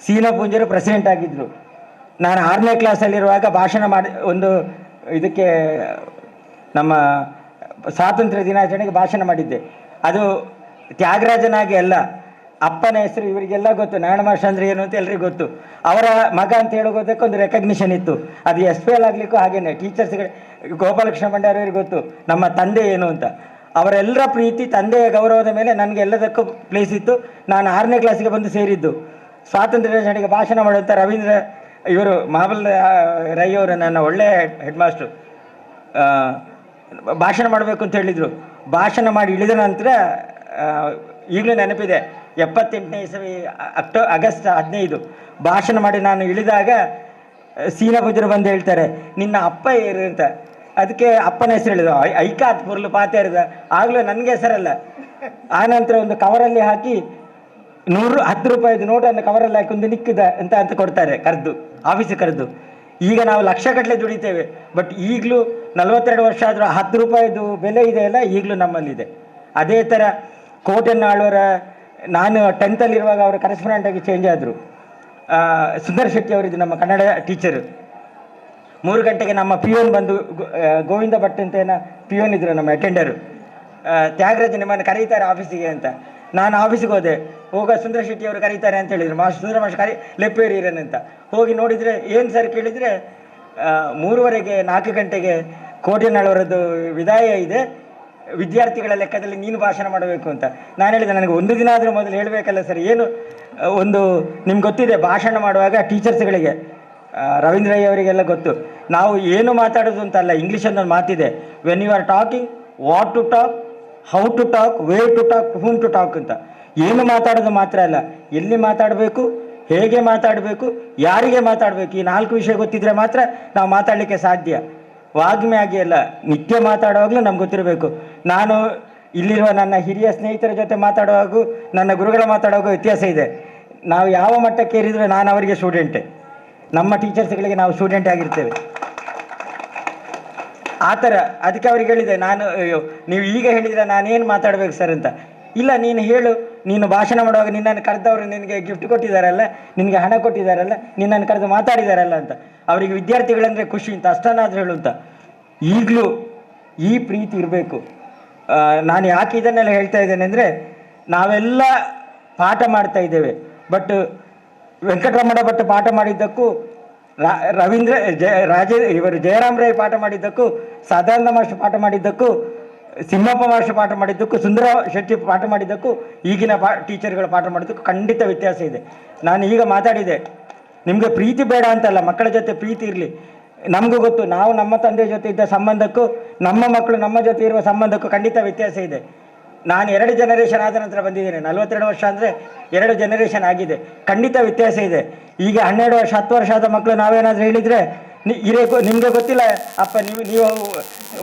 ಸೀನಾ ಪುಂಜರು ಪ್ರೆಸಿಡೆಂಟ್ ಆಗಿದ್ದರು. ನಾನು 6ನೇ ಕ್ಲಾಸಲ್ಲಿರುವಾಗ ಭಾಷಣ ಮಾಡಿ ಒಂದು ಇದಕ್ಕೆ ನಮ್ಮ ಸ್ವಾತಂತ್ರ್ಯ ದಿನಾಚರಣೆಗೆ ಭಾಷಣ ಮಾಡಿದ್ದೆ. ಅದು ತ್ಯಾಗರಾಜನಾಗಿ ಅಲ್ಲ, ಅಪ್ಪನ ಹೆಸರು ಇವರಿಗೆಲ್ಲ ಗೊತ್ತು, ನಾರಾಯಣ ಮಾಸ್ಟರ್ ಅಂದರೆ ಏನು ಅಂತ ಎಲ್ರಿಗೂ ಗೊತ್ತು. ಅವರ ಮಗ ಅಂತ ಹೇಳೋದಕ್ಕೆ ಒಂದು ರೆಕಗ್ನಿಷನ್ ಇತ್ತು. ಅದು SPL ಆಗಲಿಕ್ಕೂ ಹಾಗೇನೆ. ಟೀಚರ್ಸ್ಗಳು ಗೋಪಾಲಕೃಷ್ಣ ಭಂಡಾರಿಯವರಿಗೆ ಗೊತ್ತು ನಮ್ಮ ತಂದೆ ಏನು ಅಂತ. ಅವರೆಲ್ಲರ ಪ್ರೀತಿ, ತಂದೆಯ ಗೌರವದ ಮೇಲೆ ನನಗೆ ಎಲ್ಲದಕ್ಕೂ ಪ್ಲೇಸ್ ಇತ್ತು. ನಾನು 6ನೇ ಕ್ಲಾಸಿಗೆ ಬಂದು ಸೇರಿದ್ದು. ಸ್ವಾತಂತ್ರ್ಯ ದಿನಾಚರಣೆಗೆ ಭಾಷಣ ಮಾಡುವಂಥ ರವೀಂದ್ರ ಇವರು ಮಹಾಬಲ್ ರೈ ಅವರು ನನ್ನ ಒಳ್ಳೆಯ ಹೆಡ್ ಮಾಸ್ಟ್ರು ಭಾಷಣ ಮಾಡಬೇಕು ಅಂತ ಹೇಳಿದರು. ಭಾಷಣ ಮಾಡಿ ಇಳಿದ ನಂತರ ಈಗಲೂ ನೆನಪಿದೆ, 78ನೇ ಇಸವಿ ಆಗಸ್ಟ್ 15 ಭಾಷಣ ಮಾಡಿ ನಾನು ಇಳಿದಾಗ ಸೀನಾ ಪೂಜರು ಬಂದು ಹೇಳ್ತಾರೆ, ನಿನ್ನ ಅಪ್ಪ ಏರು ಅಂತ. ಅದಕ್ಕೆ ಅಪ್ಪನ ಹೆಸರು ಹೇಳಿದ್ರು, ಐಕಾತ್ ಪುರ್ಲು ಪಾತೇರಿದ. ಆಗಲೂ ನನಗೆ ಹೆಸರಲ್ಲ. ಆನಂತರ ಒಂದು ಕವರಲ್ಲಿ ಹಾಕಿ 10 ರೂಪಾಯಿದು ನೋಟನ್ನು ಕವರಲ್ಲಿ ಹಾಕಿ ಒಂದು ನಿಕ್ಕಿದ ಅಂತ ಕೊಡ್ತಾರೆ, ಕರೆದು ಆಫೀಸಿಗೆ ಕರೆದು. ಈಗ ನಾವು ಲಕ್ಷಗಟ್ಟಲೆ ದುಡಿತೇವೆ, ಬಟ್ ಈಗಲೂ 42 ವರ್ಷ ಆದರೂ 10 ರೂಪಾಯಿದು ಬೆಲೆ ಇದೆಯಲ್ಲ, ಈಗಲೂ ನಮ್ಮಲ್ಲಿದೆ. ಅದೇ ಥರ ಕೋಟೆನ್ನಾಳ್ವರ, ನಾನು 10th ಅವರು ಕರೆಸ್ಪಾಂಡೆಂಟ್ ಆಗಿ ಚೇಂಜ್ ಆದರು. ಸುಂದರ್ ಶೆಟ್ಟಿ ಅವರಿದ್ದು ನಮ್ಮ ಕನ್ನಡ ಟೀಚರು. 3 ಗಂಟೆಗೆ ನಮ್ಮ ಪಿಯೋನ್ ಬಂದು, ಗೋವಿಂದ ಭಟ್ ಅಂತ ಏನೋ ಪಿಯೋನ್ ಇದ್ರು ನಮ್ಮ ಅಟೆಂಡರು, ತ್ಯಾಗರಾಜ ನಿಮ್ಮನ್ನು ಕರೀತಾರೆ ಆಫೀಸಿಗೆ ಅಂತ. ನಾನು ಆಫೀಸಿಗೆ ಹೋದೆ. ಸುಂದರ ಶೆಟ್ಟಿ ಅವರು ಕರೀತಾರೆ ಅಂತ ಹೇಳಿದರು. ಸುಂದರ ಮಾಸ್ಟರ್ ಲೆಪ್ಪೇರಿರನ್ ಅಂತ ಹೋಗಿ ನೋಡಿದರೆ, ಏನು ಸರ್ ಕೇಳಿದರೆ 3:15 4 ಗಂಟೆಗೆ ಕೋಟೆನಾಳವರದ್ದು ವಿದಾಯ ಇದೆ, ವಿದ್ಯಾರ್ಥಿಗಳ ಲೆಕ್ಕದಲ್ಲಿ ನೀನು ಭಾಷಣ ಮಾಡಬೇಕು ಅಂತ. ನಾನು ಹೇಳಿದೆ, ನನಗೆ ಒಂದು ದಿನ ಆದರೂ ಮೊದಲು ಹೇಳಬೇಕಲ್ಲ ಸರ್. ಏನು ಒಂದು ನಿಮ್ಗೆ ಗೊತ್ತಿದೆ, ಭಾಷಣ ಮಾಡುವಾಗ ಟೀಚರ್ಸ್ಗಳಿಗೆ, ರವೀಂದ್ರಯ್ಯ ಅವರಿಗೆಲ್ಲ ಗೊತ್ತು, ನಾವು ಏನು ಮಾತಾಡೋದು ಅಂತಲ್ಲ. ಇಂಗ್ಲೀಷಲ್ಲಿ ಒಂದು ಮಾತಿದೆ, when you are talking, what to talk, how to talk, way to talk, whom to talk ಅಂತ. ಏನು ಮಾತಾಡೋದು ಮಾತ್ರ ಅಲ್ಲ, ಎಲ್ಲಿ ಮಾತಾಡಬೇಕು, ಹೇಗೆ ಮಾತಾಡಬೇಕು, ಯಾರಿಗೆ ಮಾತಾಡಬೇಕು, ಈ 4 ವಿಷಯ ಗೊತ್ತಿದ್ರೆ ಮಾತ್ರ ನಾವು ಮಾತಾಡಲಿಕ್ಕೆ ಸಾಧ್ಯ. ವಾಗ್ಮಿ ಆಗಿ ಅಲ್ಲ, ನಿತ್ಯ ಮಾತಾಡುವಾಗಲೂ ನಮ್ಗೆ ಗೊತ್ತಿರಬೇಕು. ನಾನು ಇಲ್ಲಿರುವ ನನ್ನ ಹಿರಿಯ ಸ್ನೇಹಿತರ ಜೊತೆ ಮಾತಾಡುವಾಗೂ ನನ್ನ ಗುರುಗಳ ಮಾತಾಡುವಾಗೂ ವ್ಯತ್ಯಾಸ ಇದೆ. ನಾವು ಯಾವ ಮಟ್ಟಕ್ಕೆ ಏರಿದರೆ ನಾನು ಅವರಿಗೆ ಸ್ಟೂಡೆಂಟೇ, ನಮ್ಮ ಟೀಚರ್ಸ್ಗಳಿಗೆ ನಾವು ಸ್ಟೂಡೆಂಟ್ ಆಗಿರ್ತೇವೆ. ಆ ಥರ ಅದಕ್ಕೆ ಅವ್ರಿಗೆ ಹೇಳಿದೆ ನಾನು, ನೀವು ಈಗ ಹೇಳಿದರೆ ನಾನೇನು ಮಾತಾಡಬೇಕು ಸರ್ ಅಂತ. ಇಲ್ಲ, ನೀನು ಹೇಳು, ನೀನು ಭಾಷಣ ಮಾಡುವಾಗ ನಿನ್ನನ್ನು ಕರೆದವರು ನಿನಗೆ ಗಿಫ್ಟ್ ಕೊಟ್ಟಿದ್ದಾರಲ್ಲ, ನಿನಗೆ ಹಣ ಕೊಟ್ಟಿದ್ದಾರಲ್ಲ, ನಿನ್ನನ್ನು ಕರೆದು ಮಾತಾಡಿದಾರಲ್ಲ ಅಂತ. ಅವರಿಗೆ ವಿದ್ಯಾರ್ಥಿಗಳಂದರೆ ಖುಷಿ ಅಂತ, ಅಷ್ಟನ್ನಾದರೂ ಹೇಳು ಅಂತ. ಈಗಲೂ ಈ ಪ್ರೀತಿ ಇರಬೇಕು. ನಾನು ಯಾಕೆ ಇದನ್ನೆಲ್ಲ ಹೇಳ್ತಾ ಇದ್ದೇನೆ ಅಂದರೆ, ನಾವೆಲ್ಲ ಪಾಠ ಮಾಡ್ತಾ ಇದ್ದೇವೆ, ಬಟ್ ವೆಂಕಟರಮಣ ಭಟ್ ಪಾಠ ಮಾಡಿದ್ದಕ್ಕೂ ರವೀಂದ್ರ ಇವರು ಜಯರಾಮ್ ರೈ ಪಾಠ ಮಾಡಿದ್ದಕ್ಕೂ, ಸದಾನಂದ ಮಾಸ್ಟರ್ ಪಾಠ ಮಾಡಿದ್ದಕ್ಕೂ, ಸಿಂಹಪ್ಪ ಮಾಸ್ಟರ್ ಪಾಠ ಮಾಡಿದ್ದಕ್ಕೂ, ಸುಂದರ ಶೆಟ್ಟಿ ಪಾಠ ಮಾಡಿದ್ದಕ್ಕೂ, ಈಗಿನ ಟೀಚರ್ಗಳು ಪಾಠ ಮಾಡಿದ್ದಕ್ಕೂ ಖಂಡಿತ ವ್ಯತ್ಯಾಸ ಇದೆ. ನಾನು ಈಗ ಮಾತಾಡಿದೆ, ನಿಮಗೆ ಪ್ರೀತಿ ಬೇಡ ಅಂತಲ್ಲ, ಮಕ್ಕಳ ಜೊತೆ ಪ್ರೀತಿ ಇರಲಿ. ನಮಗೂ ಗೊತ್ತು, ನಾವು ನಮ್ಮ ತಂದೆ ಜೊತೆ ಇದ್ದ ಸಂಬಂಧಕ್ಕೂ ನಮ್ಮ ಮಕ್ಕಳು ನಮ್ಮ ಜೊತೆ ಇರುವ ಸಂಬಂಧಕ್ಕೂ ಖಂಡಿತ ವ್ಯತ್ಯಾಸ ಇದೆ. ನಾನು 2 ಜನರೇಷನ್ ಆದ ನಂತರ ಬಂದಿದ್ದೇನೆ. 42 ವರ್ಷ ಅಂದರೆ 2 ಜನರೇಷನ್ ಆಗಿದೆ. ಖಂಡಿತ ವ್ಯತ್ಯಾಸ ಇದೆ. ಈಗ 12 ವರ್ಷ 10 ವರ್ಷ ಆದ ಮಕ್ಕಳು ನಾವೇನಾದರೂ ಹೇಳಿದರೆ ನಿಮಗೆ ಗೊತ್ತಿಲ್ಲ ಅಪ್ಪ, ನೀವು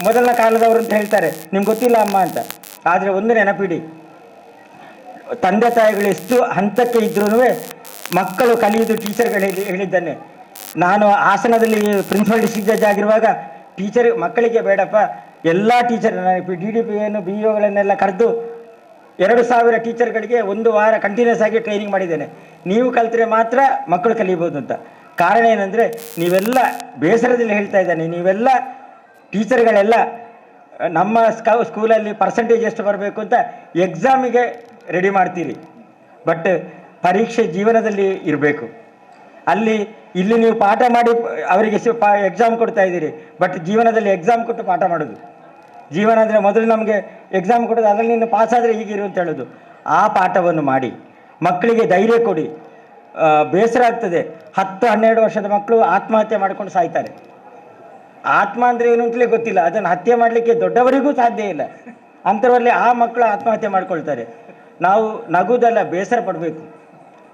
ಮೊದಲನ ಕಾಲದವರು ಅಂತ ಹೇಳ್ತಾರೆ, ನಿಮ್ಗೆ ಗೊತ್ತಿಲ್ಲ ಅಮ್ಮ ಅಂತ. ಆದರೆ ಒಂದು ನೆನಪಿಡಿ, ತಂದೆ ತಾಯಿಗಳು ಎಷ್ಟು ಹಂತಕ್ಕೆ ಇದ್ರೂ ಮಕ್ಕಳು ಕಲಿಯುವುದು ಟೀಚರ್ಗಳು ಹೇಳಿದ್ದಾನೆ. ನಾನು ಹಾಸನದಲ್ಲಿ ಪ್ರಿನ್ಸಿಪಲ್ ಡಿಸ್ಟ್ರಿಕ್ಟ್ ಜಡ್ಜ್ ಆಗಿರುವಾಗ ಟೀಚರ್ ಮಕ್ಕಳಿಗೆ ಬೇಡಪ್ಪ, ಎಲ್ಲ ಟೀಚರ್ DDP BEOಗಳನ್ನೆಲ್ಲ ಕರೆದು 2000 ಟೀಚರ್ಗಳಿಗೆ 1 ವಾರ ಕಂಟಿನ್ಯೂಸ್ ಆಗಿ ಟ್ರೈನಿಂಗ್ ಮಾಡಿದ್ದೇನೆ. ನೀವು ಕಲಿತರೆ ಮಾತ್ರ ಮಕ್ಕಳು ಕಲಿಬೋದು ಅಂತ. ಕಾರಣ ಏನಂದರೆ, ನೀವೆಲ್ಲ ಬೇಸರದಲ್ಲಿ ಹೇಳ್ತಾ ಇದ್ದಾನೆ, ನೀವೆಲ್ಲ ಟೀಚರ್ಗಳೆಲ್ಲ ನಮ್ಮ ಸ್ಕೂಲಲ್ಲಿ ಪರ್ಸೆಂಟೇಜ್ ಎಷ್ಟು ಬರಬೇಕು ಅಂತ ಎಕ್ಸಾಮಿಗೆ ರೆಡಿ ಮಾಡ್ತೀರಿ, ಬಟ್ ಪರೀಕ್ಷೆ ಜೀವನದಲ್ಲಿ ಇರಬೇಕು. ಇಲ್ಲಿ ನೀವು ಪಾಠ ಮಾಡಿ ಅವರಿಗೆ ಎಕ್ಸಾಮ್ ಕೊಡ್ತಾ ಇದ್ದೀರಿ, ಬಟ್ ಜೀವನದಲ್ಲಿ ಎಕ್ಸಾಮ್ ಕೊಟ್ಟು ಪಾಠ ಮಾಡೋದು. ಜೀವನ ಅಂದರೆ ಮೊದಲು ನಮಗೆ ಎಕ್ಸಾಮ್ ಕೊಡೋದು, ಅದರಲ್ಲಿ ನೀನು ಪಾಸಾದರೆ ಹೀಗಿರು ಅಂತ ಹೇಳೋದು. ಆ ಪಾಠವನ್ನು ಮಾಡಿ ಮಕ್ಕಳಿಗೆ ಧೈರ್ಯ ಕೊಡಿ. ಬೇಸರ ಆಗ್ತದೆ, 10-12 ವರ್ಷದ ಮಕ್ಕಳು ಆತ್ಮಹತ್ಯೆ ಮಾಡ್ಕೊಂಡು ಸಾಯ್ತಾರೆ. ಆತ್ಮ ಅಂದರೆ ಏನು ಅಂತಲೇ ಗೊತ್ತಿಲ್ಲ, ಅದನ್ನು ಹತ್ಯೆ ಮಾಡಲಿಕ್ಕೆ ದೊಡ್ಡವರಿಗೂ ಸಾಧ್ಯ ಇಲ್ಲ. ಅಂಥವರಲ್ಲಿ ಆ ಮಕ್ಕಳು ಆತ್ಮಹತ್ಯೆ ಮಾಡ್ಕೊಳ್ತಾರೆ. ನಾವು ನಗುವುದಲ್ಲ, ಬೇಸರ ಪಡಬೇಕು.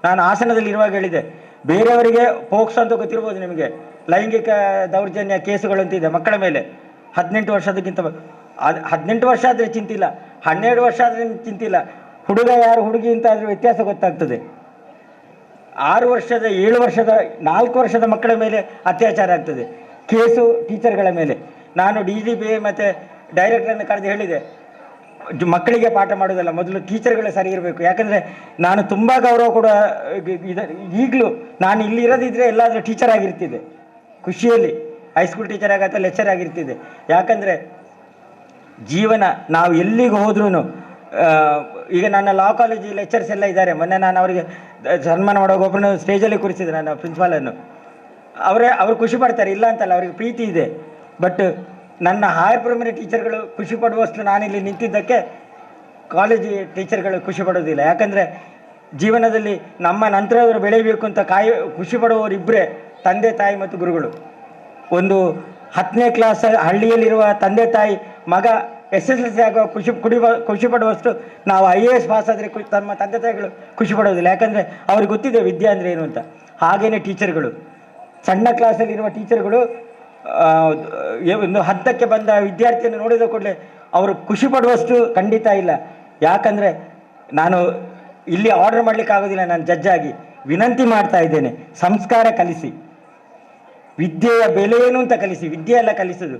ನಾನು ಹಾಸನದಲ್ಲಿ ಇರುವಾಗ ಹೇಳಿದೆ, ಬೇರೆಯವರಿಗೆ ಪೋಕ್ಸೋ ಅಂತ ಗೊತ್ತಿರ್ಬೋದು ನಿಮಗೆ, ಲೈಂಗಿಕ ದೌರ್ಜನ್ಯ ಕೇಸುಗಳು ಅಂತಿದೆ ಮಕ್ಕಳ ಮೇಲೆ. 18 ವರ್ಷದಕ್ಕಿಂತ 18 ವರ್ಷ ಆದರೆ ಚಿಂತಿಲ್ಲ, 12 ವರ್ಷ ಆದರೆ ಚಿಂತಿಲ್ಲ. ಹುಡುಗ ಯಾರು ಹುಡುಗಿ ಅಂತ ಆದರೆ ವ್ಯತ್ಯಾಸ ಗೊತ್ತಾಗ್ತದೆ. 6 ವರ್ಷದ 7 ವರ್ಷದ 4 ವರ್ಷದ ಮಕ್ಕಳ ಮೇಲೆ ಅತ್ಯಾಚಾರ ಆಗ್ತದೆ. ಕೇಸು ಟೀಚರ್ಗಳ ಮೇಲೆ. ನಾನು DGP ಮತ್ತು ಡೈರೆಕ್ಟರನ್ನು ಕರೆದು ಹೇಳಿದೆ, ಮಕ್ಕಳಿಗೆ ಪಾಠ ಮಾಡೋದಲ್ಲ, ಮೊದಲು ಟೀಚರ್ಗಳು ಸರಿ ಇರಬೇಕು. ಯಾಕಂದರೆ ನಾನು ತುಂಬ ಗೌರವ ಕೂಡ ಈಗಲೂ ನಾನು ಇಲ್ಲಿ ಇರೋದಿದ್ರೆ ಎಲ್ಲಾದರೂ ಟೀಚರ್ ಆಗಿರ್ತಿದ್ದೆ, ಖುಷಿಯಲ್ಲಿ ಹೈಸ್ಕೂಲ್ ಟೀಚರ್ ಆಗತ್ತೆ, ಲೆಕ್ಚರ್ ಆಗಿರ್ತಿದ್ದೆ. ಯಾಕಂದರೆ ಜೀವನ ನಾವು ಎಲ್ಲಿಗೆ ಹೋದ್ರೂ, ಈಗ ನನ್ನ ಲಾ ಕಾಲೇಜ್ ಲೆಕ್ಚರ್ಸ್ ಎಲ್ಲ ಇದ್ದಾರೆ. ಮೊನ್ನೆ ನಾನು ಅವರಿಗೆ ಸನ್ಮಾನ ಮಾಡುವಾಗ ಒಬ್ಬರನ್ನು ಸ್ಟೇಜಲ್ಲಿ ಕೂರಿಸಿದೆ, ನನ್ನ ಪ್ರಿನ್ಸಿಪಾಲನ್ನು. ಅವರು ಖುಷಿ ಪಡ್ತಾರೆ, ಇಲ್ಲ ಅಂತಲ್ಲ, ಅವರಿಗೆ ಪ್ರೀತಿ ಇದೆ. ಬಟ್ ನನ್ನ ಹೈಯರ್ ಪ್ರೈಮರಿ ಟೀಚರ್ಗಳು ಖುಷಿ ಪಡುವಷ್ಟು ನಾನಿಲ್ಲಿ ನಿಂತಿದ್ದಕ್ಕೆ ಕಾಲೇಜ್ ಟೀಚರ್ಗಳು ಖುಷಿ ಪಡೋದಿಲ್ಲ. ಯಾಕಂದರೆ ಜೀವನದಲ್ಲಿ ನಮ್ಮ ನಂತರದವರು ಬೆಳೆಯಬೇಕು ಅಂತ ಖುಷಿ ಪಡುವವರಿಬ್ಬರೇ, ತಂದೆ ತಾಯಿ ಮತ್ತು ಗುರುಗಳು. ಒಂದು 10ನೇ ಕ್ಲಾಸ್ ಹಳ್ಳಿಯಲ್ಲಿರುವ ತಂದೆ ತಾಯಿ ಮಗ SSLC ಆಗುವ ಖುಷಿ ಪಡುವಷ್ಟು ನಾವು IAS ಪಾಸ್ ಆದರೆ ತಮ್ಮ ತಂದೆ ತಾಯಿಗಳು ಖುಷಿ ಪಡೋದಿಲ್ಲ. ಯಾಕಂದರೆ ಅವ್ರಿಗೆ ಗೊತ್ತಿದೆ ವಿದ್ಯೆ ಅಂದರೆ ಏನು ಅಂತ. ಹಾಗೆಯೇ ಟೀಚರ್ಗಳು, ಸಣ್ಣ ಕ್ಲಾಸಲ್ಲಿರುವ ಟೀಚರ್ಗಳು ಒಂದು ಹಂತಕ್ಕೆ ಬಂದ ವಿದ್ಯಾರ್ಥಿಯನ್ನು ನೋಡಿದ ಕೂಡಲೇ ಅವರು ಖುಷಿ ಪಡುವಷ್ಟು ಖಂಡಿತ ಇಲ್ಲ. ಯಾಕಂದರೆ ನಾನು ಇಲ್ಲಿ ಆರ್ಡರ್ ಮಾಡಲಿಕ್ಕೆ ಆಗೋದಿಲ್ಲ, ನಾನು ಜಡ್ಜ್ ಆಗಿ ವಿನಂತಿ ಮಾಡ್ತಾ ಇದ್ದೇನೆ, ಸಂಸ್ಕಾರ ಕಲಿಸಿ, ವಿದ್ಯೆಯ ಬೆಲೆ ಏನು ಅಂತ ಕಲಿಸಿ. ವಿದ್ಯೆ ಎಲ್ಲ ಕಲಿಸೋದು,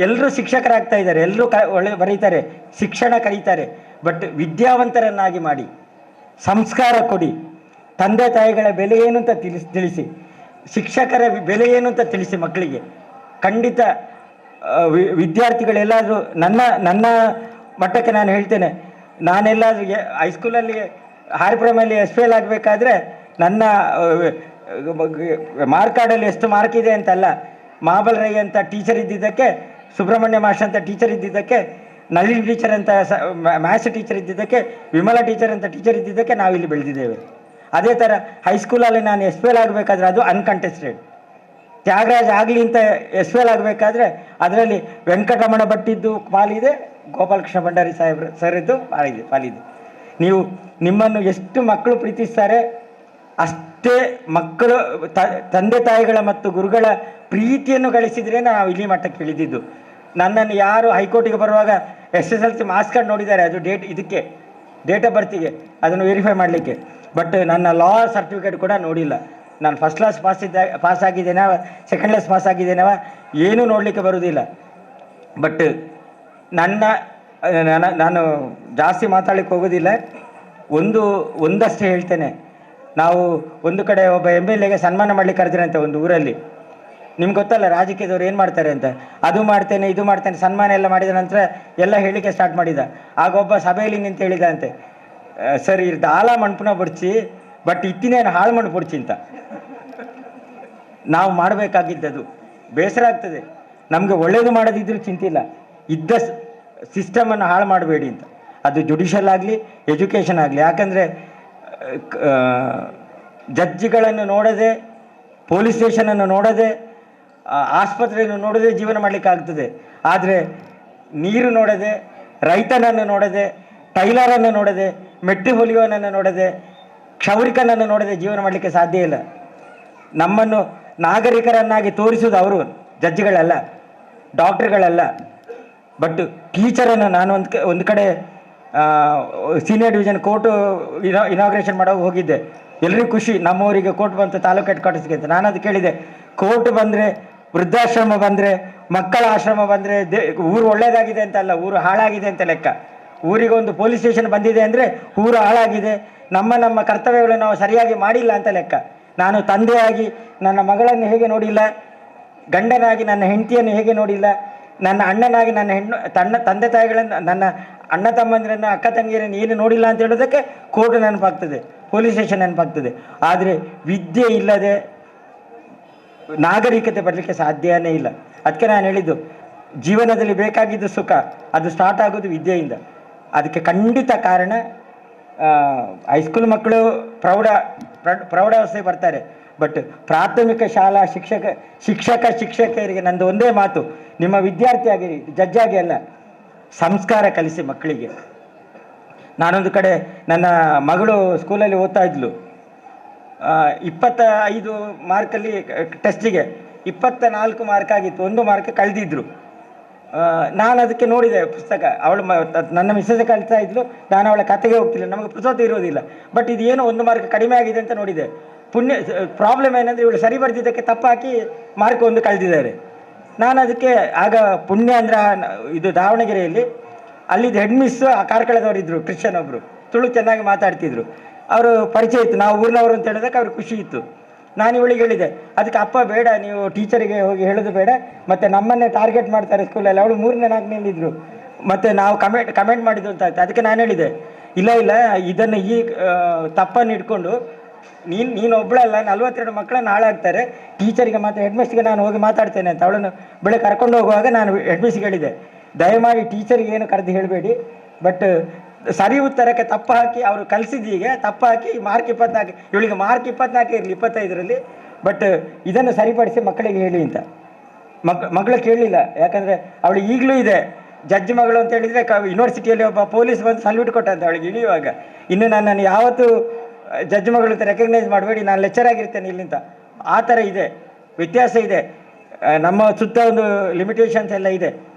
ಎಲ್ಲರೂ ಶಿಕ್ಷಕರಾಗ್ತಾ ಇದ್ದಾರೆ, ಎಲ್ಲರೂ ಒಳ್ಳೆ ಬರೀತಾರೆ, ಶಿಕ್ಷಣ ಕಲಿತಾರೆ, ಬಟ್ ವಿದ್ಯಾವಂತರನ್ನಾಗಿ ಮಾಡಿ, ಸಂಸ್ಕಾರ ಕೊಡಿ. ತಂದೆ ತಾಯಿಗಳ ಬೆಲೆ ಏನು ಅಂತ ತಿಳಿಸಿ, ಶಿಕ್ಷಕರ ಬೆಲೆ ಏನು ಅಂತ ತಿಳಿಸಿ ಮಕ್ಕಳಿಗೆ. ಖಂಡಿತ ವಿದ್ಯಾರ್ಥಿಗಳೆಲ್ಲಾದರೂ ನನ್ನ ಮಟ್ಟಕ್ಕೆ ನಾನು ಹೇಳ್ತೇನೆ, ನಾನೆಲ್ಲಾದರೂ ಹೈಸ್ಕೂಲಲ್ಲಿ ಹೈಯರ್ ಪ್ರೈಮರಿ SPL ಆಗಬೇಕಾದ್ರೆ ನನ್ನ ಮಾರ್ಕ್ ಕಾರ್ಡಲ್ಲಿ ಎಷ್ಟು ಮಾರ್ಕ್ ಇದೆ ಅಂತಲ್ಲ, ಮಹಾಬಲ್ ರೈ ಅಂತ ಟೀಚರ್ ಇದ್ದಿದ್ದಕ್ಕೆ, ಸುಬ್ರಹ್ಮಣ್ಯ ಮಾಸ್ಟರ್ ಅಂತ ಟೀಚರ್ ಇದ್ದಿದ್ದಕ್ಕೆ, ನಳಿನ್ ಟೀಚರ್ ಅಂತ ಮ್ಯಾಥ್ಸ್ ಟೀಚರ್ ಇದ್ದಿದ್ದಕ್ಕೆ, ವಿಮಲಾ ಟೀಚರ್ ಅಂತ ಟೀಚರ್ ಇದ್ದಿದ್ದಕ್ಕೆ ನಾವಿಲ್ಲಿ ಬೆಳೆದಿದ್ದೇವೆ. ಅದೇ ಥರ ಹೈಸ್ಕೂಲಲ್ಲಿ ನಾನು SPL ಆಗಬೇಕಾದ್ರೆ ಅದು ಅನ್ಕಂಟೆಸ್ಟೆಡ್. ತ್ಯಾಗರಾಜ್ ಆಗಲಿ ಅಂತ SPL ಆಗಬೇಕಾದ್ರೆ ಅದರಲ್ಲಿ ವೆಂಕಟರಮಣ ಭಟ್ಟಿದ್ದು ಪಾಲಿದೆ, ಗೋಪಾಲಕೃಷ್ಣ ಭಂಡಾರಿ ಸಾಹೇಬ್ರ ಸರಿದ್ದು ಪಾಲಿದೆ. ನೀವು ನಿಮ್ಮನ್ನು ಎಷ್ಟು ಮಕ್ಕಳು ಪ್ರೀತಿಸ್ತಾರೆ, ಅಷ್ಟೇ ಮಕ್ಕಳು ತಂದೆ ತಾಯಿಗಳ ಮತ್ತು ಗುರುಗಳ ಪ್ರೀತಿಯನ್ನು ಗಳಿಸಿದ್ರೆ ನಾವು ಇಲ್ಲಿ ಮಟ್ಟಕ್ಕೆ ಇಳಿದಿದ್ದು. ನನ್ನನ್ನು ಯಾರು ಹೈಕೋರ್ಟಿಗೆ ಬರುವಾಗ SSLC ಮಾರ್ಕ್ಸ್ ಕಾರ್ಡ್ ನೋಡಿದ್ದಾರೆ, ಅದು ಇದಕ್ಕೆ ಡೇಟ್ ಆಫ್ ಬರ್ತಿಗೆ ಅದನ್ನು ವೆರಿಫೈ ಮಾಡಲಿಕ್ಕೆ. ಬಟ್ ನನ್ನ ಲಾ ಸರ್ಟಿಫಿಕೇಟ್ ಕೂಡ ನೋಡಿಲ್ಲ. ನಾನು ಫಸ್ಟ್ ಕ್ಲಾಸ್ ಪಾಸ್ ಆಗಿದ್ದೇನವ, ಸೆಕೆಂಡ್ ಕ್ಲಾಸ್ ಪಾಸ್ ಆಗಿದ್ದೇನವ, ಏನೂ ನೋಡಲಿಕ್ಕೆ ಬರುವುದಿಲ್ಲ. ಬಟ್ ನಾನು ಜಾಸ್ತಿ ಮಾತಾಡಲಿಕ್ಕೆ ಹೋಗೋದಿಲ್ಲ. ಒಂದಷ್ಟು ಹೇಳ್ತೇನೆ. ನಾವು ಒಂದು ಕಡೆ ಒಬ್ಬ MLAಗೆ ಸನ್ಮಾನ ಮಾಡಲಿಕ್ಕೆ ಕರೆದ್ರಂತೆ ಒಂದು ಊರಲ್ಲಿ. ನಿಮ್ಗೆ ಗೊತ್ತಲ್ಲ ರಾಜಕೀಯದವ್ರು ಏನು ಮಾಡ್ತಾರೆ ಅಂತ. ಅದು ಮಾಡ್ತೇನೆ ಇದು ಮಾಡ್ತೇನೆ ಸನ್ಮಾನ ಎಲ್ಲ ಮಾಡಿದ ನಂತರ ಎಲ್ಲ ಹೇಳಿಕೆ ಸ್ಟಾರ್ಟ್ ಮಾಡಿದ. ಆಗ ಒಬ್ಬ ಸಭೆಯಲ್ಲಿ ನಿಂತು ಹೇಳಿದ ಅಂತೆ, ಸರ್ ಇದು ಆಲ ಮಣ್ಪುನ ಬಿಡ್ಸಿ ಬಟ್ ಇತ್ತಿನೇನು ಹಾಳು ಮಣ್ಣು ಬಿಡ್ಸಿ ಅಂತ. ನಾವು ಮಾಡಬೇಕಾಗಿದ್ದದು. ಬೇಸರ ಆಗ್ತದೆ, ನಮಗೆ ಒಳ್ಳೇದು ಮಾಡೋದಿದ್ರೂ ಚಿಂತಿಲ್ಲ, ಇದ್ದ ಸಿಸ್ಟಮನ್ನು ಹಾಳು ಮಾಡಬೇಡಿ ಅಂತ. ಅದು ಜುಡಿಷಿಯಲ್ ಆಗಲಿ ಎಜುಕೇಷನ್ ಆಗಲಿ. ಯಾಕಂದರೆ ಜಡ್ಜಿಗಳನ್ನು ನೋಡದೆ, ಪೊಲೀಸ್ ಸ್ಟೇಷನನ್ನು ನೋಡದೆ, ಆಸ್ಪತ್ರೆಯನ್ನು ನೋಡದೆ ಜೀವನ ಮಾಡಲಿಕ್ಕಾಗ್ತದೆ. ಆದರೆ ನೀರು ನೋಡದೆ, ರೈತನನ್ನು ನೋಡದೆ, ಟೈಲರನ್ನು ನೋಡದೆ, ಮೆಟ್ಟಿ ಹೊಲಿಯೋನನ್ನು ನೋಡದೆ, ಕ್ಷೌರಿಕನನ್ನು ನೋಡದೆ ಜೀವನ ಮಾಡಲಿಕ್ಕೆ ಸಾಧ್ಯ ಇಲ್ಲ. ನಮ್ಮನ್ನು ನಾಗರಿಕರನ್ನಾಗಿ ತೋರಿಸೋದು ಅವರು, ಜಡ್ಜಿಗಳಲ್ಲ, ಡಾಕ್ಟ್ರುಗಳಲ್ಲ. ಬಟ್ ಟೀಚರನ್ನು ನಾನು ಒಂದು ಕಡೆ ಸೀನಿಯರ್ ಡಿವಿಷನ್ ಕೋರ್ಟು ಇನಾಗ್ರೇಷನ್ ಮಾಡೋಕೆ ಹೋಗಿದ್ದೆ. ಎಲ್ಲರಿಗೂ ಖುಷಿ, ನಮ್ಮವರಿಗೆ ಕೋರ್ಟ್ ಬಂತು ತಾಲೂಕು ಹೆಡ್ ಕ್ವಾರ್ಟರ್ಸ್ಗೆ ಅಂತ. ನಾನು ಅದು ಕೇಳಿದೆ, ಕೋರ್ಟ್ ಬಂದರೆ, ವೃದ್ಧಾಶ್ರಮ ಬಂದರೆ, ಮಕ್ಕಳ ಆಶ್ರಮ ಬಂದರೆ ಊರು ಒಳ್ಳೆಯದಾಗಿದೆ ಅಂತ ಅಲ್ಲ, ಊರು ಹಾಳಾಗಿದೆ ಅಂತ ಲೆಕ್ಕ. ಊರಿಗೆ ಒಂದು ಪೊಲೀಸ್ ಸ್ಟೇಷನ್ ಬಂದಿದೆ ಅಂದರೆ ಊರು ಹಾಳಾಗಿದೆ, ನಮ್ಮ ಕರ್ತವ್ಯಗಳನ್ನು ನಾವು ಸರಿಯಾಗಿ ಮಾಡಿಲ್ಲ ಅಂತ ಲೆಕ್ಕ. ನಾನು ತಂದೆಯಾಗಿ ನನ್ನ ಮಗಳನ್ನು ಹೇಗೆ ನೋಡಿಲ್ಲ, ಗಂಡನಾಗಿ ನನ್ನ ಹೆಂಡತಿಯನ್ನು ಹೇಗೆ ನೋಡಿಲ್ಲ, ನನ್ನ ಅಣ್ಣನಾಗಿ ನನ್ನ ತಂದೆ ತಾಯಿಗಳನ್ನು, ನನ್ನ ಅಣ್ಣ ತಮ್ಮಂದಿರನ್ನು, ಅಕ್ಕ ತಂಗಿಯರನ್ನು ಏನು ನೋಡಿಲ್ಲ ಅಂತ ಹೇಳೋದಕ್ಕೆ ಕೋರ್ಟ್ ನೆನಪಾಗ್ತದೆ, ಪೊಲೀಸ್ ಸ್ಟೇಷನ್ ನೆನಪಾಗ್ತದೆ. ಆದರೆ ವಿದ್ಯೆ ಇಲ್ಲದೆ ನಾಗರಿಕತೆ ಬರಲಿಕ್ಕೆ ಸಾಧ್ಯವೇ ಇಲ್ಲ. ಅದಕ್ಕೆ ನಾನು ಹೇಳಿದ್ದು, ಜೀವನದಲ್ಲಿ ಬೇಕಾಗಿದ್ದು ಸುಖ, ಅದು ಸ್ಟಾರ್ಟ್ ಆಗೋದು ವಿದ್ಯೆಯಿಂದ. ಅದಕ್ಕೆ ಖಂಡಿತ ಕಾರಣ ಹೈಸ್ಕೂಲ್ ಮಕ್ಕಳು ಪ್ರೌಢಾವಸ್ಥೆ ಬರ್ತಾರೆ. ಬಟ್ ಪ್ರಾಥಮಿಕ ಶಾಲಾ ಶಿಕ್ಷಕರಿಗೆ ನಂದು ಒಂದೇ ಮಾತು, ನಿಮ್ಮ ವಿದ್ಯಾರ್ಥಿಯಾಗಿ ಜಡ್ಜಾಗಿ ಅಲ್ಲ, ಸಂಸ್ಕಾರ ಕಲಿಸಿ ಮಕ್ಕಳಿಗೆ. ನಾನೊಂದು ಕಡೆ ನನ್ನ ಮಗಳು ಸ್ಕೂಲಲ್ಲಿ ಓದ್ತಾ ಇದ್ಲು. 25 ಮಾರ್ಕಲ್ಲಿ ಟೆಸ್ಟಿಗೆ 24 ಮಾರ್ಕ್ ಆಗಿತ್ತು, 1 ಮಾರ್ಕ್ ಕಳೆದಿದ್ರು. ನಾನು ಅದಕ್ಕೆ ನೋಡಿದೆ ಪುಸ್ತಕ, ಅವಳು ನನ್ನ ಮಿಸ್ಸಸ್ ಕಲಿತಾ ಇದ್ಲು, ನಾನು ಅವಳ ಕತೆಗೆ ಹೋಗ್ತಿಲ್ಲ, ನಮಗೆ ಪುಸ್ತಕ ಇರೋದಿಲ್ಲ. ಬಟ್ ಇದು ಏನೋ 1 ಮಾರ್ಕ್ ಕಡಿಮೆ ಆಗಿದೆ ಅಂತ ನೋಡಿದೆ. ಪ್ರಾಬ್ಲಮ್ ಏನಂದರೆ ಇವಳು ಸರಿ ಬರ್ದಿದ್ದಕ್ಕೆ ತಪ್ಪು ಹಾಕಿ ಮಾರ್ಕ್ 1 ಕಳೆದಿದ್ದಾರೆ. ನಾನು ಅದಕ್ಕೆ ಆಗ ಪುಣ್ಯ ಅಂದರೆ ಇದು ದಾವಣಗೆರೆಯಲ್ಲಿ ಅಲ್ಲಿದ್ದು ಹೆಡ್ ಮಿಸ್ ಆ ಕಾರ್ಕಳದವರಿದ್ದರು, ಕ್ರಿಶ್ಚಿಯನ್ ಒಬ್ಬರು, ತುಳು ಚೆನ್ನಾಗಿ ಮಾತಾಡ್ತಿದ್ರು. ಅವರು ಪರಿಚಯ ಇತ್ತು, ನಾವು ಊರಿನವರು ಅಂತ ಹೇಳಿದಕ್ಕೆ ಅವ್ರಿಗೆ ಖುಷಿ ಇತ್ತು. ನಾನು ಇವಳಿಗೆ ಹೇಳಿದೆ, ಅದಕ್ಕೆ ಅಪ್ಪ ಬೇಡ, ನೀವು ಟೀಚರಿಗೆ ಹೋಗಿ ಹೇಳೋದು ಬೇಡ, ಮತ್ತು ನಮ್ಮನ್ನೇ ಟಾರ್ಗೆಟ್ ಮಾಡ್ತಾರೆ ಸ್ಕೂಲಲ್ಲಿ. ಅವಳು 3ನೇ 4ನೇಲಿದ್ದರು, ಮತ್ತು ನಾವು ಕಮೆಂಟ್ ಮಾಡಿದ್ದು ಅಂತ ಆಗ್ತದೆ. ಅದಕ್ಕೆ ನಾನು ಹೇಳಿದೆ, ಇಲ್ಲ ಇದನ್ನು ಈ ತಪ್ಪನ್ನು ಇಟ್ಕೊಂಡು ನೀನು ಒಬ್ಬಳಲ್ಲ, 42 ಮಕ್ಕಳನ್ನು ಹಾಳಾಗ್ತಾರೆ, ಟೀಚರಿಗೆ ಮತ್ತು ಹೆಡ್ ಮಿಸ್ಗೆ ನಾನು ಹೋಗಿ ಮಾತಾಡ್ತೇನೆ ಅಂತ. ಅವಳನ್ನು ಬೆಳಗ್ಗೆ ಕರ್ಕೊಂಡು ಹೋಗುವಾಗ ನಾನು ಹೆಡ್ ಮಿಸ್ಗೆ ಹೇಳಿದೆ, ದಯಮಾಡಿ ಟೀಚರಿಗೆ ಏನು ಕರೆದು ಹೇಳಬೇಡಿ, ಬಟ್ ಸರಿ ಉತ್ತರಕ್ಕೆ ತಪ್ಪು ಹಾಕಿ ಅವರು ಕಲಿಸಿದೀಗೆ ತಪ್ಪು ಹಾಕಿ ಮಾರ್ಕ್ 24, ಇವಳಿಗೆ ಮಾರ್ಕ್ 24 ಇರಲಿ 25ರಲ್ಲಿ, ಬಟ್ ಇದನ್ನು ಸರಿಪಡಿಸಿ ಮಕ್ಕಳಿಗೆ ಹೇಳಿ ಅಂತ. ಮಗಳು ಕೇಳಲಿಲ್ಲ. ಯಾಕಂದರೆ ಅವಳು ಈಗಲೂ ಇದೆ, ಜಡ್ಜ್ ಮಗಳು ಅಂತ ಹೇಳಿದರೆ ಯೂನಿವರ್ಸಿಟಿಯಲ್ಲಿ ಒಬ್ಬ ಪೊಲೀಸ್ ಬಂದು ಸಲ್ಯೂಟ್ ಕೊಟ್ಟಂತೆ ಅವಳಿಗೆ ಇಳಿಯುವಾಗ. ಇನ್ನು ನನ್ನನ್ನು ಯಾವತ್ತೂ ಜಡ್ಜ್ ಮಗಳು ಅಂತ ರೆಕಗ್ನೈಸ್ ಮಾಡಬೇಡಿ, ನಾನು ಲೆಕ್ಚರ್ ಆಗಿರ್ತೇನೆ ಇಲ್ಲಿಂದ. ಆ ಥರ ಇದೆ, ವ್ಯತ್ಯಾಸ ಇದೆ. ನಮ್ಮ ಸುತ್ತ ಒಂದು ಲಿಮಿಟೇಷನ್ಸ್ ಎಲ್ಲ ಇದೆ.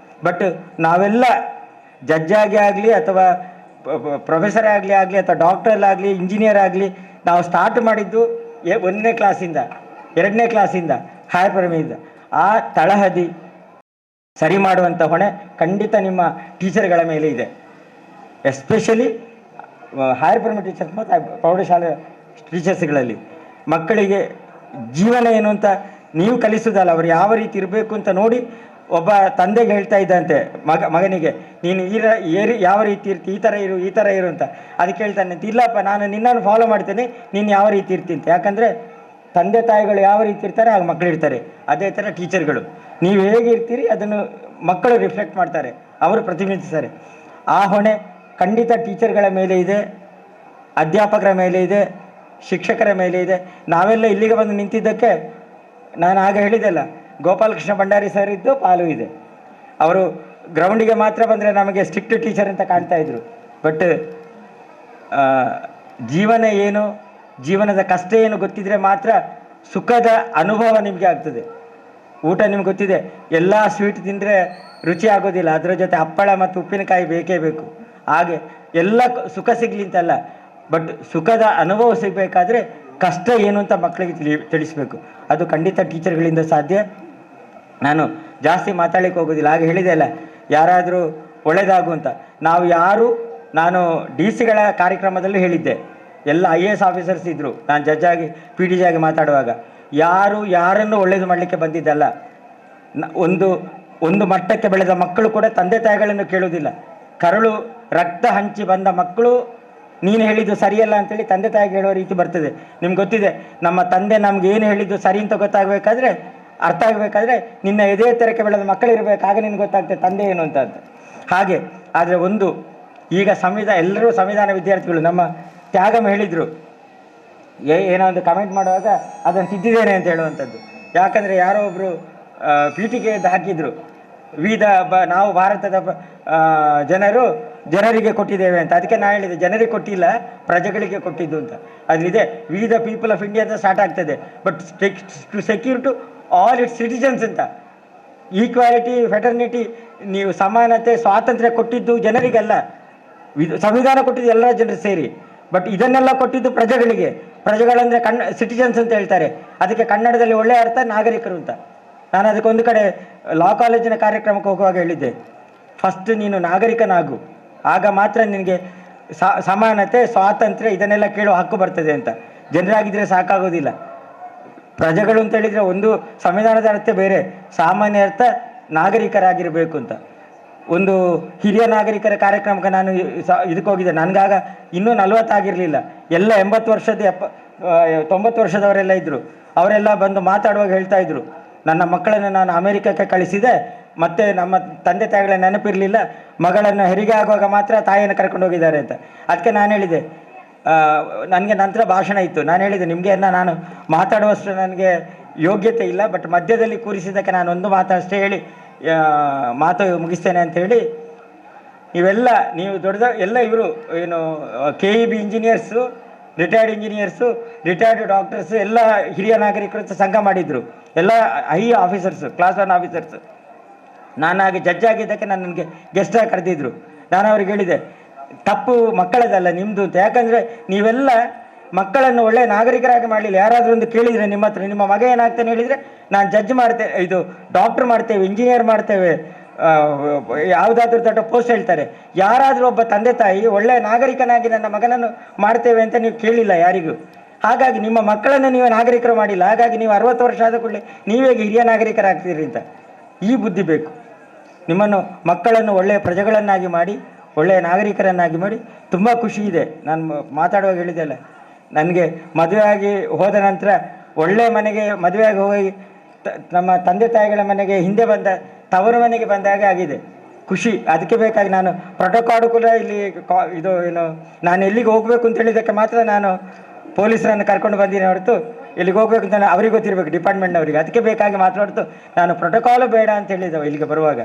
ಬಟ್ ನಾವೆಲ್ಲ ಜಡ್ಜಾಗಿ ಆಗಲಿ ಅಥವಾ ಪ್ರೊಫೆಸರ್ ಆಗಲಿ ಅಥವಾ ಡಾಕ್ಟರ್ ಇಂಜಿನಿಯರ್ ಆಗಲಿ, ನಾವು ಸ್ಟಾರ್ಟ್ ಮಾಡಿದ್ದು 1ನೇ ಕ್ಲಾಸಿಂದ 2ನೇ ಕ್ಲಾಸಿಂದ ಹೈಯರ್ ಪ್ರೈಮರಿಯಿಂದ. ಆ ತಳಹದಿ ಸರಿ ಮಾಡುವಂಥ ಹೊಣೆ ಖಂಡಿತ ನಿಮ್ಮ ಟೀಚರ್ಗಳ ಮೇಲೆ ಇದೆ. ಎಸ್ಪೆಷಲಿ ಹೈಯರ್ ಪ್ರೈಮರಿ ಟೀಚರ್ಸ್ ಮತ್ತು ಪ್ರೌಢಶಾಲೆ ಟೀಚರ್ಸ್ಗಳಲ್ಲಿ ಮಕ್ಕಳಿಗೆ ಜೀವನ ಏನು ಅಂತ ನೀವು ಕಲಿಸೋದಲ್ಲ, ಅವರು ಯಾವ ರೀತಿ ಇರಬೇಕು ಅಂತ ನೋಡಿ. ಒಬ್ಬ ತಂದೆಗೆ ಹೇಳ್ತಾ ಇದ್ದಂತೆ ಮಗನಿಗೆ, ನೀನು ಯಾವ ರೀತಿ ಇರ್ತಿ, ಈ ಥರ ಇರು ಅಂತ. ಅದಕ್ಕೆ ಹೇಳ್ತಾನೆ, ಇಲ್ಲಪ್ಪ ನಾನು ನಿನ್ನನ್ನು ಫಾಲೋ ಮಾಡ್ತೇನೆ, ನೀನು ಯಾವ ರೀತಿ ಇರ್ತಿ ಅಂತ. ಯಾಕಂದರೆ ತಂದೆ ತಾಯಿಗಳು ಯಾವ ರೀತಿ ಇರ್ತಾರೆ ಆಗ ಮಕ್ಕಳು ಇರ್ತಾರೆ. ಅದೇ ಥರ ಟೀಚರ್ಗಳು ನೀವು ಹೇಗೆ ಇರ್ತೀರಿ ಅದನ್ನು ಮಕ್ಕಳು ರಿಫ್ಲೆಕ್ಟ್ ಮಾಡ್ತಾರೆ, ಅವರು ಪ್ರತಿಬಿಂಬಿಸ್ತಾರೆ. ಆ ಹೊಣೆ ಖಂಡಿತ ಟೀಚರ್ಗಳ ಮೇಲೆ ಇದೆ, ಅಧ್ಯಾಪಕರ ಮೇಲೆ ಇದೆ, ಶಿಕ್ಷಕರ ಮೇಲೆ ಇದೆ. ನಾವೆಲ್ಲ ಇಲ್ಲಿಗೆ ಬಂದು ನಿಂತಿದ್ದಕ್ಕೆ ನಾನು ಆಗ ಹೇಳಿದೆಲ್ಲ, ಗೋಪಾಲಕೃಷ್ಣ ಭಂಡಾರಿ ಸರ್ ಇದ್ದು ಪಾಲು ಇದೆ. ಅವರು ಗ್ರೌಂಡಿಗೆ ಮಾತ್ರ ಬಂದರೆ ನಮಗೆ ಸ್ಟ್ರಿಕ್ಟ್ ಟೀಚರ್ ಅಂತ ಕಾಣ್ತಾ ಇದ್ರು. ಬಟ್ ಜೀವನ ಏನು, ಜೀವನದ ಕಷ್ಟ ಏನು ಗೊತ್ತಿದ್ರೆ ಮಾತ್ರ ಸುಖದ ಅನುಭವ ನಿಮಗೆ ಆಗ್ತದೆ. ಊಟ ನಿಮ್ಗೆ ಗೊತ್ತಿದೆ, ಎಲ್ಲ ಸ್ವೀಟ್ ತಿಂದರೆ ರುಚಿ ಆಗೋದಿಲ್ಲ, ಅದರ ಜೊತೆ ಹಪ್ಪಳ ಮತ್ತು ಉಪ್ಪಿನಕಾಯಿ ಬೇಕೇ ಬೇಕು. ಹಾಗೆ ಎಲ್ಲ ಸುಖ ಸಿಗಲಿ ಅಂತಲ್ಲ, ಬಟ್ ಸುಖದ ಅನುಭವ ಸಿಗಬೇಕಾದ್ರೆ ಕಷ್ಟ ಏನು ಅಂತ ಮಕ್ಕಳಿಗೆ ತಿಳಿಸ್ಬೇಕು. ಅದು ಖಂಡಿತ ಟೀಚರ್ಗಳಿಂದ ಸಾಧ್ಯ. ನಾನು ಜಾಸ್ತಿ ಮಾತಾಡಲಿಕ್ಕೆ ಹೋಗೋದಿಲ್ಲ. ಹಾಗೆ ಹೇಳಿದೆ ಅಲ್ಲ, ಯಾರಾದರೂ ಒಳ್ಳೆಯದಾಗುವಂತ ನಾನು DC ಗಳ ಕಾರ್ಯಕ್ರಮದಲ್ಲೂ ಹೇಳಿದ್ದೆ, ಎಲ್ಲ IAS ಆಫೀಸರ್ಸ್ ಇದ್ದರು. ನಾನು ಜಡ್ಜ್ ಆಗಿ PDG ಆಗಿ ಮಾತಾಡುವಾಗ ಯಾರನ್ನು ಒಳ್ಳೇದು ಮಾಡಲಿಕ್ಕೆ ಬಂದಿದ್ದಲ್ಲ. ಒಂದು ಮಟ್ಟಕ್ಕೆ ಬೆಳೆದ ಮಕ್ಕಳು ಕೂಡ ತಂದೆ ತಾಯಿಗಳನ್ನು ಕೇಳುವುದಿಲ್ಲ. ಕರಳು ರಕ್ತ ಹಂಚಿ ಬಂದ ಮಕ್ಕಳು ನೀನು ಹೇಳಿದ್ದು ಸರಿಯಲ್ಲ ಅಂತೇಳಿ ತಂದೆ ತಾಯಿಗೆ ಹೇಳುವ ರೀತಿ ಬರ್ತದೆ. ನಿಮ್ಗೆ ಗೊತ್ತಿದೆ, ನಮ್ಮ ತಂದೆ ನಮ್ಗೆ ಏನು ಹೇಳಿದ್ದು ಸರಿ ಅಂತ ಅರ್ಥ ಆಗಬೇಕಾದ್ರೆ ನಿನ್ನ ಎದೆ ಎತ್ತರಕ್ಕೆ ಬೆಳೆದ ಮಕ್ಕಳಿರಬೇಕು, ಆಗ ನಿನ್ಗೆ ಗೊತ್ತಾಗ್ತದೆ ತಂದೆ ಏನು ಅಂತ. ಹಾಗೆ ಆದರೆ ಈಗ ಎಲ್ಲರೂ ಸಂವಿಧಾನ ವಿದ್ಯಾರ್ಥಿಗಳು. ನಮ್ಮ ತ್ಯಾಗಮ್ಮ ಹೇಳಿದರು, ಏನೋ ಒಂದು ಕಮೆಂಟ್ ಮಾಡುವಾಗ ಅದನ್ನು ತಿದ್ದಿದ್ದೇನೆ ಅಂತ ಹೇಳುವಂಥದ್ದು. ಯಾಕಂದರೆ ಯಾರೋ ಒಬ್ಬರು ಪೀಠಿಗೆಯನ್ನು ಹಾಕಿದರು, ನಾವು ಭಾರತದ ಜನರಿಗೆ ಕೊಟ್ಟಿದ್ದೇವೆ ಅಂತ. ಅದಕ್ಕೆ ನಾನು ಹೇಳಿದೆ, ಜನರಿಗೆ ಕೊಟ್ಟಿಲ್ಲ, ಪ್ರಜೆಗಳಿಗೆ ಕೊಟ್ಟಿದ್ದು ಅಂತ. ಅಲ್ಲಿದೆ we the people of India ಅಂತ ಸ್ಟಾರ್ಟ್ ಆಗ್ತದೆ, but to secure to all its citizens ಅಂತ. ಈಕ್ವಾಲಿಟಿ, ಫೆಟರ್ನಿಟಿ, ನೀವು ಸಮಾನತೆ, ಸ್ವಾತಂತ್ರ್ಯ ಕೊಟ್ಟಿದ್ದು ಜನರಿಗೆಲ್ಲ. ಸಂವಿಧಾನ ಕೊಟ್ಟಿದ್ದು ಎಲ್ಲ ಜನರು ಸೇರಿ, ಬಟ್ ಇದನ್ನೆಲ್ಲ ಕೊಟ್ಟಿದ್ದು ಪ್ರಜೆಗಳಿಗೆ. ಪ್ರಜೆಗಳಂದರೆ ಸಿಟಿಜನ್ಸ್ ಅಂತ ಹೇಳ್ತಾರೆ. ಅದಕ್ಕೆ ಕನ್ನಡದಲ್ಲಿ ಒಳ್ಳೆಯ ಅರ್ಥ ನಾಗರಿಕರು ಅಂತ. ನಾನು ಅದಕ್ಕೆ ಒಂದು ಕಡೆ ಲಾ ಕಾಲೇಜಿನ ಕಾರ್ಯಕ್ರಮಕ್ಕೆ ಹೋಗುವಾಗ ಹೇಳಿದ್ದೆ, ಫಸ್ಟ್ ನೀನು ನಾಗರಿಕನಾಗು, ಆಗ ಮಾತ್ರ ನಿನಗೆ ಸಮಾನತೆ, ಸ್ವಾತಂತ್ರ್ಯ ಇದನ್ನೆಲ್ಲ ಕೇಳೋ ಹಕ್ಕು ಬರ್ತದೆ ಅಂತ. ಜನರಾಗಿದ್ದರೆ ಸಾಕಾಗೋದಿಲ್ಲ. ಪ್ರಜೆಗಳು ಅಂತ ಹೇಳಿದರೆ ಒಂದು ಸಂವಿಧಾನದ ಅರ್ಥ ಬೇರೆ, ಸಾಮಾನ್ಯ ಅರ್ಥ ನಾಗರಿಕರಾಗಿರಬೇಕು ಅಂತ. ಒಂದು ಹಿರಿಯ ನಾಗರಿಕರ ಕಾರ್ಯಕ್ರಮಕ್ಕೆ ನಾನು ಇದಕ್ಕೆ ಹೋಗಿದ್ದೆ. ನನಗಾಗ ಇನ್ನೂ 40 ಆಗಿರಲಿಲ್ಲ. ಎಲ್ಲ 80 ವರ್ಷದ 90 ವರ್ಷದವರೆಲ್ಲ ಇದ್ದರು. ಅವರೆಲ್ಲ ಬಂದು ಮಾತಾಡುವಾಗ ಹೇಳ್ತಾ ಇದ್ರು, ನನ್ನ ಮಕ್ಕಳನ್ನು ನಾನು ಅಮೆರಿಕಕ್ಕೆ ಕಳಿಸಿದೆ, ಮತ್ತು ನಮ್ಮ ತಂದೆ ತಾಯಿಗಳ ನೆನಪಿರಲಿಲ್ಲ, ಮಗಳನ್ನು ಹೆರಿಗೆ ಆಗುವಾಗ ಮಾತ್ರ ತಾಯಿಯನ್ನು ಕರ್ಕೊಂಡು ಹೋಗಿದ್ದಾರೆ ಅಂತ. ಅದಕ್ಕೆ ನಾನು ಹೇಳಿದೆ, ನನಗೆ ನಂತರ ಭಾಷಣ ಇತ್ತು, ನಾನು ಹೇಳಿದೆ ನಿಮಗೆ ನಾನು ಮಾತಾಡುವಷ್ಟು ನನಗೆ ಯೋಗ್ಯತೆ ಇಲ್ಲ, ಬಟ್ ಮಧ್ಯದಲ್ಲಿ ಕೂರಿಸಿದ್ದಕ್ಕೆ ನಾನು ಒಂದು ಮಾತಷ್ಟೇ ಹೇಳಿ ಮಾತು ಮುಗಿಸ್ತೇನೆ ಅಂಥೇಳಿ. ನೀವು ಎಲ್ಲ ಇವರು ಏನು KEB engineers, retired engineers, retired doctors, ಎಲ್ಲ ಹಿರಿಯ ನಾಗರಿಕರು ಸಂಘ ಮಾಡಿದರು. ಎಲ್ಲ ಹೈ ಆಫೀಸರ್ಸು, ಕ್ಲಾಸ್ 1 ಆಫೀಸರ್ಸು. ನಾನಾಗಿ ಜಡ್ಜ್ ಆಗಿದ್ದಕ್ಕೆ ನನಗೆ ಗೆಸ್ಟಾಗಿ ಕರೆದಿದ್ರು. ನಾನು ಅವ್ರಿಗೆ ಹೇಳಿದೆ, ತಪ್ಪು ಮಕ್ಕಳದಲ್ಲ ನಿಮ್ಮದು ಅಂತ. ಯಾಕಂದರೆ ನೀವೆಲ್ಲ ಮಕ್ಕಳನ್ನು ಒಳ್ಳೆಯ ನಾಗರಿಕರಾಗಿ ಮಾಡಲಿಲ್ಲ. ಯಾರಾದರೂ ಒಂದು ಕೇಳಿದರೆ ನಿಮ್ಮ ಹತ್ರ, ನಿಮ್ಮ ಮಗ ಏನಾಗ್ತಾನೆ ಹೇಳಿದರೆ, ನಾನು ಜಡ್ಜ್ ಮಾಡ್ತೇವೆ, ಇದು ಡಾಕ್ಟ್ರ್ ಮಾಡ್ತೇವೆ, ಇಂಜಿನಿಯರ್ ಮಾಡ್ತೇವೆ, ಯಾವುದಾದ್ರೂ ದೊಡ್ಡ ಪೋಸ್ಟ್ ಹೇಳ್ತಾರೆ. ಯಾರಾದರೂ ಒಬ್ಬ ತಂದೆ ತಾಯಿ ಒಳ್ಳೆಯ ನಾಗರಿಕನಾಗಿ ನನ್ನ ಮಗನನ್ನು ಮಾಡ್ತೇವೆ ಅಂತ ನೀವು ಕೇಳಿಲ್ಲ ಯಾರಿಗೂ. ಹಾಗಾಗಿ ನಿಮ್ಮ ಮಕ್ಕಳನ್ನು ನೀವು ನಾಗರಿಕರು ಮಾಡಿಲ್ಲ. ಹಾಗಾಗಿ ನೀವು 60 ವರ್ಷ ಆದ ಕೂಡಲೇ ನೀವೇಗೆ ಹಿರಿಯ ನಾಗರಿಕರಾಗ್ತೀರಿ ಅಂತ. ಈ ಬುದ್ಧಿ ಬೇಕು. ನಿಮ್ಮನ್ನು ಮಕ್ಕಳನ್ನು ಒಳ್ಳೆಯ ಪ್ರಜೆಗಳನ್ನಾಗಿ ಮಾಡಿ, ಒಳ್ಳೆಯ ನಾಗರಿಕರನ್ನಾಗಿ ಮಾಡಿ. ತುಂಬ ಖುಷಿ ಇದೆ. ನಾನು ಮಾತಾಡುವಾಗ ಹೇಳಿದೆಲ್ಲ, ನನಗೆ ಮದುವೆಯಾಗಿ ಹೋದ ನಂತರ ಒಳ್ಳೆಯ ಮನೆಗೆ ಮದುವೆಯಾಗಿ ಹೋಗಿ ನಮ್ಮ ತಂದೆ ತಾಯಿಗಳ ಮನೆಗೆ ಹಿಂದೆ ಬಂದ ತವರು ಮನೆಗೆ ಬಂದಾಗ ಆಗಿದೆ ಖುಷಿ. ಅದಕ್ಕೆ ಬೇಕಾಗಿ ನಾನು ಪ್ರೋಟೋಕಾಲ್ ಕೂಡ ಇಲ್ಲಿ ನಾನು ಎಲ್ಲಿಗೆ ಹೋಗಬೇಕು ಅಂತ ಹೇಳಿದ್ದಕ್ಕೆ ಮಾತ್ರ ನಾನು ಪೊಲೀಸರನ್ನು ಕರ್ಕೊಂಡು ಬಂದಿನಿ ಹೊರತು ಇಲ್ಲಿಗೆ ಹೋಗ್ಬೇಕು ಅಂತ ಅವ್ರಿಗೆ ಗೊತ್ತಿರಬೇಕು, ಡಿಪಾರ್ಟ್ಮೆಂಟ್ನವರಿಗೆ. ಅದಕ್ಕೆ ಬೇಕಾಗಿ ಮಾತಾಡ್ತು. ನಾನು ಪ್ರೋಟೋಕಾಲು ಬೇಡ ಅಂತ ಹೇಳಿದ್ದವು ಇಲ್ಲಿಗೆ ಬರುವಾಗ.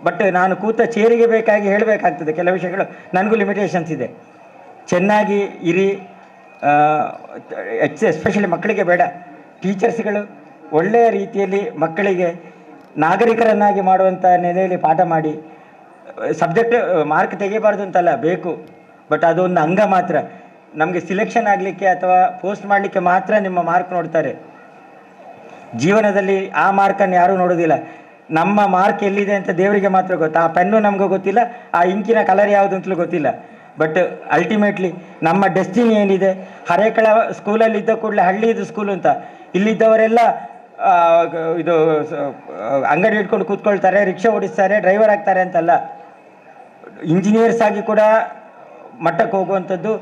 ಬಟ್ ನಾನು ಕೂತ ಚೇರಿಗೆ ಬೇಕಾಗಿ ಹೇಳಬೇಕಾಗ್ತದೆ ಕೆಲವು ವಿಷಯಗಳು. ನನಗೂ ಲಿಮಿಟೇಷನ್ಸ್ ಇದೆ. ಚೆನ್ನಾಗಿ ಇರಿ, ಎಸ್ಪೆಷಲಿ ಮಕ್ಕಳಿಗೆ ಬೇಡ. ಟೀಚರ್ಸ್ಗಳು ಒಳ್ಳೆಯ ರೀತಿಯಲ್ಲಿ ಮಕ್ಕಳಿಗೆ ನಾಗರಿಕರನ್ನಾಗಿ ಮಾಡುವಂಥ ನೆಲೆಯಲ್ಲಿ ಪಾಠ ಮಾಡಿ. ಸಬ್ಜೆಕ್ಟ್ ಮಾರ್ಕ್ ತೆಗಿಬಾರ್ದು ಅಂತಲ್ಲ, ಬೇಕು, ಬಟ್ ಅದೊಂದು ಅಂಗ ಮಾತ್ರ. ನಮಗೆ ಸಿಲೆಕ್ಷನ್ ಆಗಲಿಕ್ಕೆ ಅಥವಾ ಪೋಸ್ಟ್ ಮಾಡಲಿಕ್ಕೆ ಮಾತ್ರ ನಿಮ್ಮ ಮಾರ್ಕ್ ನೋಡ್ತಾರೆ. ಜೀವನದಲ್ಲಿ ಆ ಮಾರ್ಕನ್ನು ಯಾರೂ ನೋಡೋದಿಲ್ಲ. ನಮ್ಮ ಮಾರ್ಕ್ ಎಲ್ಲಿದೆ ಅಂತ ದೇವರಿಗೆ ಮಾತ್ರ ಗೊತ್ತು. ಆ ಪೆನ್ನು ನಮಗೂ ಗೊತ್ತಿಲ್ಲ, ಆ ಇಂಕಿನ ಕಲರ್ ಯಾವುದು ಅಂತಲೂ ಗೊತ್ತಿಲ್ಲ. ಬಟ್ ಅಲ್ಟಿಮೇಟ್ಲಿ ನಮ್ಮ ಡೆಸ್ಟಿನಿ ಏನಿದೆ. ಹರೇಕಳ ಸ್ಕೂಲಲ್ಲಿ ಇದ್ದ ಕೂಡಲೇ ಹಳ್ಳಿದು ಸ್ಕೂಲು ಅಂತ, ಇಲ್ಲಿದ್ದವರೆಲ್ಲ ಇದು ಅಂಗಡಿ ಇಟ್ಕೊಂಡು ಕೂತ್ಕೊಳ್ತಾರೆ, ರಿಕ್ಷಾ ಓಡಿಸ್ತಾರೆ, ಡ್ರೈವರ್ ಆಗ್ತಾರೆ ಅಂತಲ್ಲ. ಇಂಜಿನಿಯರ್ಸ್ ಆಗಿ ಕೂಡ ಮಟ್ಟಕ್ಕೆ ಹೋಗುವಂಥದ್ದು,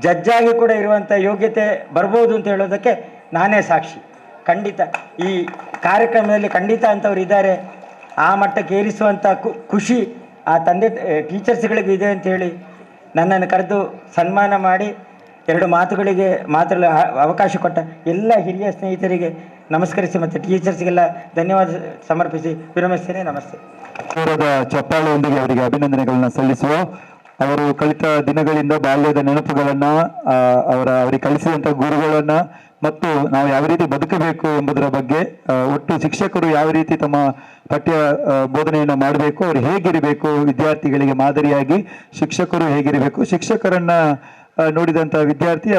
ಜಡ್ಜಾಗಿ ಕೂಡ ಇರುವಂಥ ಯೋಗ್ಯತೆ ಬರ್ಬೋದು ಅಂತ ಹೇಳೋದಕ್ಕೆ ನಾನೇ ಸಾಕ್ಷಿ. ಖಂಡಿತ ಈ ಕಾರ್ಯಕ್ರಮದಲ್ಲಿ ಖಂಡಿತ ಅಂಥವ್ರು ಇದ್ದಾರೆ. ಆ ಮಟ್ಟಕ್ಕೆ ಏರಿಸುವಂಥ ಖುಷಿ ಆ ಟೀಚರ್ಸ್ಗಳಿಗೂ ಇದೆ ಅಂಥೇಳಿ ನನ್ನನ್ನು ಕರೆದು ಸನ್ಮಾನ ಮಾಡಿ 2 ಮಾತುಗಳಿಗೆ ಮಾತಾಡಲು ಅವಕಾಶ ಕೊಟ್ಟ ಎಲ್ಲ ಹಿರಿಯ ಸ್ನೇಹಿತರಿಗೆ ನಮಸ್ಕರಿಸಿ ಮತ್ತು ಟೀಚರ್ಸ್ಗೆಲ್ಲ ಧನ್ಯವಾದ ಸಮರ್ಪಿಸಿ ವಿರಮಿಸ್ತೇನೆ. ನಮಸ್ತೆ. ಚಪ್ಪಾಳೆಯೊಂದಿಗೆ ಅವರಿಗೆ ಅಭಿನಂದನೆಗಳನ್ನ ಸಲ್ಲಿಸುವ ಅವರು ಕಲಿತ ದಿನಗಳಿಂದ ಬಾಲ್ಯದ ನೆನಪುಗಳನ್ನ ಅವರಿಗೆ ಕಲಿಸಿದಂಥ ಗುರುಗಳನ್ನ ಮತ್ತು ನಾವು ಯಾವ ರೀತಿ ಬದುಕಬೇಕು ಎಂಬುದರ ಬಗ್ಗೆ ಒಟ್ಟು ಶಿಕ್ಷಕರು ಯಾವ ರೀತಿ ತಮ್ಮ ಪಠ್ಯ ಬೋಧನೆಯನ್ನು ಮಾಡಬೇಕು, ಅವರು ಹೇಗಿರಬೇಕು, ವಿದ್ಯಾರ್ಥಿಗಳಿಗೆ ಮಾದರಿಯಾಗಿ ಶಿಕ್ಷಕರು ಹೇಗಿರಬೇಕು, ಶಿಕ್ಷಕರನ್ನ ನೋಡಿದಂಥ ವಿದ್ಯಾರ್ಥಿ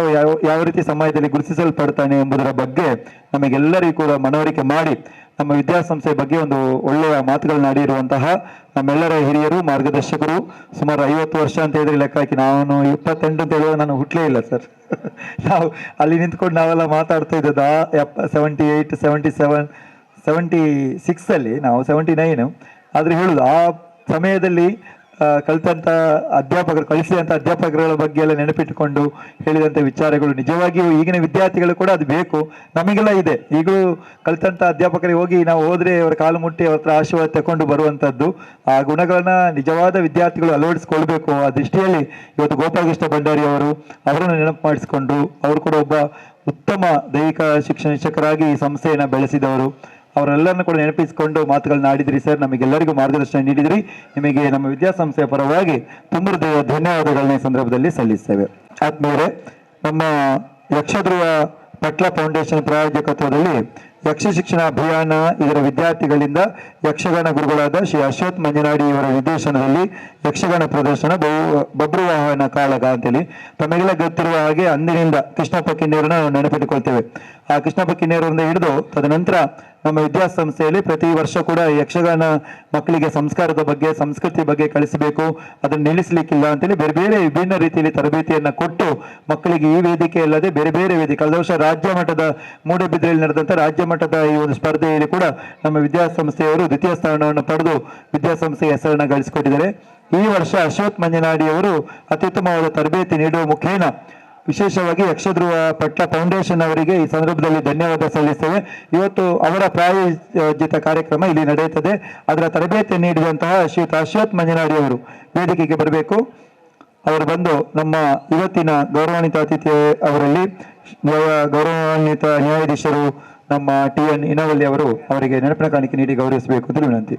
ಯಾವ ರೀತಿ ಸಮಾಜದಲ್ಲಿ ಗುರುತಿಸಲ್ಪಡ್ತಾನೆ ಎಂಬುದರ ಬಗ್ಗೆ ನಮಗೆಲ್ಲರಿಗೂ ಕೂಡ ಮನವರಿಕೆ ಮಾಡಿ ನಮ್ಮ ವಿದ್ಯಾಸಂಸ್ಥೆ ಬಗ್ಗೆ ಒಂದು ಒಳ್ಳೆಯ ಮಾತುಗಳನ್ನ ಆಡಿರುವಂತಹ ನಮ್ಮೆಲ್ಲರ ಹಿರಿಯರು, ಮಾರ್ಗದರ್ಶಕರು, ಸುಮಾರು 50 ವರ್ಷ ಅಂತ ಹೇಳಿದ್ರೆ ಲೆಕ್ಕ ಹಾಕಿ, ನಾನು 28 ಅಂತ ಹೇಳುವಾಗ ನಾನು ಹುಟ್ಟಲೇ ಇಲ್ಲ ಸರ್. ನಾವು ಅಲ್ಲಿ ನಿಂತ್ಕೊಂಡು ನಾವೆಲ್ಲ ಮಾತಾಡ್ತಾ ಇದ್ದದ್ದು 78, 77, 76 ಅಲ್ಲಿ, ನಾವು 79. ಆದರೆ ಹೇಳುದು ಆ ಸಮಯದಲ್ಲಿ ಕಲಿತಂಥ ಅಧ್ಯಾಪಕರು, ಕಲಿಸಿದಂಥ ಅಧ್ಯಾಪಕರುಗಳ ಬಗ್ಗೆ ಎಲ್ಲ ನೆನಪಿಟ್ಟುಕೊಂಡು ಹೇಳಿದಂಥ ವಿಚಾರಗಳು ನಿಜವಾಗಿಯೂ ಈಗಿನ ವಿದ್ಯಾರ್ಥಿಗಳು ಕೂಡ ಅದು ಬೇಕು, ನಮಗೆಲ್ಲ ಇದೆ. ಈಗಲೂ ಕಲಿತಂಥ ಅಧ್ಯಾಪಕರಿಗೆ ಹೋಗಿ ನಾವು ಹೋದರೆ ಅವರ ಕಾಲು ಮುಟ್ಟಿ ಅವ್ರ ಹತ್ರ ಆಶೀರ್ವಾದ ತಗೊಂಡು ಬರುವಂಥದ್ದು, ಆ ಗುಣಗಳನ್ನ ನಿಜವಾದ ವಿದ್ಯಾರ್ಥಿಗಳು ಅಳವಡಿಸ್ಕೊಳ್ಬೇಕು. ಆ ದೃಷ್ಟಿಯಲ್ಲಿ ಇವತ್ತು ಗೋಪಾಲಕೃಷ್ಣ ಭಂಡಾರಿ ಅವರನ್ನು ನೆನಪು ಮಾಡಿಸಿಕೊಂಡು, ಅವರು ಕೂಡ ಒಬ್ಬ ಉತ್ತಮ ದೈಹಿಕ ಶಿಕ್ಷಕರಾಗಿ ಈ ಸಂಸ್ಥೆಯನ್ನು ಬೆಳೆಸಿದವರು. ಅವರೆಲ್ಲರನ್ನು ಕೂಡ ನೆನಪಿಸಿಕೊಂಡು ಮಾತುಗಳನ್ನ ಆಡಿದ್ರಿ ಸರ್, ನಮಗೆಲ್ಲರಿಗೂ ಮಾರ್ಗದರ್ಶನ ನೀಡಿದ್ರಿ. ನಿಮಗೆ ನಮ್ಮ ವಿದ್ಯಾಸಂಸ್ಥೆಯ ಪರವಾಗಿ ತುಂಬ ಧನ್ಯವಾದಗಳನ್ನ ಈ ಸಂದರ್ಭದಲ್ಲಿ ಸಲ್ಲಿಸ್ತೇವೆ. ಆದ್ಮೇಲೆ ನಮ್ಮ ಯಕ್ಷಧ್ರುವ ಪಟ್ಲ ಫೌಂಡೇಶನ್ ಪ್ರಾಯೋಜಕತ್ವದಲ್ಲಿ ಯಕ್ಷ ಶಿಕ್ಷಣ ಅಭಿಯಾನ ಇದರ ವಿದ್ಯಾರ್ಥಿಗಳಿಂದ ಯಕ್ಷಗಾನ ಗುರುಗಳಾದ ಶ್ರೀ ಅಶ್ವಥ್ ಮಂಜನಾಡಿ ಇವರ ನಿರ್ದೇಶನದಲ್ಲಿ ಯಕ್ಷಗಾನ ಪ್ರದರ್ಶನ ಬಬ್ರುವಾಹನ ಕಾಳಗ ಅಂತೇಳಿ ತಮಗೆಲ್ಲ ಗೊತ್ತಿರುವ ಹಾಗೆ ಅಂದಿನಿಂದ ಕೃಷ್ಣಪ್ಪ ಕಿನ್ನೂರನ್ನ ನಾವು ನೆನಪಿಟ್ಟುಕೊಳ್ತೇವೆ. ಆ ಕೃಷ್ಣಪ್ಪ ಕಿನ್ನೂರರಿಂದ ಹಿಡಿದು ತದನಂತರ ನಮ್ಮ ವಿದ್ಯಾಸಂಸ್ಥೆಯಲ್ಲಿ ಪ್ರತಿ ವರ್ಷ ಕೂಡ ಯಕ್ಷಗಾನ ಮಕ್ಕಳಿಗೆ ಸಂಸ್ಕಾರದ ಬಗ್ಗೆ, ಸಂಸ್ಕೃತಿ ಬಗ್ಗೆ ಕಲಿಸಬೇಕು, ಅದನ್ನು ನಿಲ್ಲಿಸಲಿಕ್ಕಿಲ್ಲ ಅಂತೇಳಿ ಬೇರೆ ಬೇರೆ ವಿಭಿನ್ನ ರೀತಿಯಲ್ಲಿ ತರಬೇತಿಯನ್ನು ಕೊಟ್ಟು ಮಕ್ಕಳಿಗೆ ಈ ವೇದಿಕೆ ಅಲ್ಲದೆ ಬೇರೆ ಬೇರೆ ವೇದಿಕೆ, ಕಳೆದ ವರ್ಷ ರಾಜ್ಯ ಮಟ್ಟದ ಮೂಡಬಿದ್ರೆಯಲ್ಲಿ ನಡೆದಂಥ ರಾಜ್ಯ ಮಟ್ಟದ ಈ ಒಂದು ಸ್ಪರ್ಧೆಯಲ್ಲಿ ಕೂಡ ನಮ್ಮ ವಿದ್ಯಾಸಂಸ್ಥೆಯವರು ದ್ವಿತೀಯ ಸ್ಥಾನವನ್ನು ಪಡೆದು ವಿದ್ಯಾಸಂಸ್ಥೆಯ ಹೆಸರನ್ನು ಗಳಿಸಿಕೊಟ್ಟಿದ್ದಾರೆ. ಈ ವರ್ಷ ಅಶ್ವಥ್ ಮಂಜನಾಡಿ ಅವರು ಅತ್ಯುತ್ತಮವಾದ ತರಬೇತಿ ನೀಡುವ ಮುಖೇನ ವಿಶೇಷವಾಗಿ ಯಕ್ಷಧ್ರುವ ಪಟ್ಲ ಫೌಂಡೇಶನ್ ಅವರಿಗೆ ಈ ಸಂದರ್ಭದಲ್ಲಿ ಧನ್ಯವಾದ ಸಲ್ಲಿಸ್ತೇವೆ. ಇವತ್ತು ಅವರ ಪ್ರಾಯೋಜಿತ ಕಾರ್ಯಕ್ರಮ ಇಲ್ಲಿ ನಡೆಯುತ್ತದೆ. ಅದರ ತರಬೇತಿ ನೀಡಿದಂತಹ ಶ್ರೀಯುತ ಅಶ್ವಥ್ ಮಂಜನಾಡಿ ಅವರು ವೇದಿಕೆಗೆ ಬರಬೇಕು. ಅವರು ಬಂದು ನಮ್ಮ ಇವತ್ತಿನ ಗೌರವಾನ್ವಿತ ಅತಿಥಿ ಅವರಲ್ಲಿ ಗೌರವಾನ್ವಿತ ನ್ಯಾಯಾಧೀಶರು ನಮ್ಮ TN ಇನವಳ್ಳಿ ಅವರು ಅವರಿಗೆ ನೆನಪಿನ ಕಾಣಿಕೆ ನೀಡಿ ಗೌರವಿಸಬೇಕು ಅಂತ ವಿನಂತಿ.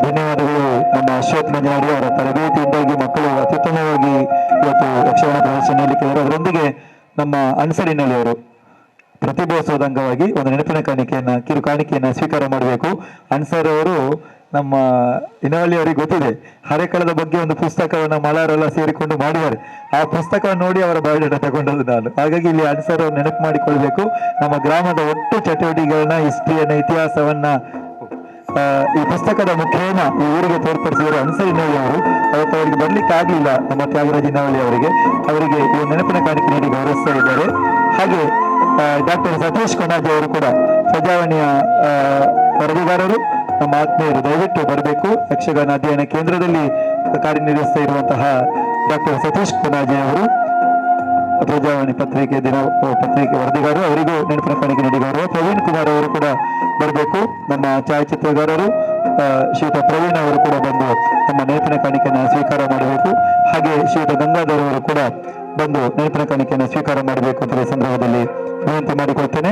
ಧನ್ಯವಾದಗಳು. ನಮ್ಮ ಅಶ್ವಥ್ ಮಂಜನಾಡಿ ಅವರ ತರಬೇತಿಯಿಂದಾಗಿ ಮಕ್ಕಳು ಅತ್ಯುತ್ತಮವಾಗಿ ಇವತ್ತು ಯಕ್ಷಗಾನ ಪ್ರದರ್ಶನ ನೀಡಲಿಕ್ಕಿದ್ದಾರೆ. ಅದರೊಂದಿಗೆ ನಮ್ಮ ಅನ್ಸರಿನಲ್ಲಿ ಅವರು ಪ್ರತಿಭೋತ್ಸವದ ಅಂಗವಾಗಿ ಒಂದು ನೆನಪಿನ ಕಾಣಿಕೆಯನ್ನ, ಕಿರು ಕಾಣಿಕೆಯನ್ನ ಸ್ವೀಕಾರ ಮಾಡಬೇಕು. ಅನ್ಸರ್ ಅವರು ನಮ್ಮ ಇನವಳ್ಳಿ ಅವರಿಗೆ ಗೊತ್ತಿದೆ, ಹರೆಕಳದ ಬಗ್ಗೆ ಒಂದು ಪುಸ್ತಕವನ್ನು ಮಲಾರೆಲ್ಲ ಸೇರಿಕೊಂಡು ಮಾಡಿದ್ದಾರೆ. ಆ ಪುಸ್ತಕವನ್ನು ನೋಡಿ ಅವರ ಬಯೋಡೇಟಾ ತಗೊಂಡದ್ದು ನಾನು. ಹಾಗಾಗಿ ಇಲ್ಲಿ ಅನ್ಸರ್ ಅವರು ನೆನಪು ಮಾಡಿಕೊಳ್ಬೇಕು. ನಮ್ಮ ಗ್ರಾಮದ ಒಟ್ಟು ಚಟುವಟಿಕೆಗಳನ್ನ, ಹಿಸ್ಟ್ರಿಯನ್ನ, ಇತಿಹಾಸವನ್ನ ಈ ಪುಸ್ತಕದ ಮುಖೇನ ಈ ಊರಿಗೆ ತೋರ್ಪಡಿಸಿದರು ಅನ್ಸರ್ ಇನವಳ್ಳಿ ಅವರು. ಅವತ್ತು ಅವರಿಗೆ ಬರ್ಲಿಕ್ಕೆ ಆಗಲಿಲ್ಲ, ನಮ್ಮ ತ್ಯಾಗರಾಜ್ ಇನವಳ್ಳಿ ಅವರಿಗೆ ಈ ನೆನಪಿನ ಕಾಣಿಕೆ ನೀಡಿ ಗೌರವಿಸ್ತಾ ಇದ್ದಾರೆ. ಹಾಗೆ ಡಾಕ್ಟರ್ ಸತೀಶ್ ಕೊನಾಜಿ ಅವರು ಕೂಡ ಪ್ರಜಾವಾಣಿಯ ವರದಿಗಾರರು, ನಮ್ಮ ಆತ್ಮೀಯರು, ದಯವಿಟ್ಟು ಬರಬೇಕು. ಯಕ್ಷಗಾನ ಅಧ್ಯಯನ ಕೇಂದ್ರದಲ್ಲಿ ಕಾರ್ಯನಿರ್ವಹಿಸ್ತಾ ಇರುವಂತಹ ಡಾಕ್ಟರ್ ಸತೀಶ್ ಕೊನಾಜಿ ಅವರು ಪ್ರಜಾವಾಣಿ ಪತ್ರಿಕೆ ವರದಿಗಾರರು, ಅವರಿಗೂ ನೆನಪಿನ ಕಾಣಿಕೆ ನೀಡಿ ಗೌರವ. ಪ್ರವೀಣ್ ಕುಮಾರ್ ಅವರು ಕೂಡ ಬರಬೇಕು. ನಮ್ಮ ಛಾಯಾಚಿತ್ರಗಾರರು ಶ್ರೀಯುತ ಪ್ರವೀಣ್ ಅವರು ಕೂಡ ಬಂದು ನಮ್ಮ ನೆನಪಿನ ಕಾಣಿಕೆಯನ್ನು ಸ್ವೀಕಾರ ಮಾಡಬೇಕು. ಹಾಗೆ ಶ್ರೀಯುತ ಗಂಗಾಧರ್ ಅವರು ಕೂಡ ಬಂದು ನೆನಪಿನ ಕಾಣಿಕೆಯನ್ನು ಸ್ವೀಕಾರ ಮಾಡಬೇಕು ಅಂತ ಈ ಸಂದರ್ಭದಲ್ಲಿ ವಿನಂತಿ ಮಾಡಿಕೊಳ್ತೇನೆ.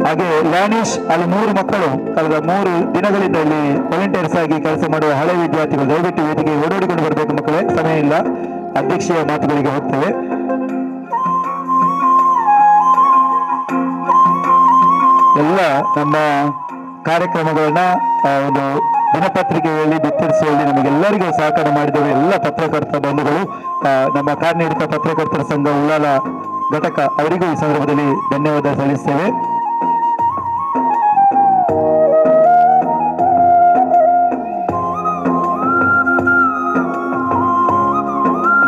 ಹಾಗೆ ಲ್ಯಾನಿಶ್ ಅಲ್ಲಿ 3 ಮಕ್ಕಳು ಕಳೆದ 3 ದಿನಗಳಿಂದ ಇಲ್ಲಿ ವಾಲಂಟಿಯರ್ಸ್ ಆಗಿ ಕೆಲಸ ಮಾಡುವ ಹಳೆ ವಿದ್ಯಾರ್ಥಿಗಳು ದಯವಿಟ್ಟು ವೇದಿಕೆಗೆ ಓಡಾಡಿಕೊಂಡು ಬರಬೇಕು ಮಕ್ಕಳೇ, ಸಮಯ ಇಲ್ಲ. ಅಧ್ಯಕ್ಷೀಯ ಮಾತುಗಳಿಗೆ ಹೋಗ್ತೇವೆ. ಎಲ್ಲ ನಮ್ಮ ಕಾರ್ಯಕ್ರಮಗಳನ್ನ ಒಂದು ದಿನಪತ್ರಿಕೆಯಲ್ಲಿ ಬಿತ್ತರಿಸುವಲ್ಲಿ ನಮಗೆಲ್ಲರಿಗೂ ಸಹಕಾರ ಮಾಡಿದವರು ಎಲ್ಲ ಪತ್ರಕರ್ತ ಬಂಧುಗಳು, ನಮ್ಮ ಕಾರ್ಯನಿರತ ಪತ್ರಕರ್ತರ ಸಂಘ ಉಳ್ಳಾಲ ಘಟಕ ಅವರಿಗೂ ಈ ಸಂದರ್ಭದಲ್ಲಿ ಧನ್ಯವಾದ ಸಲ್ಲಿಸ್ತೇವೆ.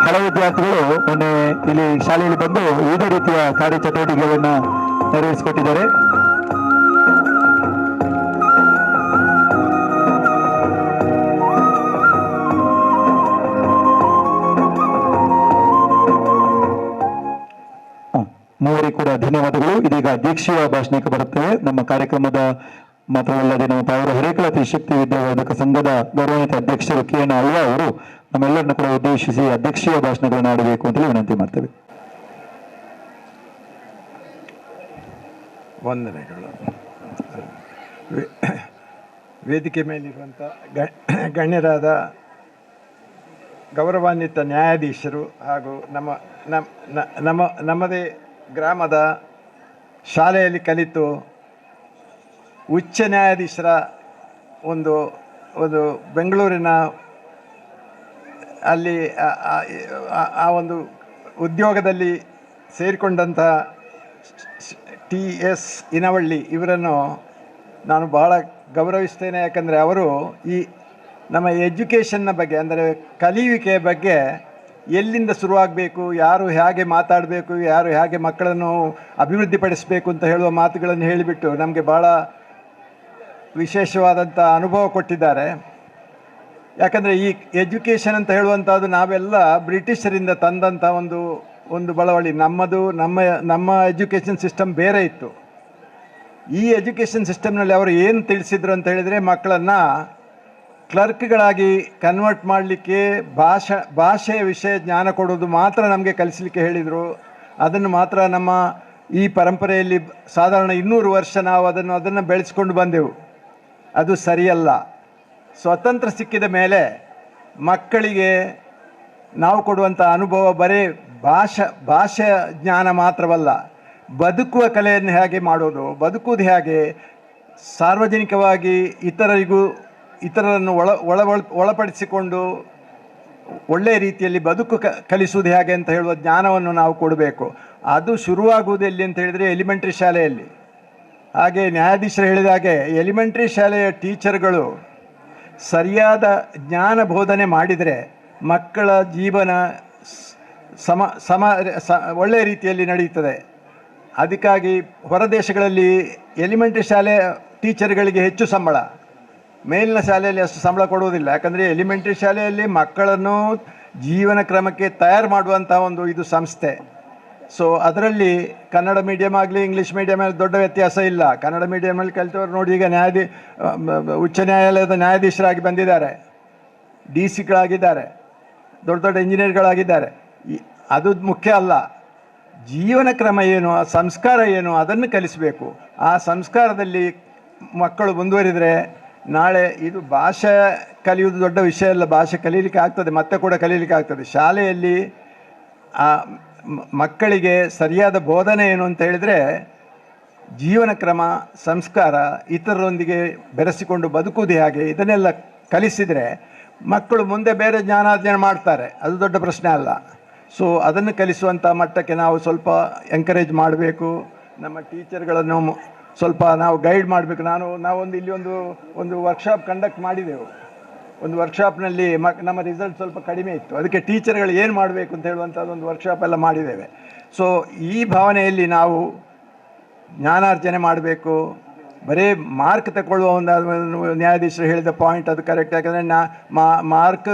ಹಲವು ವಿದ್ಯಾರ್ಥಿಗಳು ಮೊನ್ನೆ ಇಲ್ಲಿ ಶಾಲೆಯಲ್ಲಿ ಬಂದು ವಿವಿಧ ರೀತಿಯ ಕಾರ್ಯಚಟುವಟಿಕೆಗಳನ್ನ ನೆರವೇರಿಸಿಕೊಟ್ಟಿದ್ದಾರೆ. ಮೂವರಿಗೆ ಕೂಡ ಧನ್ಯವಾದಗಳು. ಇದೀಗ ಅಧ್ಯಕ್ಷೀಯ ಭಾಷಣಕ್ಕೆ ಬರುತ್ತೇವೆ. ನಮ್ಮ ಕಾರ್ಯಕ್ರಮದ ಮಾತ್ರವಲ್ಲದೆ ನಮ್ಮ ಪಾವರ ಹಿರೇಕಳ ತ್ರಿಶಕ್ತಿ ವಿದ್ಯಾವರ್ಧಕ ಸಂಘದ ಗೌರವಾನ್ವಿತ ಅಧ್ಯಕ್ಷರು KN ಆಳ್ವ ಅವರು ನಮ್ಮೆಲ್ಲರನ್ನು ಕೂಡ ಉದ್ದೇಶಿಸಿ ಅಧ್ಯಕ್ಷೀಯ ಭಾಷಣಗಳನ್ನು ಆಡಬೇಕು ಅಂತೇಳಿ ವಿನಂತಿ ಮಾಡ್ತೇವೆ. ವಂದನೆಗಳು. ವೇದಿಕೆ ಮೇಲಿರುವಂಥ ಗಣ್ಯರಾದ ಗೌರವಾನ್ವಿತ ನ್ಯಾಯಾಧೀಶರು ಹಾಗೂ ನಮ್ಮದೇ ಗ್ರಾಮದ ಶಾಲೆಯಲ್ಲಿ ಕಲಿತು ಉಚ್ಚ ನ್ಯಾಯಾಧೀಶರ ಒಂದು ಬೆಂಗಳೂರಿನ ಅಲ್ಲಿ ಆ ಒಂದು ಉದ್ಯೋಗದಲ್ಲಿ ಸೇರಿಕೊಂಡಂಥ TS ಇನವಳ್ಳಿ ಇವರನ್ನು ನಾನು ಬಹಳ ಗೌರವಿಸ್ತೇನೆ. ಯಾಕಂದರೆ ಅವರು ಈ ನಮ್ಮ ಎಜುಕೇಷನ್ನ ಬಗ್ಗೆ, ಅಂದರೆ ಕಲಿಯುವಿಕೆಯ ಬಗ್ಗೆ ಎಲ್ಲಿಂದ ಶುರುವಾಗಬೇಕು, ಯಾರು ಹೇಗೆ ಮಾತಾಡಬೇಕು, ಯಾರು ಹೇಗೆ ಮಕ್ಕಳನ್ನು ಅಭಿವೃದ್ಧಿಪಡಿಸಬೇಕು ಅಂತ ಹೇಳುವ ಮಾತುಗಳನ್ನು ಹೇಳಿಬಿಟ್ಟು ನಮಗೆ ಭಾಳ ವಿಶೇಷವಾದಂಥ ಅನುಭವ ಕೊಟ್ಟಿದ್ದಾರೆ. ಯಾಕಂದರೆ ಈ ಎಜುಕೇಷನ್ ಅಂತ ಹೇಳುವಂಥದ್ದು ನಾವೆಲ್ಲ ಬ್ರಿಟಿಷರಿಂದ ತಂದಂಥ ಒಂದು ಬಳವಳಿ. ನಮ್ಮ ಎಜುಕೇಷನ್ ಸಿಸ್ಟಮ್ ಬೇರೆ ಇತ್ತು. ಈ ಎಜುಕೇಷನ್ ಸಿಸ್ಟಮ್ನಲ್ಲಿ ಅವರು ಏನು ತಿಳಿಸಿದ್ರು ಅಂತ ಹೇಳಿದರೆ, ಮಕ್ಕಳನ್ನು ಕ್ಲರ್ಕ್ಗಳಾಗಿ ಕನ್ವರ್ಟ್ ಮಾಡಲಿಕ್ಕೆ ಭಾಷೆಯ ವಿಷಯ ಜ್ಞಾನ ಕೊಡೋದು ಮಾತ್ರ ನಮಗೆ ಕಲಿಸಲಿಕ್ಕೆ ಹೇಳಿದರು. ಅದನ್ನು ಮಾತ್ರ ನಮ್ಮ ಈ ಪರಂಪರೆಯಲ್ಲಿ ಸಾಧಾರಣ 200 ವರ್ಷ ನಾವು ಅದನ್ನು ಬೆಳೆಸ್ಕೊಂಡು ಬಂದೆವು. ಅದು ಸರಿಯಲ್ಲ. ಸ್ವತಂತ್ರ ಸಿಕ್ಕಿದ ಮೇಲೆ ಮಕ್ಕಳಿಗೆ ನಾವು ಕೊಡುವಂಥ ಅನುಭವ ಬರೀ ಭಾಷೆಯ ಜ್ಞಾನ ಮಾತ್ರವಲ್ಲ, ಬದುಕುವ ಕಲೆಯನ್ನು ಹೇಗೆ ಮಾಡೋದು, ಬದುಕುವುದು ಹೇಗೆ, ಸಾರ್ವಜನಿಕವಾಗಿ ಇತರರನ್ನು ಒಳಪಡಿಸಿಕೊಂಡು ಒಳ್ಳೆಯ ರೀತಿಯಲ್ಲಿ ಬದುಕು ಕಲಿಸುವುದು ಹೇಗೆ ಅಂತ ಹೇಳುವ ಜ್ಞಾನವನ್ನು ನಾವು ಕೊಡಬೇಕು. ಅದು ಶುರುವಾಗುವುದು ಎಲ್ಲಿ ಅಂತ ಹೇಳಿದರೆ ಎಲಿಮೆಂಟ್ರಿ ಶಾಲೆಯಲ್ಲಿ. ಹಾಗೆ ನ್ಯಾಯಾಧೀಶರು ಹೇಳಿದ ಹಾಗೆ ಎಲಿಮೆಂಟ್ರಿ ಶಾಲೆಯ ಟೀಚರ್ಗಳು ಸರಿಯಾದ ಜ್ಞಾನ ಬೋಧನೆ ಮಾಡಿದರೆ ಮಕ್ಕಳ ಜೀವನ ಒಳ್ಳೆಯ ರೀತಿಯಲ್ಲಿ ನಡೆಯುತ್ತದೆ. ಅದಕ್ಕಾಗಿ ಹೊರ ದೇಶಗಳಲ್ಲಿ ಎಲಿಮೆಂಟ್ರಿ ಶಾಲೆ ಟೀಚರ್ಗಳಿಗೆ ಹೆಚ್ಚು ಸಂಬಳ, ಮೇಲಿನ ಶಾಲೆಯಲ್ಲಿ ಅಷ್ಟು ಸಂಬಳ ಕೊಡುವುದಿಲ್ಲ. ಯಾಕಂದರೆ ಎಲಿಮೆಂಟ್ರಿ ಶಾಲೆಯಲ್ಲಿ ಮಕ್ಕಳನ್ನು ಜೀವನ ಕ್ರಮಕ್ಕೆ ತಯಾರು ಮಾಡುವಂಥ ಇದು ಸಂಸ್ಥೆ. ಸೊ ಅದರಲ್ಲಿ ಕನ್ನಡ ಮೀಡಿಯಮ್ ಆಗಲಿ ಇಂಗ್ಲೀಷ್ ಮೀಡಿಯಮಲ್ಲಿ ದೊಡ್ಡ ವ್ಯತ್ಯಾಸ ಇಲ್ಲ. ಕನ್ನಡ ಮೀಡಿಯಮಲ್ಲಿ ಕಲಿತವರು ನೋಡಿ ಈಗ ಉಚ್ಚ ನ್ಯಾಯಾಲಯದ ನ್ಯಾಯಾಧೀಶರಾಗಿ ಬಂದಿದ್ದಾರೆ, DC ಗಳಾಗಿದ್ದಾರೆ, ದೊಡ್ಡ ಇಂಜಿನಿಯರ್ಗಳಾಗಿದ್ದಾರೆ. ಅದು ಮುಖ್ಯ ಅಲ್ಲ. ಜೀವನ ಕ್ರಮ ಏನು, ಆ ಸಂಸ್ಕಾರ ಏನು, ಅದನ್ನು ಕಲಿಸಬೇಕು. ಆ ಸಂಸ್ಕಾರದಲ್ಲಿ ಮಕ್ಕಳು ಮುಂದುವರಿದರೆ ನಾಳೆ ಇದು ಭಾಷೆ ಕಲಿಯುವುದು ದೊಡ್ಡ ವಿಷಯ ಅಲ್ಲ. ಭಾಷೆ ಕಲೀಲಿಕ್ಕೆ ಆಗ್ತದೆ, ಮತ್ತೆ ಕೂಡ ಕಲೀಲಿಕ್ಕೆ ಆಗ್ತದೆ. ಶಾಲೆಯಲ್ಲಿ ಆ ಮಕ್ಕಳಿಗೆ ಸರಿಯಾದ ಬೋಧನೆ ಏನು ಅಂತ ಹೇಳಿದರೆ ಜೀವನ ಕ್ರಮ, ಸಂಸ್ಕಾರ, ಇತರರೊಂದಿಗೆ ಬೆರೆಸಿಕೊಂಡು ಬದುಕುವುದು ಹೇಗೆ, ಇದನ್ನೆಲ್ಲ ಕಲಿಸಿದರೆ ಮಕ್ಕಳು ಮುಂದೆ ಬೇರೆ ಜ್ಞಾನಾರ್ಜನೆ ಮಾಡ್ತಾರೆ. ಅದು ದೊಡ್ಡ ಪ್ರಶ್ನೆ ಅಲ್ಲ. ಸೊ ಅದನ್ನು ಕಲಿಸುವಂಥ ಮಟ್ಟಕ್ಕೆ ನಾವು ಸ್ವಲ್ಪ ಎಂಕರೇಜ್ ಮಾಡಬೇಕು. ನಮ್ಮ ಟೀಚರ್ಗಳನ್ನು ಸ್ವಲ್ಪ ನಾವು ಗೈಡ್ ಮಾಡಬೇಕು. ನಾವೊಂದು ಇಲ್ಲಿ ಒಂದು ವರ್ಕ್ಶಾಪ್ ಕಂಡಕ್ಟ್ ಮಾಡಿದೆವು. ಒಂದು ವರ್ಕ್ಶಾಪ್ನಲ್ಲಿ ನಮ್ಮ ರಿಸಲ್ಟ್ ಸ್ವಲ್ಪ ಕಡಿಮೆ ಇತ್ತು. ಅದಕ್ಕೆ ಟೀಚರ್ಗಳು ಏನು ಮಾಡಬೇಕು ಅಂತ ಹೇಳುವಂಥದ್ದೊಂದು ವರ್ಕ್ಶಾಪ್ ಎಲ್ಲ ಮಾಡಿದ್ದೇವೆ. ಸೊ ಈ ಭಾವನೆಯಲ್ಲಿ ನಾವು ಜ್ಞಾನಾರ್ಜನೆ ಮಾಡಬೇಕು. ಬರೀ ಮಾರ್ಕ್ ತಗೊಳ್ಳುವ ಒಂದು ನ್ಯಾಯಾಧೀಶರು ಹೇಳಿದ ಪಾಯಿಂಟ್ ಅದು ಕರೆಕ್ಟ್. ಯಾಕಂದರೆ ಮಾರ್ಕ್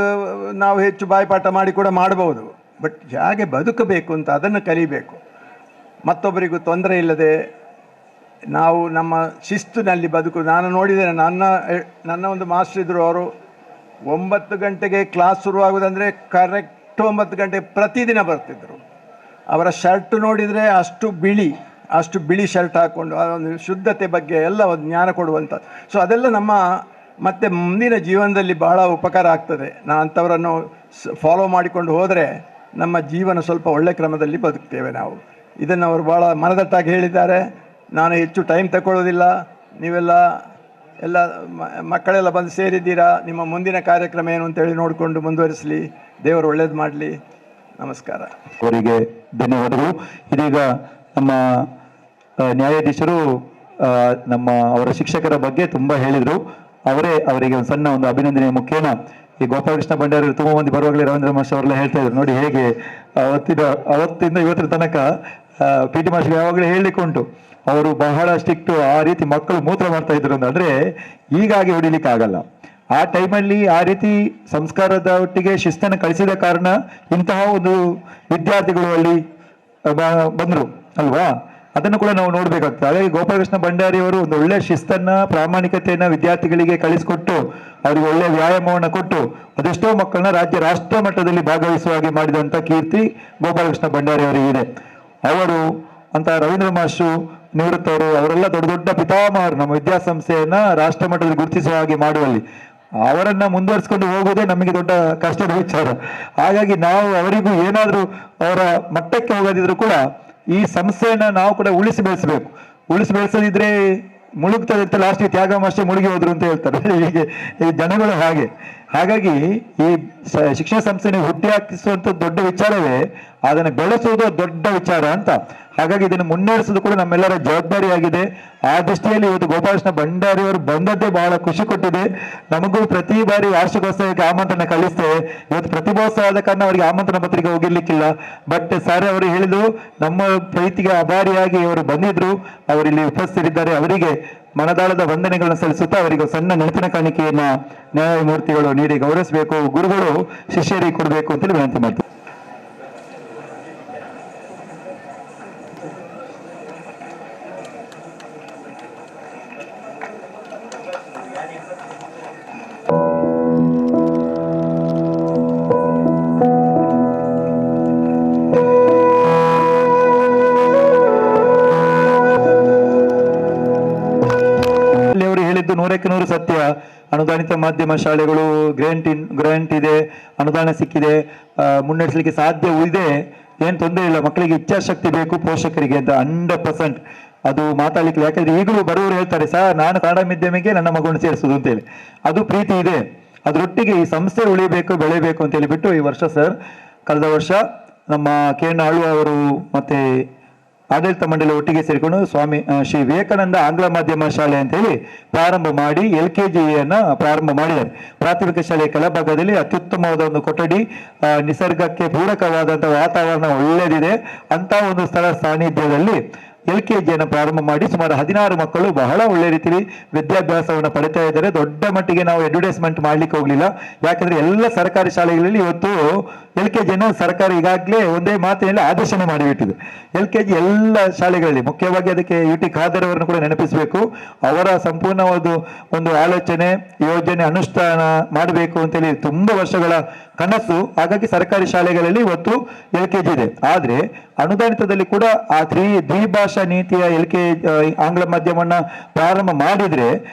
ನಾವು ಹೆಚ್ಚು ಬಾಯ್ಪಾಠ ಮಾಡಿ ಕೂಡ ಮಾಡ್ಬೋದು. ಬಟ್ ಹೇಗೆ ಬದುಕಬೇಕು ಅಂತ ಅದನ್ನು ಕಲಿಬೇಕು. ಮತ್ತೊಬ್ಬರಿಗೂ ತೊಂದರೆ ಇಲ್ಲದೆ ನಾವು ನಮ್ಮ ಶಿಸ್ತಿನಲ್ಲಿ ಬದುಕು. ನಾನು ನೋಡಿದ್ದೇನೆ, ನನ್ನ ಒಂದು ಮಾಸ್ಟರ್ ಇದ್ದರು. ಅವರು 9 ಗಂಟೆಗೆ ಕ್ಲಾಸ್ ಶುರುವಾಗುವುದಂದರೆ ಕರೆಕ್ಟ್ 9 ಗಂಟೆ ಪ್ರತಿದಿನ ಬರ್ತಿದ್ದರು. ಅವರ ಶರ್ಟ್ ನೋಡಿದರೆ ಅಷ್ಟು ಬಿಳಿ ಶರ್ಟ್ ಹಾಕ್ಕೊಂಡು ಆ ಒಂದು ಶುದ್ಧತೆ ಬಗ್ಗೆ ಎಲ್ಲ ಒಂದು ಜ್ಞಾನ ಕೊಡುವಂಥ. ಸೊ ಅದೆಲ್ಲ ನಮ್ಮ ಮತ್ತೆ ಮುಂದಿನ ಜೀವನದಲ್ಲಿ ಬಹಳ ಉಪಕಾರ ಆಗ್ತದೆ. ಅಂಥವರನ್ನು ಫಾಲೋ ಮಾಡಿಕೊಂಡು ಹೋದರೆ ನಮ್ಮ ಜೀವನ ಸ್ವಲ್ಪ ಒಳ್ಳೆ ಕ್ರಮದಲ್ಲಿ ಬದುಕ್ತೇವೆ ನಾವು. ಇದನ್ನು ಅವರು ಭಾಳ ಮನದಟ್ಟಾಗಿ ಹೇಳಿದ್ದಾರೆ. ನಾನು ಹೆಚ್ಚು ಟೈಮ್ ತಗೊಳ್ಳೋದಿಲ್ಲ. ನೀವೆಲ್ಲ ಮಕ್ಕಳೆಲ್ಲ ಬಂದು ಸೇರಿದ್ದೀರಾ. ನಿಮ್ಮ ಮುಂದಿನ ಕಾರ್ಯಕ್ರಮ ಏನು ಅಂತೇಳಿ ನೋಡಿಕೊಂಡು ಮುಂದುವರಿಸಲಿ. ದೇವರು ಒಳ್ಳೇದು ಮಾಡಲಿ. ನಮಸ್ಕಾರ. ಅವರಿಗೆ ಧನ್ಯವಾದಗಳು. ಇದೀಗ ನಮ್ಮ ನ್ಯಾಯಾಧೀಶರು ಅವರ ಶಿಕ್ಷಕರ ಬಗ್ಗೆ ತುಂಬ ಹೇಳಿದರು. ಅವರಿಗೆ ಒಂದು ಸಣ್ಣ ಒಂದು ಅಭಿನಂದನೆ ಮುಖ್ಯನ ಈ ಗೋಪಾಲಕೃಷ್ಣ ಭಂಡಾರಿ ತುಂಬ ಮಂದಿ ಬರುವಾಗಲೇ ರವೀಂದ್ರ ಮಾಸ್ಟರ್ ಅವರೆಲ್ಲ ಹೇಳ್ತಾ ಇದ್ರು ನೋಡಿ ಹೇಗೆ ಅವತ್ತಿಂದ ಇವತ್ತಿನ ತನಕ PT ಮಾಸ್ಟರ್ ಯಾವಾಗಲೂ ಹೇಳಲಿಕ್ಕೆ ಉಂಟು. ಅವರು ಬಹಳ ಸ್ಟ್ರಿಕ್ಟು. ಆ ರೀತಿ ಮಕ್ಕಳು ಮೂತ್ರ ಮಾಡ್ತಾ ಇದ್ರು ಅಂದರೆ ಹೀಗಾಗಿ ಹೊಡಿಲಿಕ್ಕೆ ಆಗಲ್ಲ. ಆ ಟೈಮಲ್ಲಿ ಆ ರೀತಿ ಸಂಸ್ಕಾರದ ಒಟ್ಟಿಗೆ ಶಿಸ್ತನ್ನು ಕಳಿಸಿದ ಕಾರಣ ಇಂತಹ ಒಂದು ವಿದ್ಯಾರ್ಥಿಗಳು ಅಲ್ಲಿ ಬಂದರು ಅಲ್ವಾ. ಅದನ್ನು ಕೂಡ ನಾವು ನೋಡಬೇಕಾಗ್ತದೆ. ಹಾಗಾಗಿ ಗೋಪಾಲಕೃಷ್ಣ ಭಂಡಾರಿ ಅವರು ಒಂದು ಒಳ್ಳೆ ಶಿಸ್ತನ್ನ, ಪ್ರಾಮಾಣಿಕತೆಯನ್ನ ವಿದ್ಯಾರ್ಥಿಗಳಿಗೆ ಕಲಿಸಿಕೊಟ್ಟು ಅವರಿಗೆ ಒಳ್ಳೆ ವ್ಯಾಯಾಮವನ್ನು ಕೊಟ್ಟು ಅದೆಷ್ಟೋ ಮಕ್ಕಳನ್ನ ರಾಷ್ಟ್ರ ಮಟ್ಟದಲ್ಲಿ ಭಾಗವಹಿಸುವ ಹಾಗೆ ಮಾಡಿದಂಥ ಕೀರ್ತಿ ಗೋಪಾಲಕೃಷ್ಣ ಭಂಡಾರಿ ಅವರಿಗಿದೆ. ಅವರು ಅಂತ ರವೀಂದ್ರ ಮಾಸ್ಟ್ರು ನಿವೃತ್ತವರು ಅವರೆಲ್ಲ ದೊಡ್ಡ ದೊಡ್ಡ ಪಿತಾಮಹರು ನಮ್ಮ ವಿದ್ಯಾಸಂಸ್ಥೆಯನ್ನ ರಾಷ್ಟ್ರ ಮಟ್ಟದಲ್ಲಿ ಗುರುತಿಸುವ ಹಾಗೆ ಮಾಡುವಲ್ಲಿ. ಅವರನ್ನ ಮುಂದುವರಿಸಿಕೊಂಡು ಹೋಗುವುದೇ ನಮಗೆ ದೊಡ್ಡ ಕಷ್ಟದ ವಿಚಾರ. ಹಾಗಾಗಿ ನಾವು ಅವರಿಗೂ ಏನಾದರೂ ಅವರ ಮಟ್ಟಕ್ಕೆ ಹೋಗದಿದ್ರು ಕೂಡ ಈ ಸಂಸ್ಥೆಯನ್ನ ನಾವು ಕೂಡ ಉಳಿಸಿ ಬೆಳೆಸದಿದ್ರೆ ಮುಳುಗ್ತದೆ ಅಂತ ಲಾಸ್ಟ್ಗೆ ತ್ಯಾಗ ಮಾಸ್ಟರ್ ಮುಳುಗಿ ಹೋದ್ರು ಅಂತ ಹೇಳ್ತಾರೆ. ಹೀಗೆ ಈ ಜನಗಳು ಹಾಗೆ. ಹಾಗಾಗಿ ಈ ಶಿಕ್ಷಣ ಸಂಸ್ಥೆಯನ್ನು ಹುಟ್ಟಿ ಹಾಕಿಸುವಂತ ದೊಡ್ಡ ವಿಚಾರವೇ ಅದನ್ನು ಬೆಳೆಸುವುದು ದೊಡ್ಡ ವಿಚಾರ ಅಂತ. ಹಾಗಾಗಿ ಇದನ್ನು ಮುನ್ನಡೆಸೋದು ಕೂಡ ನಮ್ಮೆಲ್ಲರ ಜವಾಬ್ದಾರಿಯಾಗಿದೆ. ಆ ದೃಷ್ಟಿಯಲ್ಲಿ ಇವತ್ತು ಗೋಪಾಲಕೃಷ್ಣ ಭಂಡಾರಿ ಅವರು ಬಂದದ್ದೇ ಬಹಳ ಖುಷಿ ಕೊಟ್ಟಿದೆ. ನಮಗೂ ಪ್ರತಿ ಬಾರಿ ವಾರ್ಷಿಕೋತ್ಸವಕ್ಕೆ ಆಮಂತ್ರಣ ಕಳಿಸ್ತೇವೆ. ಇವತ್ತು ಪ್ರತಿಭೋತ್ಸವ ಆದ ಕಾರಣ ಅವರಿಗೆ ಆಮಂತ್ರಣ ಪತ್ರಿಕೆ ಹೋಗಿರ್ಲಿಕ್ಕಿಲ್ಲ. ಬಟ್ ಸರ್ ಅವರು ಹೇಳಿದ್ರು, ನಮ್ಮ ಪ್ರೀತಿಗೆ ಆಭಾರಿಯಾಗಿ ಅವರು ಬಂದಿದ್ರು, ಅವರಿಲ್ಲಿ ಉಪಸ್ಥಿತರಿದ್ದಾರೆ, ಅವರಿಗೆ ಮನದಾಳದ ವಂದನೆಗಳನ್ನು ಸಲ್ಲಿಸುತ್ತಾ ಅವರಿಗೆ ಸಣ್ಣ ನೆನಪಿನ ಕಾಣಿಕೆಯನ್ನ ನ್ಯಾಯಮೂರ್ತಿಗಳು ನೀಡಿ ಗೌರವಿಸಬೇಕು, ಗುರುಗಳು ಶಿಷ್ಯರಿಗೆ ಕೊಡಬೇಕು ಅಂತೇಳಿ ವಿನಂತಿ ಮಾಡ್ತಾರೆ. ನೂರಕ್ಕೆ ನೂರು ಸತ್ಯ. ಅನುದಾನಿತ ಮಾಧ್ಯಮ ಶಾಲೆಗಳು ಗ್ರಾಂಟ್ ಇದೆ, ಅನುದಾನ ಸಿಕ್ಕಿದೆ, ಮುನ್ನಡೆಸಲಿಕ್ಕೆ ಸಾಧ್ಯ ಇದೆ, ಏನ್ ತೊಂದರೆ ಇಲ್ಲ. ಮಕ್ಕಳಿಗೆ ಇಚ್ಛಾಶಕ್ತಿ ಬೇಕು ಪೋಷಕರಿಗೆ ಅಂತ 100% ಅದು ಮಾತಾಡ್ಲಿಕ್ಕೆ. ಯಾಕಂದ್ರೆ ಈಗಲೂ ಬರುವವರು ಹೇಳ್ತಾರೆ, ಸರ್ ನಾನು ಕನ್ನಡ ಮಾಧ್ಯಮಕ್ಕೆ ನನ್ನ ಮಗುವನ್ನು ಸೇರಿಸುದು ಅಂತೇಳಿ. ಅದು ಪ್ರೀತಿ ಇದೆ. ಅದರೊಟ್ಟಿಗೆ ಈ ಸಂಸ್ಥೆ ಉಳಿಬೇಕು, ಬೆಳೆಯಬೇಕು ಅಂತ ಹೇಳಿಬಿಟ್ಟು ಈ ವರ್ಷ ಸರ್, ಕಳೆದ ವರ್ಷ ನಮ್ಮ ಕೆ.ಎನ್. ಆಳ್ವ ಅವರು ಮತ್ತೆ ಆಡಳಿತ ಮಂಡಳಿ ಒಟ್ಟಿಗೆ ಸೇರಿಕೊಂಡು ಶ್ರೀ ವಿವೇಕಾನಂದ ಆಂಗ್ಲ ಮಾಧ್ಯಮ ಶಾಲೆ ಅಂತ ಹೇಳಿ ಪ್ರಾರಂಭ ಮಾಡಿ LKGಯನ್ನ ಪ್ರಾರಂಭ ಮಾಡಿದ್ದಾರೆ. ಪ್ರಾಥಮಿಕ ಶಾಲೆಯ ಕೆಳಭಾಗದಲ್ಲಿ ಅತ್ಯುತ್ತಮವಾದ ಒಂದು ಕೊಠಡಿ, ನಿಸರ್ಗಕ್ಕೆ ಪೂರಕವಾದಂತಹ ವಾತಾವರಣ ಒಳ್ಳೆಯದಿದೆ ಅಂತ ಒಂದು ಸ್ಥಳ ಸಾನ್ನಿಧ್ಯದಲ್ಲಿ LKGಯನ್ನು ಪ್ರಾರಂಭ ಮಾಡಿ ಸುಮಾರು 16 ಮಕ್ಕಳು ಬಹಳ ಒಳ್ಳೆ ರೀತಿಯಲ್ಲಿ ವಿದ್ಯಾಭ್ಯಾಸವನ್ನು ಪಡಿತಾ ಇದ್ದಾರೆ. ದೊಡ್ಡ ಮಟ್ಟಿಗೆ ನಾವು ಅಡ್ವರ್ಟೈಸ್ಮೆಂಟ್ ಮಾಡ್ಲಿಕ್ಕೆ ಹೋಗ್ಲಿಲ್ಲ. ಯಾಕಂದ್ರೆ ಎಲ್ಲ ಸರ್ಕಾರಿ ಶಾಲೆಗಳಲ್ಲಿ ಇವತ್ತು LKGಯನ್ನು ಸರ್ಕಾರ ಈಗಾಗಲೇ ಒಂದೇ ಮಾತಿನಲ್ಲಿ ಆದೇಶನ ಮಾಡಿಬಿಟ್ಟಿದೆ. LKG ಎಲ್ಲ ಶಾಲೆಗಳಲ್ಲಿ, ಮುಖ್ಯವಾಗಿ ಅದಕ್ಕೆ UT ಖಾದರ್ ಅವರನ್ನು ಕೂಡ ನೆನಪಿಸಬೇಕು. ಅವರ ಸಂಪೂರ್ಣವಾದ ಒಂದು ಆಲೋಚನೆ, ಯೋಜನೆ, ಅನುಷ್ಠಾನ ಮಾಡಬೇಕು ಅಂತೇಳಿ ತುಂಬಾ ವರ್ಷಗಳ ಕನಸು. ಹಾಗಾಗಿ ಸರ್ಕಾರಿ ಶಾಲೆಗಳಲ್ಲಿ ಇವತ್ತು LKG ಇದೆ. ಆದ್ರೆ ಅನುದಾನಿತದಲ್ಲಿ ಕೂಡ ಆ ದ್ವಿಭಾಷಾ ನೀತಿಯ ಆಂಗ್ಲ ಮಾಧ್ಯಮವನ್ನ ಪ್ರಾರಂಭ ಮಾಡಿದ್ರೆ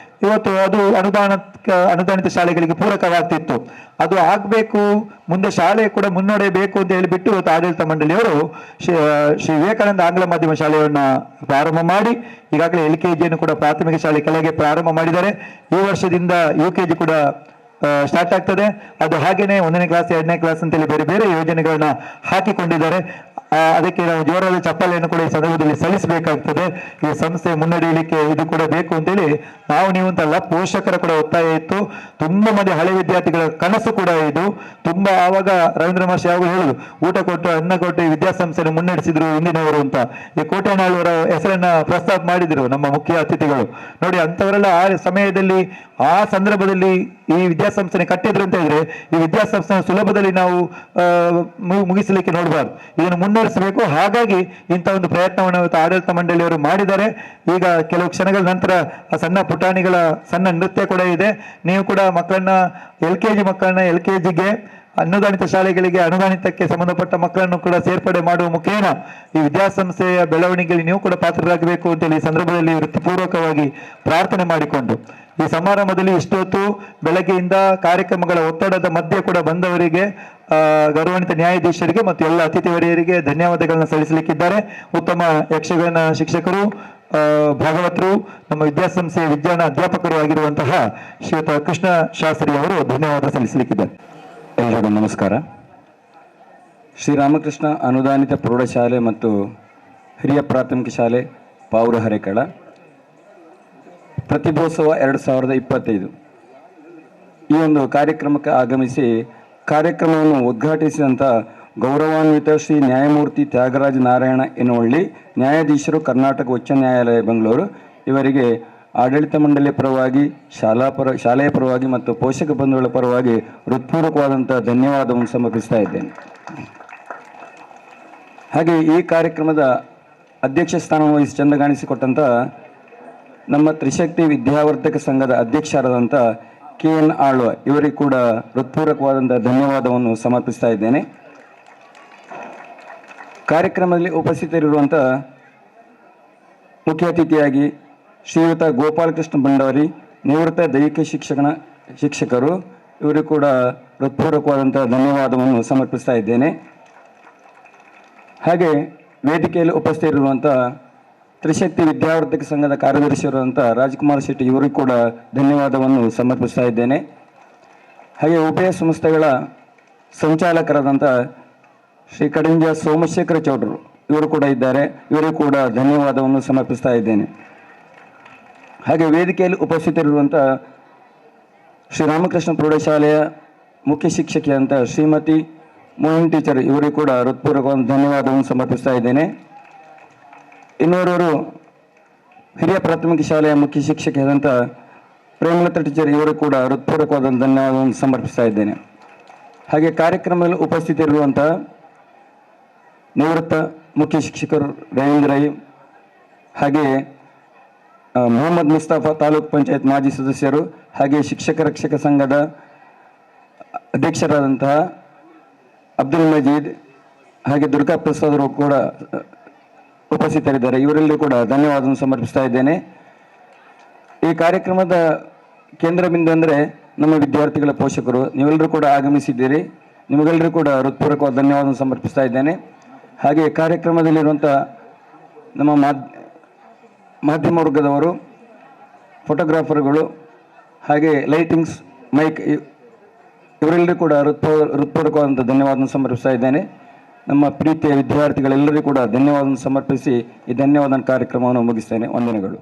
ಇವತ್ತು ಅದು ಅನುದಾನಿತ ಶಾಲೆಗಳಿಗೆ ಪೂರಕವಾಗ್ತಿತ್ತು. ಅದು ಆಗ್ಬೇಕು, ಮುಂದೆ ಶಾಲೆ ಕೂಡ ಮುನ್ನಡೆಯಬೇಕು ಅಂತ ಹೇಳಿಬಿಟ್ಟು ಇವತ್ತು ಆಡಳಿತ ಮಂಡಳಿಯವರು ಶ್ರೀ ವಿವೇಕಾನಂದ ಆಂಗ್ಲ ಮಾಧ್ಯಮ ಶಾಲೆಯನ್ನ ಪ್ರಾರಂಭ ಮಾಡಿ ಈಗಾಗಲೇ LKGಯನ್ನು ಕೂಡ ಪ್ರಾಥಮಿಕ ಶಾಲೆ ಕೆಳಗೆ ಪ್ರಾರಂಭ ಮಾಡಿದ್ದಾರೆ. ಈ ವರ್ಷದಿಂದ UKG ಕೂಡ ಸ್ಟಾರ್ಟ್ ಆಗ್ತದೆ. ಅದು ಹಾಗೇನೆ 1ನೇ ಕ್ಲಾಸ್ 2ನೇ ಕ್ಲಾಸ್ ಅಂತೇಳಿ ಬೇರೆ ಬೇರೆ ಯೋಜನೆಗಳನ್ನ ಹಾಕಿಕೊಂಡಿದ್ದಾರೆ. ಅದಕ್ಕೆ ನಾವು ಜೋರಾದ ಚಪ್ಪಾಳೆಯನ್ನು ಕೂಡ ಈ ಸಂದರ್ಭದಲ್ಲಿ ಸಲ್ಲಿಸಬೇಕಾಗ್ತದೆ. ಈ ಸಂಸ್ಥೆ ಮುನ್ನಡೆಯಲಿಕ್ಕೆ ಇದು ಕೂಡ ಬೇಕು ಅಂತೇಳಿ ನೀವು ಅಂತಲ್ಲ, ಪೋಷಕರ ಕೂಡ ಒತ್ತಾಯ ಇತ್ತು. ತುಂಬಾ ಮಂದಿ ಹಳೆ ವಿದ್ಯಾರ್ಥಿಗಳ ಕನಸು ಕೂಡ ಇದು. ತುಂಬಾ ಆವಾಗ ರವೀಂದ್ರ ಮಾಸ್ಟರ್ ಯಾವಾಗ ಹೇಳುದು, ಊಟ ಕೊಟ್ಟು ಅನ್ನ ಕೊಟ್ಟು ಈ ವಿದ್ಯಾಸಂಸ್ಥೆಯನ್ನು ಮುನ್ನಡೆಸಿದ್ರು ಹಿಂದಿನವರು ಅಂತ. ಈ ಕೋಟೆನಾಳ್ವರ ಹೆಸರನ್ನ ಪ್ರಸ್ತಾಪ ಮಾಡಿದ್ರು ನಮ್ಮ ಮುಖ್ಯ ಅತಿಥಿಗಳು. ನೋಡಿ, ಅಂತವರೆಲ್ಲ ಆ ಸಮಯದಲ್ಲಿ ಆ ಸಂದರ್ಭದಲ್ಲಿ ಈ ವಿದ್ಯಾಸಂಸ್ಥೆ ಕಟ್ಟಿದ್ರು ಅಂತ ಹೇಳಿದ್ರೆ ಈ ವಿದ್ಯಾಸಂಸ್ಥೆ ಸುಲಭದಲ್ಲಿ ನಾವು ಮುಗಿಸಲಿಕ್ಕೆ ನೋಡಬಾರ್ದು, ಇದನ್ನು ಮುನ್ನಡೆಸಬೇಕು. ಹಾಗಾಗಿ ಇಂಥ ಒಂದು ಪ್ರಯತ್ನವನ್ನು ಇವತ್ತು ಆಡಳಿತ ಮಂಡಳಿಯವರು ಮಾಡಿದ್ದಾರೆ. ಈಗ ಕೆಲವು ಕ್ಷಣಗಳ ನಂತರ ಸಣ್ಣ ಪುಟಾಣಿಗಳ ಸಣ್ಣ ನೃತ್ಯ ಕೂಡ ಇದೆ. ನೀವು ಕೂಡ ಮಕ್ಕಳನ್ನ LKG ಮಕ್ಕಳನ್ನ LKGಗೆ, ಅನುದಾನಿತ ಶಾಲೆಗಳಿಗೆ ಅನುದಾನಿತಕ್ಕೆ ಸಂಬಂಧಪಟ್ಟ ಮಕ್ಕಳನ್ನು ಕೂಡ ಸೇರ್ಪಡೆ ಮಾಡುವ ಮುಖೇನ ಈ ವಿದ್ಯಾಸಂಸ್ಥೆಯ ಬೆಳವಣಿಗೆಯಲ್ಲಿ ನೀವು ಕೂಡ ಪಾತ್ರರಾಗಬೇಕು ಅಂತೇಳಿ ಈ ಸಂದರ್ಭದಲ್ಲಿ ವೃತ್ತಿಪೂರ್ವಕವಾಗಿ ಪ್ರಾರ್ಥನೆ ಮಾಡಿಕೊಂಡು ಈ ಸಮಾರಂಭದಲ್ಲಿ ಇಷ್ಟೊತ್ತು ಬೆಳಗ್ಗೆಯಿಂದ ಕಾರ್ಯಕ್ರಮಗಳ ಒತ್ತಡದ ಮಧ್ಯೆ ಕೂಡ ಬಂದವರಿಗೆ, ಗೌರವಾನ್ವಿತ ನ್ಯಾಯಾಧೀಶರಿಗೆ ಮತ್ತು ಎಲ್ಲ ಅತಿಥಿವರಿಯರಿಗೆ ಧನ್ಯವಾದಗಳನ್ನು ಸಲ್ಲಿಸಲಿಕ್ಕಿದ್ದಾರೆ. ಉತ್ತಮ ಯಕ್ಷಗಾನ ಶಿಕ್ಷಕರು, ಭಾಗವತರು, ನಮ್ಮ ವಿದ್ಯಾಸಂಸ್ಥೆಯ ವಿಜ್ಞಾನ ಅಧ್ಯಾಪಕರು ಆಗಿರುವಂತಹ ಶ್ರೀಯುತ ಕೃಷ್ಣ ಶಾಸ್ತ್ರಿ ಅವರು ಧನ್ಯವಾದ ಸಲ್ಲಿಸಲಿಕ್ಕಿದ್ದಾರೆ. ಎಲ್ಲರಿಗೂ ನಮಸ್ಕಾರ. ಶ್ರೀರಾಮಕೃಷ್ಣ ಅನುದಾನಿತ ಪ್ರೌಢಶಾಲೆ ಮತ್ತು ಹಿರಿಯ ಪ್ರಾಥಮಿಕ ಶಾಲೆ ಪಾವೂರು ಹರೇಕಳ ಪ್ರತಿಭೋತ್ಸವ 2025 ಈ ಒಂದು ಕಾರ್ಯಕ್ರಮಕ್ಕೆ ಆಗಮಿಸಿ ಕಾರ್ಯಕ್ರಮವನ್ನು ಉದ್ಘಾಟಿಸಿದಂಥ ಗೌರವಾನ್ವಿತ ಶ್ರೀ ನ್ಯಾಯಮೂರ್ತಿ ತ್ಯಾಗರಾಜ ನಾರಾಯಣ ಎನ್ನುವಳ್ಳಿ, ನ್ಯಾಯಾಧೀಶರು, ಕರ್ನಾಟಕ ಉಚ್ಚ ನ್ಯಾಯಾಲಯ ಬೆಂಗಳೂರು, ಇವರಿಗೆ ಆಡಳಿತ ಮಂಡಳಿಯ ಪರವಾಗಿ, ಶಾಲೆಯ ಪರವಾಗಿ ಮತ್ತು ಪೋಷಕ ಬಂಧುಗಳ ಪರವಾಗಿ ಹೃತ್ಪೂರ್ವಕವಾದಂಥ ಧನ್ಯವಾದವನ್ನು ಸಮರ್ಪಿಸ್ತಾ ಇದ್ದೇನೆ. ಹಾಗೆ ಈ ಕಾರ್ಯಕ್ರಮದ ಅಧ್ಯಕ್ಷ ಸ್ಥಾನ ವಹಿಸಿ ಚಂದಗಾಣಿಸಿಕೊಟ್ಟಂಥ ನಮ್ಮ ತ್ರಿಶಕ್ತಿ ವಿದ್ಯಾವರ್ಧಕ ಸಂಘದ ಅಧ್ಯಕ್ಷರಾದಂಥ KN ಆಳ್ವ ಇವರಿಗೆ ಕೂಡ ಹೃತ್ಪೂರ್ವಕವಾದಂಥ ಧನ್ಯವಾದವನ್ನು ಸಮರ್ಪಿಸ್ತಾ ಇದ್ದೇನೆ. ಕಾರ್ಯಕ್ರಮದಲ್ಲಿ ಉಪಸ್ಥಿತರಿರುವಂಥ ಮುಖ್ಯ ಅತಿಥಿಯಾಗಿ ಶ್ರೀಯುತ ಗೋಪಾಲಕೃಷ್ಣ ಭಂಡಾರಿ, ನಿವೃತ್ತ ದೈಹಿಕ ಶಿಕ್ಷಕರು, ಇವರಿಗೂ ಕೂಡ ಹೃತ್ಪೂರ್ವಕವಾದಂಥ ಧನ್ಯವಾದವನ್ನು ಸಮರ್ಪಿಸ್ತಾ ಇದ್ದೇನೆ. ಹಾಗೆ ವೇದಿಕೆಯಲ್ಲಿ ಉಪಸ್ಥಿತರಿರುವಂಥ ತ್ರಿಶಕ್ತಿ ವಿದ್ಯಾವರ್ಧಕ ಸಂಘದ ಕಾರ್ಯದರ್ಶಿಯಾದಂಥ ರಾಜ್ಕುಮಾರ್ ಶೆಟ್ಟಿ ಇವರಿಗೂ ಕೂಡ ಧನ್ಯವಾದವನ್ನು ಸಮರ್ಪಿಸ್ತಾ ಇದ್ದೇನೆ. ಹಾಗೆ ಉಭಯ ಸಂಸ್ಥೆಗಳ ಸಂಚಾಲಕರಾದಂಥ ಶ್ರೀ ಕಡಿಂಜ ಸೋಮಶೇಖರ ಚೌಡರು ಇವರು ಕೂಡ ಇದ್ದಾರೆ, ಇವರಿಗೂ ಕೂಡ ಧನ್ಯವಾದವನ್ನು ಸಮರ್ಪಿಸ್ತಾ ಇದ್ದೇನೆ. ಹಾಗೆ ವೇದಿಕೆಯಲ್ಲಿ ಉಪಸ್ಥಿತರಿರುವಂಥ ಶ್ರೀರಾಮಕೃಷ್ಣ ಪ್ರೌಢಶಾಲೆಯ ಮುಖ್ಯ ಶಿಕ್ಷಕಿಯಂತ ಶ್ರೀಮತಿ ಮೋಹನ್ ಟೀಚರ್ ಇವರಿಗೂ ಕೂಡ ಹೃತ್ಪೂರ್ವಕವಾದ ಧನ್ಯವಾದವನ್ನು ಸಮರ್ಪಿಸ್ತಾ ಇದ್ದೇನೆ. ಇನ್ನೋರ್ವರು ಹಿರಿಯ ಪ್ರಾಥಮಿಕ ಶಾಲೆಯ ಮುಖ್ಯ ಶಿಕ್ಷಕಿಯಾದಂಥ ಪ್ರೇಮಲತಾ ಟೀಚರ್ ಇವರು ಕೂಡ ಹೃತ್ಪೂರ್ವಕವಾದ ಧನ್ಯವಾದವನ್ನು ಸಮರ್ಪಿಸ್ತಾ ಇದ್ದೇನೆ. ಹಾಗೆ ಕಾರ್ಯಕ್ರಮದಲ್ಲಿ ಉಪಸ್ಥಿತರಿರುವಂಥ ನಿವೃತ್ತ ಮುಖ್ಯ ಶಿಕ್ಷಕರು ರವೀಂದ್ರ ರೈ, ಹಾಗೆ ಮೊಹಮ್ಮದ್ ಮುಸ್ತಫಾ ತಾಲೂಕು ಪಂಚಾಯತ್ ಮಾಜಿ ಸದಸ್ಯರು, ಹಾಗೆ ಶಿಕ್ಷಕ ರಕ್ಷಕ ಸಂಘದ ಅಧ್ಯಕ್ಷರಾದಂತಹ ಅಬ್ದುಲ್ ಮಜೀದ್, ಹಾಗೆ ದುರ್ಗಾ ಪ್ರಸಾದ್ ಅವರು ಕೂಡ ಉಪಸ್ಥಿತರಿದ್ದಾರೆ. ಇವರೆಲ್ಲರೂ ಕೂಡ ಧನ್ಯವಾದವನ್ನು ಸಮರ್ಪಿಸ್ತಾ ಇದ್ದೇನೆ. ಈ ಕಾರ್ಯಕ್ರಮದ ಕೇಂದ್ರ ಬಿಂದು ಅಂದರೆ ನಮ್ಮ ವಿದ್ಯಾರ್ಥಿಗಳ ಪೋಷಕರು, ನೀವೆಲ್ಲರೂ ಕೂಡ ಆಗಮಿಸಿದ್ದೀರಿ. ನಿಮಗೆಲ್ಲರೂ ಕೂಡ ಹೃತ್ಪೂರ್ವಕವಾದ ಧನ್ಯವಾದವನ್ನು ಸಮರ್ಪಿಸ್ತಾ ಇದ್ದೇನೆ. ಹಾಗೆ ಕಾರ್ಯಕ್ರಮದಲ್ಲಿರುವಂಥ ನಮ್ಮ ಮಾಧ್ಯಮ ವರ್ಗದವರು, ಫೋಟೋಗ್ರಾಫರ್ಗಳು, ಹಾಗೆ ಲೈಟಿಂಗ್ಸ್, ಮೈಕ್ ಇವರೆಲ್ಲರೂ ಕೂಡ ಹೃತ್ಪೂರ್ವಕವಾದಂಥ ಧನ್ಯವಾದವನ್ನು ಸಮರ್ಪಿಸ್ತಾ ಇದ್ದೇನೆ. ನಮ್ಮ ಪ್ರೀತಿಯ ವಿದ್ಯಾರ್ಥಿಗಳೆಲ್ಲರಿಗೂ ಕೂಡ ಧನ್ಯವಾದವನ್ನು ಸಮರ್ಪಿಸಿ ಈ ಧನ್ಯವಾದ ಕಾರ್ಯಕ್ರಮವನ್ನು ಮುಗಿಸ್ತೇನೆ. ವಂದನೆಗಳು.